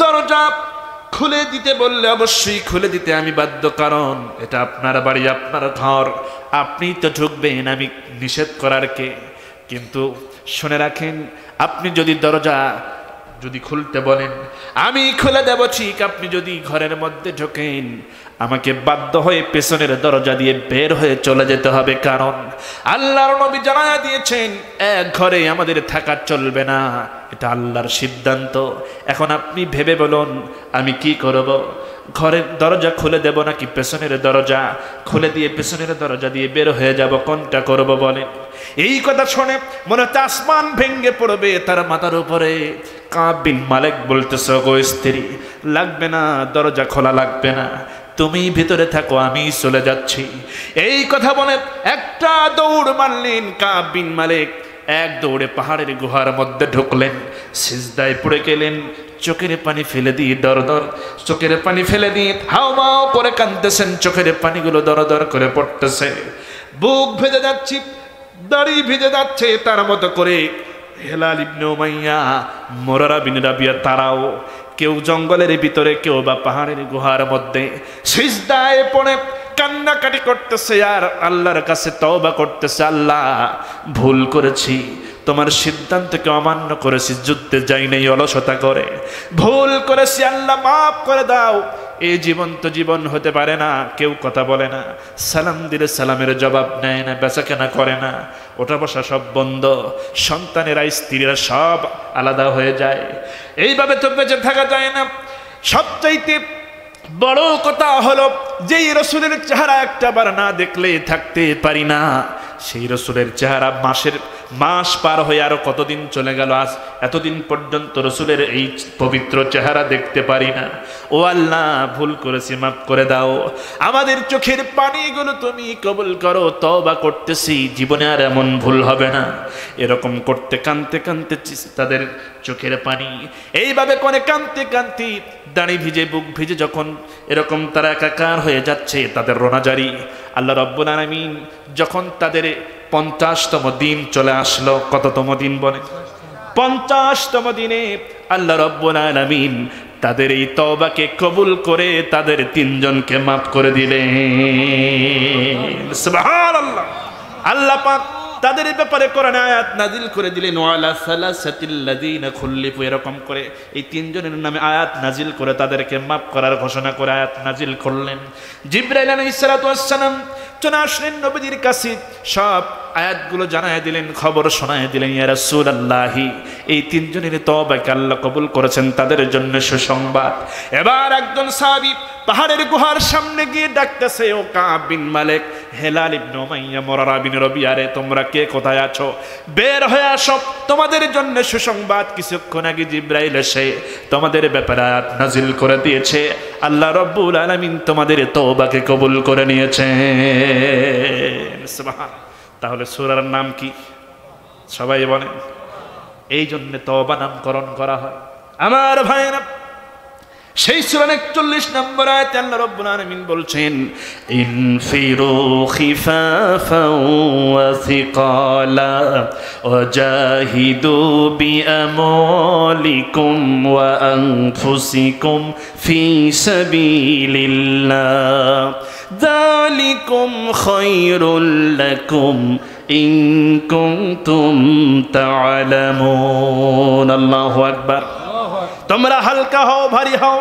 দরজা খুলে দিতে বললে অবশ্যই খুলে দিতে আমি বাধ্য, কারণ এটা আপনার বাড়ি, আপনার ঘর, আপনি তো ঢুকবেন, আমি নিষেধ করার কে। কিন্তু শুনে রাখেন, আপনি যদি দরজা খুলতে বলেন আমি খুলে দেব ঠিক, আপনি যদি ঘরের মধ্যে ঢোকেন আমাকে বাধ্য হয়ে পেছনের দরজা দিয়ে বের হয়ে চলে যেতে হবে, কারণ আল্লাহর নবী জানায়া দিয়েছেন এক ঘরে আমাদের থাকা চলবে না, এটা আল্লাহর সিদ্ধান্ত। এখন আপনি ভেবে বলুন আমি কি করব, ঘরের দরজা খুলে দেব নাকি পেছনের দরজা খুলে দিয়ে পেছনের দরজা দিয়ে বের হয়ে যাব, কোনটা করব বলেন? এই কথা শুনে মনে হচ্ছে আসমান ভেঙে পড়বে তার মাথার উপরে। কাব বিন মালিক বলতেছে, গো স্ত্রী লাগবে না, দরজা খোলা লাগবে না, তুমি ভিতরে থাকো, আমি চলে যাচ্ছি। এই কথা বলে একটা দৌড় মারলেন কাব বিন মালিক, এক দৌড়ে পাহাড়ের গুহার মধ্যে ঢুকলেন, সিজদায় পড়ে গেলেন, চোখের পানি ফেলে দিয়ে দরদর চোখের পানি ফেলে দিয়ে হাওমাও করে কাঁদতেছেন, চোখের পানিগুলো দরদর করে পড়তেছে, বুক ভেজে যাচ্ছে, দাড়ি ভিজে যাচ্ছে। তার মতো করে হেলাল ইবনে উমাইয়া, মুরারা বিন রাবিয়া, তারাও কেউ জঙ্গলের ভিতরে, কেউ বা পাহাড়ের গুহার মধ্যে সিজদায় পড়ে কান্নাকাটি করতেছে আর আল্লাহর কাছে তওবা করতেছে, আল্লাহ ভুল করেছি, তোমার সিদ্ধান্তকে অমান্য করেছি, যুদ্ধে যাই নাই অলসতা করে, ভুল করেছি, আল্লাহ মাফ করে দাও। এই জীবন তো জীবন হতে পারে না, কেউ কথা বলে না, সালাম দিলে সালামের জবাব নেয় না, বেচাকেনা করে না, ওঠা বসা সব বন্ধ, সন্তানেরা স্ত্রীরা সব আলাদা হয়ে যায়। এইভাবে তো বেঁচে থাকা যায় না। সবচাইতে বড় কথা হলো যেই রসুলের চেহারা একটা বার না দেখলে থাকতে পারি না, সেই রসুলের চেহারা মাস পার হয়ে আরো কতদিন চলে গেল, আজ এতদিন পর্যন্ত রসুলের এই পবিত্র চেহারা দেখতে পারি না। ও আল্লাহ ভুল করেছি, মাফ করে দাও, আমাদের চোখের পানিগুলো তুমি কবুল করো, তওবা করতেছি, জীবনে আর এমন ভুল হবে না। এরকম করতে কাঁদতে কাঁদতে তাদের চোখের পানি এইভাবে করে কাঁদতে কাঁদতে দাড়ি ভিজে বুক ভিজে যখন এরকম তারা একাকার হয়ে যাচ্ছে, তাদের রোনাজারি, আল্লাহ রাব্বুল আলামিন যখন তাদের 50তম দিন চলে আসলো, কততম দিন বলে? 50তম দিনে আল্লাহ রাব্বুল আলামিন তাদের এই তওবাকে কবুল করে তাদের 3 জনকে মাফ করে দিলেন। সুবহানাল্লাহ। আল্লাহ পাক তাদের ব্যাপারে কোরআনে আয়াত নাজিল করে দিলেন, ওয়ালা সালাসাতিল্লাযিনা খুল্লিফু, এরকম করে এই 3 জনের নামে আয়াত নাজিল করে তাদেরকে মাফ করার ঘোষণা করে আয়াত নাজিল করলেন। জিবরাইল আলাইহিস সালাতু ওয়াস সালাম চলে আসলেন নবীজির কাছে, সব আয়াতগুলো জানায় দিলেন, খবর শোনায় দিলেন, ইয়া রাসূলুল্লাহ এই 3 জনের তওবাকে আল্লাহ কবুল করেছেন, তাদের জন্য সুসংবাদ। এবার একজন সাহাবী পাহাড়ের গুহার সামনে গিয়ে ডাকতেছে, ও কাব বিন মালিক, হেলাল ইবনে উমাইয়া, মুরারা বিন রাবিয়া, রে তোমরা কে কোথায় আছো? বের হয়ে আসো, তোমাদের জন্য সুসংবাদ। কিছুক্ষণ আগে জিবরাইল এসে তোমাদের ব্যাপারে আয়াত নাজিল করে দিয়েছে, আল্লাহ রাব্বুল আলামিন তোমাদের তওবাকে কবুল করে নিয়েছেন। সুবহানাল্লাহ। তাহলে সূরার নাম কি? সবাই বলেন। এই জন্য তওবা নামকরণ করা হয়। আমার ভাইরা, সেই সূরার 41 নম্বর আয়াতে আল্লাহ রাব্বুল আলামিন বলছেন, ইনফিরু খিফাফান ওয়া সিকালা ওয়াজাহিদু বিআমওয়ালিকুম ওয়া আনফুসিকুম ফি সাবিলিল্লাহ যালিকুম খায়রুল লাকুম ইন কুনতুম তা'লামুন। আল্লাহু আকবার। তোমরা হালকা হও, ভারী হও,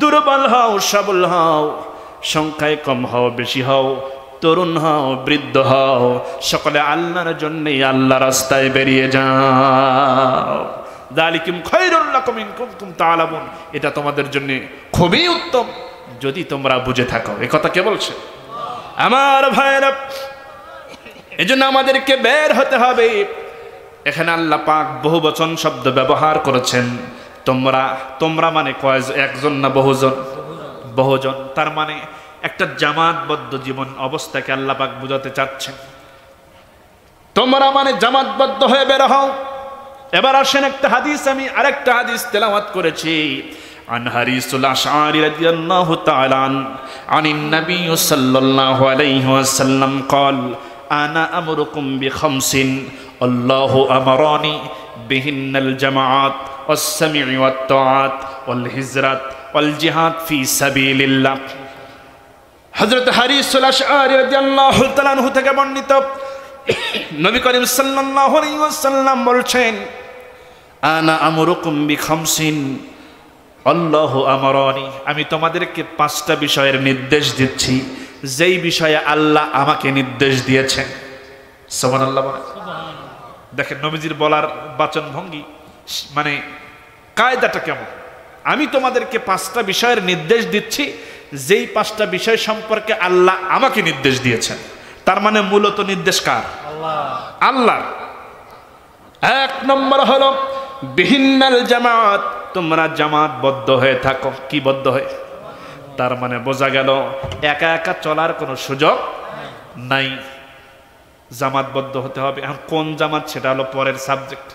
দুর্বল হও, সবল হও, সংখ্যায় কম হও, বেশি হও, তরুণ হও, বৃদ্ধ হও, সকলে আল্লাহর জন্যই আল্লাহ রাস্তায় বেরিয়ে যাও। যালিকুম খায়রুল লাকুম ইন কুনতুম তা'লামুন, এটা তোমাদের জন্য খুবই উত্তম যদি তোমরা বুঝে থাকো। এই কথা কে বলছে? আমার ভাইরা, এজন্য আমাদেরকে বের হতে হবে। এখানে আল্লাহ পাক বহুবচন শব্দ ব্যবহার করেছেন। তোমরা, তোমরা মানে একজন না বহুজন? বহুজন। তার মানে একটা জামাতবদ্ধ জীবন অবস্থাকে আল্লাহ পাক বুঝাতে চাচ্ছেন। তোমরা মানে জামাতবদ্ধ হয়ে বের হও। এবার আসেন একটা হাদিস, আমি আরেকটা হাদিস তেলাওয়াত করেছি। عن حريص الأشعري رضي الله تعالى عن النبي صلى الله عليه وسلم قال أنا أمركم بخمس الله أمرني بهن الجماعات والسمع والطاعات والهجرة والجهاد في سبيل الله। হযরত হারিসুল আশআরী রাদিয়াল্লাহু তাআলা আনহু থেকে বর্ণিত, নবী করিম সাল্লাল্লাহু আলাইহি ওয়াসাল্লাম বলছেন, আনা আমরুকুম বিখামসিন আল্লাহু আমারানি, আমি তোমাদেরকে 5টা বিষয়ের নির্দেশ দিচ্ছি যেই বিষয়ে আল্লাহ আমাকে নির্দেশ দিয়েছেন। সুবহানাল্লাহ বলেন। দেখেন নবীজির বলার বাচন ভঙ্গি, মানে কায়দাটা কেমন। আমি তোমাদেরকে 5টা বিষয়ের নির্দেশ দিচ্ছি যেই 5টা বিষয় সম্পর্কে আল্লাহ আমাকে নির্দেশ দিয়েছেন। তার মানে মূলত নির্দেশ কার? আল্লাহ। 1 নম্বর হলো বিহিন্নাল জামাত, তোমরা জামাতবদ্ধ হয়ে থাকো। কি বদ্ধ হয়ে? তার মানে বোঝা গেল একা একা চলার কোনো সুযোগ নাই, জামাতবদ্ধ হতে হবে। এখন কোন জামাত সেটা হলো পরের সাবজেক্ট।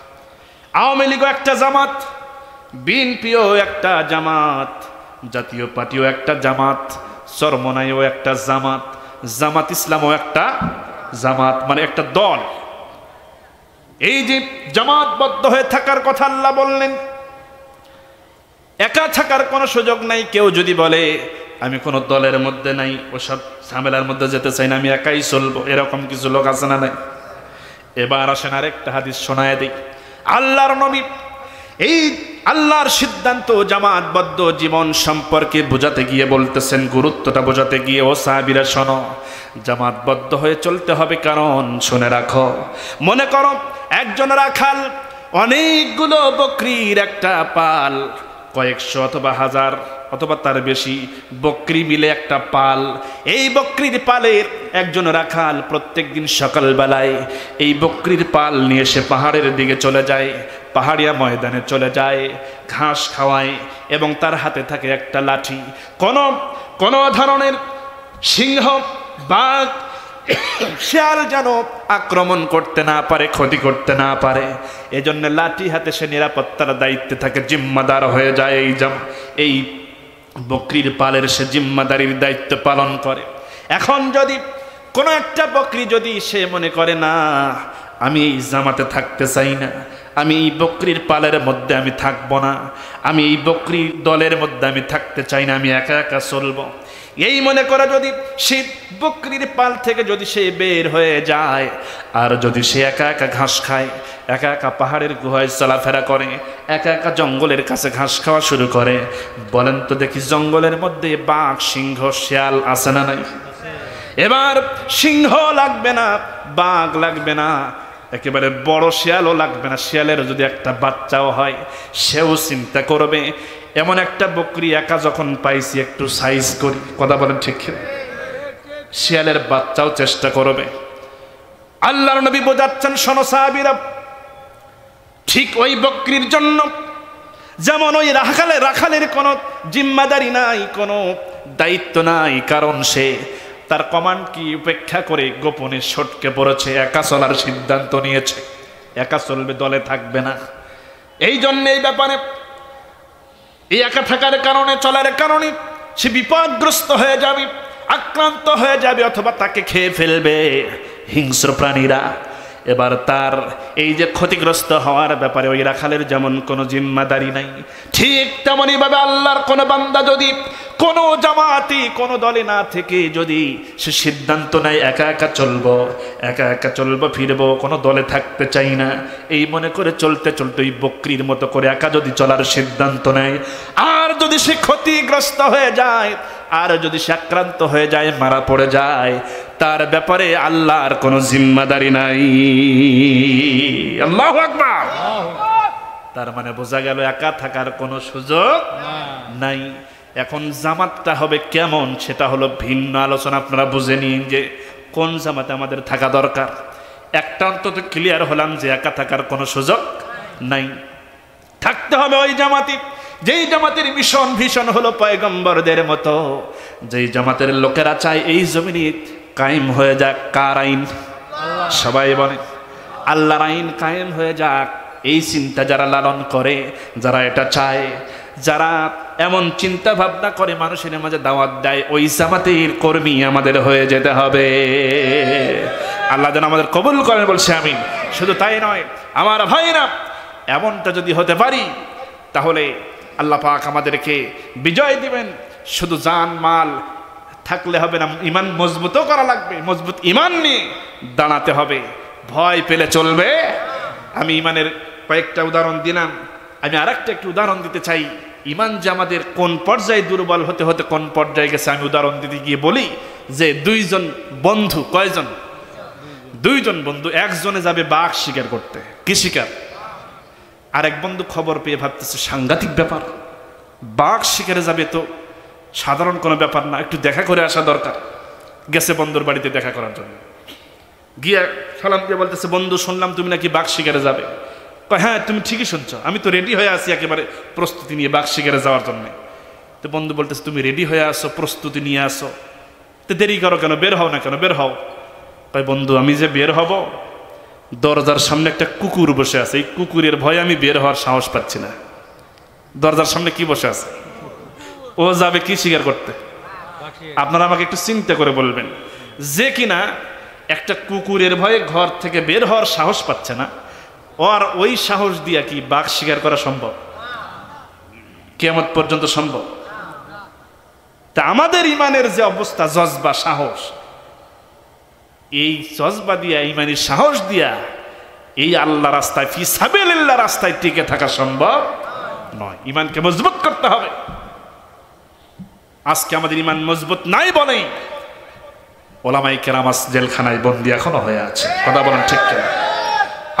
আওয়ামী লীগও একটা জামাত, বিএনপিও একটা জামাত, জাতীয় পার্টিও একটা জামাত, চরমনাইও একটা জামাত, জামাত ইসলামও একটা জামাত, মানে একটা দল। এই যে জামাতবদ্ধ হয়ে থাকার কথা আল্লাহ বললেন, একা থাকার কোনো সুযোগ নাই। কেউ যদি বলে আমি কোনো দলের মধ্যে নাই, ওসব ঝামেলার মধ্যে যেতে চাই না, আমি একাই চলবো, এরকম কিছু লোক আছে না? নাই। এবার আসেন আরেকটা হাদিস শোনায় দিই। আল্লাহর নবী এই আল্লাহর সিদ্ধান্ত জামাতবদ্ধ জীবন সম্পর্কে বোঝাতে গিয়ে বলতেছেন, গুরুত্বটা বোঝাতে গিয়ে, ও সাহাবীরা শোনো, জামাতবদ্ধ হয়ে চলতে হবে। কারণ শুনে রাখো, মনে করো একজন রাখাল অনেকগুলো বকরির একটা পাল, কয়েকশো অথবা হাজার অথবা তার বেশি বকরি মিলে একটা পাল। এই বকরির পালের একজন রাখাল প্রত্যেকদিন সকালবেলায় এই বকরির পাল নিয়ে সে পাহাড়ের দিকে চলে যায়, পাহাড়িয়া ময়দানে চলে যায়, ঘাস খাওয়ায় এবং তার হাতে থাকে একটা লাঠি। কোন ধরনের সিংহ, বাঘ, শিয়াল যেন আক্রমণ করতে না পারে, ক্ষতি করতে না পারে, এজন্য লাঠি হাতে সে নিরাপত্তার দায়িত্বে থাকে, জিম্মাদার হয়ে যায়। এই বকরির পালের সে জিম্মাদারির দায়িত্ব পালন করে। এখন যদি কোনো একটা বকরি যদি সে মনে করে না আমি এই জামাতে থাকতে চাই না, আমি এই বকরির পালের মধ্যে আমি থাকবো না, আমি এই বকরির দলের মধ্যে আমি থাকতে চাই না, আমি একা একা চলবো, এই মনে করে যদি সে বকরির পাল থেকে যদি সে বের হয়ে যায়, আর যদি সে একা একা ঘাস খায়, একা একা পাহাড়ের গুহায় চলাফেরা করে, একা একা জঙ্গলের কাছে ঘাস খাওয়া শুরু করে, বলেন তো দেখি জঙ্গলের মধ্যে বাঘ, সিংহ, শিয়াল আছে না নাই? এবার সিংহ লাগবে না, বাঘ লাগবে না, একেবারে বড় শিয়ালও লাগবে না, শিয়ালের যদি একটা বাচ্চাও হয় সেও চিন্তা করবে এমন একটা বকরি একা যখন পাইছি একটু সাইজ করি। কথা বলেন ঠিক? শিয়ালের বাচ্চাও চেষ্টা করবে। আল্লাহর নবী বোঝাচ্ছেন, শোনো সাহাবীরা, ঠিক ওই বকরির জন্য যেমন ওই রাখালের কোনো জিম্মাদারি নাই, কোনো দায়িত্ব নাই, কারণ সে তার কমান্ড কি উপেক্ষা করে গোপনে সটকে পড়েছে, একা চলার সিদ্ধান্ত নিয়েছে, একা চলবে, দলে থাকবে না। এই জন্য এই ব্যাপারে এই একা থাকার কারণে, চলার কারণে সে বিপদগ্রস্ত হয়ে যাবে, আক্রান্ত হয়ে যাবে, অথবা তাকে খেয়ে ফেলবে হিংস্র প্রাণীরা। এবার তার এই যে ক্ষতিগ্রস্ত হওয়ার ব্যাপারে ওই রাখালের যেমন কোনো জিম্মাদারি নাই, ঠিক তেমনই ভাবে আল্লাহর কোনো বান্দা যদি কোনো জামাতি, কোনো দলে না থেকে যদি সে সিদ্ধান্ত নেয় একা একা চলবো, ফিরবো, কোনো দলে থাকতে চাই না, এই মনে করে চলতে চলতে ওই বকরির মতো করে একা যদি চলার সিদ্ধান্ত নেয়, আর যদি সে ক্ষতিগ্রস্ত হয়ে যায়, আর যদি সে আক্রান্ত হয়ে যায়, মারা পড়ে যায়, তার ব্যাপারে আল্লাহর কোনো জিম্মাদারি নাই। আল্লাহু আকবার। তার মানে বোঝা গেল একা থাকার কোনো সুযোগ নাই। এখন জামাতটা হবে কেমন সেটা হলো ভিন্ন আলোচনা। আপনারা বুঝে নিন যে কোন জামাতে আমাদের থাকা দরকার। একটা অন্তত ক্লিয়ার হলাম যে একা থাকার কোনো সুযোগ নাই, থাকতে হবে ওই জামাতি, যেই জামাতের মিশন ভীষণ হলো পয়গম্বরদের মতো, যেই জামাতের লোকেরা চায় এই জমিনে কায়েম হয়ে যাক কার আইন? সবাই বলে আল্লাহর আইন কায়েম হয়ে যাক। এই চিন্তা যারা লালন করে, যারা এটা চায়, যারা এমন চিন্তা ভাবনা করে মানুষের মাঝে দাওয়াত দেয়, ওই জামাতের কর্মী আমাদের হয়ে যেতে হবে। আল্লাহ যেন আমাদের কবুল করেন, বলছে আমিন। শুধু তাই নয় আমার ভাইরা, এমনটা যদি হতে পারি তাহলে আল্লাহ পাক আমাদেরকে বিজয় দিবেন। শুধু জান মাল থাকলে হবে না, ইমান মজবুতও করা লাগবে। মজবুত ইমান নিয়ে দাঁড়াতে হবে, ভয় পেলে চলবে। আমি ইমানের কয়েকটা উদাহরণ দিলাম, আমি আরেকটা একটু উদাহরণ দিতে চাই। ইমান যে আমাদের কোন পর্যায়ে দুর্বল হতে হতে কোন পর্যায়ে গেছে আমি উদাহরণ দিতে গিয়ে বলি যে দুইজন বন্ধু, কয়জন? দুইজন বন্ধু, একজনে যাবে বাঘ শিকার করতে। কি শিকার? আরেক বন্ধু খবর পেয়ে ভাবতেছে সাংঘাতিক ব্যাপার, বাঘ শিকারে যাবে তো সাধারণ কোনো ব্যাপার না, একটু দেখা করে আসা দরকার। গেছে বন্ধুর বাড়িতে দেখা করার জন্য, গিয়ে সালাম দিয়ে বলতেছে বন্ধু শুনলাম তুমি নাকি বাঘ শিকারে যাবে। হ্যাঁ তুমি ঠিকই শুনছো, আমি তো রেডি হয়ে আছি একেবারে প্রস্তুতি নিয়ে বাঘ শিকারে যাওয়ার জন্য। তো বন্ধু বলতেছে তুমি রেডি হয়ে আসো, প্রস্তুতি নিয়ে আসো, তো দেরি করো কেন, বের হও না কেন, বের হও। তাই বন্ধু আমি যে বের হব, দরজার সামনে একটা কুকুর বসে আছে, এই কুকুরের ভয়ে আমি বের হওয়ার সাহস পাচ্ছি না। দরজার সামনে কি বসে আছে? ও যাবে কি শিকার করতে? আপনারা আমাকে একটু চিন্তা করে বলবেন, যে কিনা একটা কুকুরের ভয়ে ঘর থেকে বের হওয়ার সাহস পাচ্ছে না, আর ওই সাহস দিয়া কি বাঘ শিকার করা সম্ভব? কিয়ামত পর্যন্ত সম্ভব? তা আমাদের ইমানের যে অবস্থা, জজবা, সাহস, এই জজবা দিয়া, ইমানের সাহস দিয়া এই আল্লাহ রাস্তায়, ফি সাবিলিল্লাহ রাস্তায় টিকে থাকা সম্ভব নয়। ইমানকে মজবুত করতে হবে। আজকে আমাদের ইমান মজবুত নাই বলেই ওলামায়ে কেরাম জেলখানায় বন্দী এখনো হয়ে আছে। কথা বলেন ঠিক কিনা?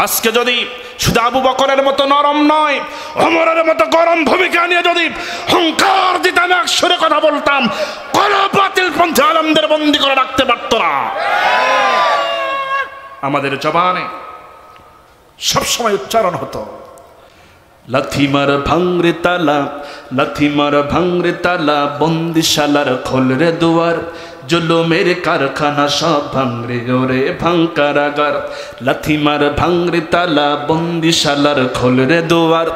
আজকে যদি শুধু আবু বকরের মতো নরম নয়, ওমরের মতো গরম ভূমিকা নিয়ে যদি হুঙ্কার দিতাম, এক সুরে কথা বলতাম, কোন বাতিল পন্থী আলেমদের বন্দী করে রাখতে পারত না। আমাদের জবানে সবসময় উচ্চারণ হতো লাথিমার ভাঙরে তালা, লাথিমার ভাঙরে তালা, বন্দিশালার খোলরে দুয়ার, জুলুমের কারখানা সব ভাঙরে ওরে ভাঙকারাগার। লাথিমার ভাঙরে তালা, বন্দিশালার খোলরে দুয়ার,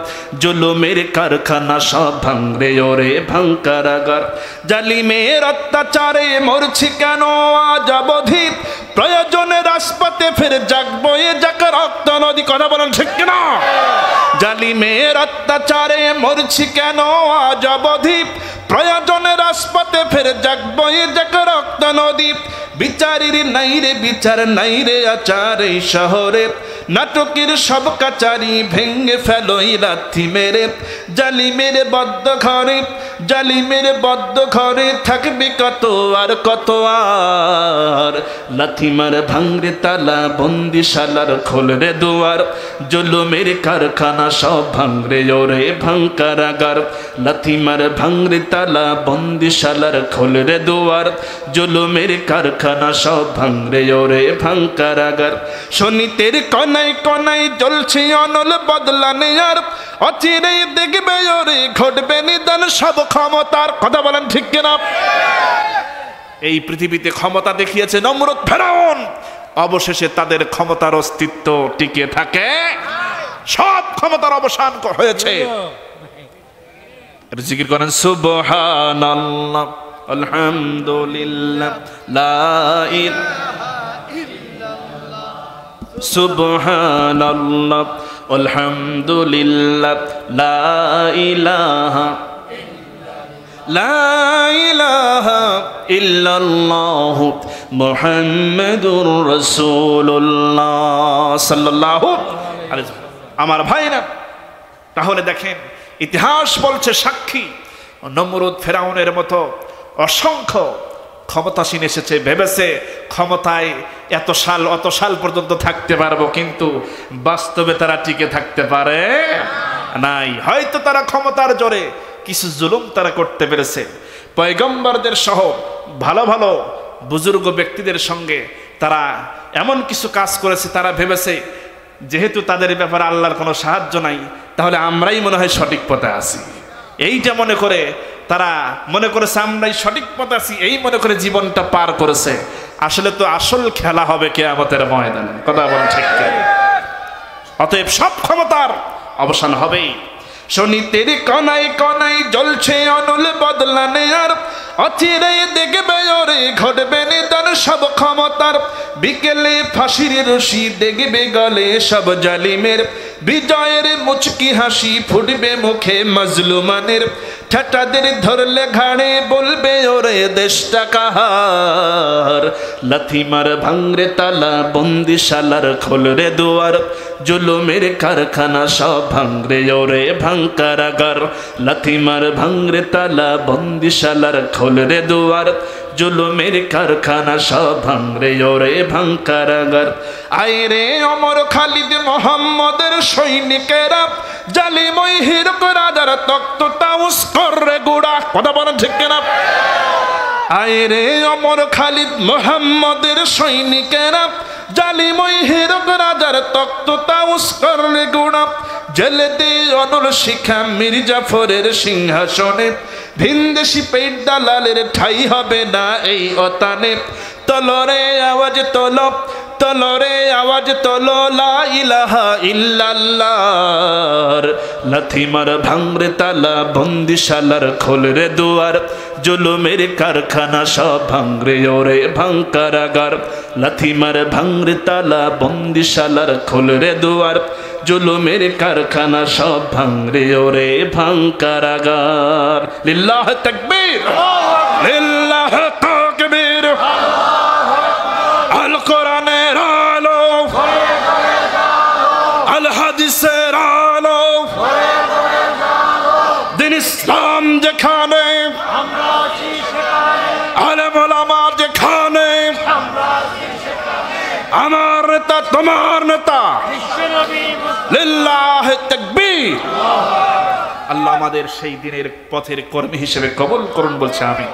জুলুমের কারখানা সব ভাঙরে ওরে ভাঙকারাগার। জালিমের অত্যাচারে মরছি কেন আজ অবধি, প্রয়োজনে রাজপথে ফের জাগবো এ যাক রক্ত নদী। কথা বলেন ঠিক কিনা? জালিমের অত্যাচারে মরছি কেন আজ অবধি, প্রয়োজনে রাজপথে ফের জাগবো এ যাক রক্ত নদী। বিচারের নাই রে বিচার, নাই রে আচার এই শহরে, নাটকের সব কাচারি ভেঙে ফেলোই লাথি মেরে। জালিমের বদ্ধ ঘরে, জালিমের বদ্ধ ঘরে থাকবে কত আর কত আর। লাথিমার ভাঙরে তালা, বন্দিশালার খোলরে দুয়ার, জুলুমের কারখানা সব ভাঙরে ওরে ভাঙকারাগার। লাথিমার ভাঙরে তালা, বন্দিশালার খোলরে দুয়ার, জুলুমের কারখানা সব ভাঙরে ওরে ভাঙকারাগার। শনিতের কনাই কনাই জ্বলছে অনল বদলা নেয়ার, অচিরেই দেখবে ওরে ঘটবে নিদান সব ক্ষমতার। কথা বলেন ঠিক কিনা? এই পৃথিবীতে ক্ষমতা দেখিয়েছে নমরুদ, ফেরাউন, অবশেষে তাদের ক্ষমতার অস্তিত্ব টিকে থাকে, সব ক্ষমতার অবসান হয়েছে। জিকির করেন সুবহানাল্লাহ, আলহামদুলিল্লাহ, লা ইলাহা ইল্লাল্লাহ, সুবহানাল্লাহ, আলহামদুলিল্লাহ, লা ইলাহা লা ইলাহা ইল্লাল্লাহ, মুহাম্মাদুর রাসূলুল্লাহ সাল্লাল্লাহু আলাইহি ওয়াসাল্লাম। আমার ভাইরা, তাহলে দেখেন ইতিহাস বলছে সাক্ষী, নমরুদ ফেরাউনের মতো অসংখ্য ক্ষমতাসীন এসেছে, ভেবেছে ক্ষমতায় এত সাল অত সাল পর্যন্ত থাকতে পারবো, কিন্তু বাস্তবে তারা টিকে থাকতে পারে নাই। হয়তো তারা ক্ষমতার জোরে কিছু জুলুম তারা করতে পেরেছে, পয়গম্বরদের সহ ভালো ভালো বুজুর্গ ব্যক্তিদের সঙ্গে তারা এমন কিছু কাজ করেছে, তারা ভেবেছে যেহেতু তাদের ব্যাপারে আল্লাহর কোনো সাহায্য নাই, তাহলে আমরাই মনে হয় সঠিক পথে আছি। এইটা মনে করে তারা মনে করেছে আমরাই সঠিক পথে আছি, এই মনে করে জীবনটা পার করেছে। আসলে তো আসল খেলা হবে কিয়ামতের ময়দানে, কথা বলেন ঠিক কিনা? অতএব সব ক্ষমতার অবসান হবেই। শনিতের কনাই কনাই জ্বলছে অনল বদলানে, আর অচিরে দেখবে ওরে ঘটবে নিদান সব ক্ষমতার। বিকেলে ফাঁসির রশি দেখবে গলে সব জালিমের, বিজয়ের মুচকি হাসি ফুটবে মুখে মাজলুমানের। ঠেটাদের ধরলে ঘাড়ে বলবে ওরে দেশটা কাহার। লাথি মার ভাঙরে তালা বন্দিশালার খোলরে দুয়ার, জুলুমের কারখানা সব ভাঙরে ওরে ভাঙকারাগার। লাথি মার ভাঙরে তালা বন্দিশালার খোলরে দুয়ার, জুলুমের কারখানা সব ভাঙরে ওরে ভাঙকারাগার। আইরে অমর খালিদ মোহাম্মদের সৈনিকেরা, জালিমই হিরক রাজার তক্ত তাউস করে গুড়া, কথা বলেন ঠিক কিনা? আইরে অমর খালিদ মোহাম্মদের সৈনিকেরা, জালিমই হিরক রাজার তক্ত তাউস করে গুড়া। জেলে দে অনল শিখা মীর জাফরের সিংহাসনে, ভিনদেশি পেট দালালের ঠাই হবে না এই অতানে। তলরে আওয়াজ তোল, তলরে আওয়াজ তোলো লা ইলাহা ইল্লাল্লাহ। লাথি মার ভাঙরে তালা বন্দিশালার খোলরে দুয়ার, জুলুমের কারখানা সব ভাঙরে ওরে ভাঙকারাগার। লাথি মার ভাঙরে তালা বন্দিশালার খোলরে দুয়ার, জুলুমের কারখানা সব ভাঙরে ওরে ভাঙকারাগার। লিল্লাহ তাকবীর, লিল্লাহ তাকবীর। আল কোরআনের আলো, আল হাদিসের আলো, দিন ইসলাম যেখানে, আলেম ওলামা যেখানে, আমার নেতা তোমার নেতা। লিল্লাহ তাকবীর। আল্লাহ আমাদের সেই দিনের পথের কর্মী হিসেবে কবুল করুন বলছে আমি।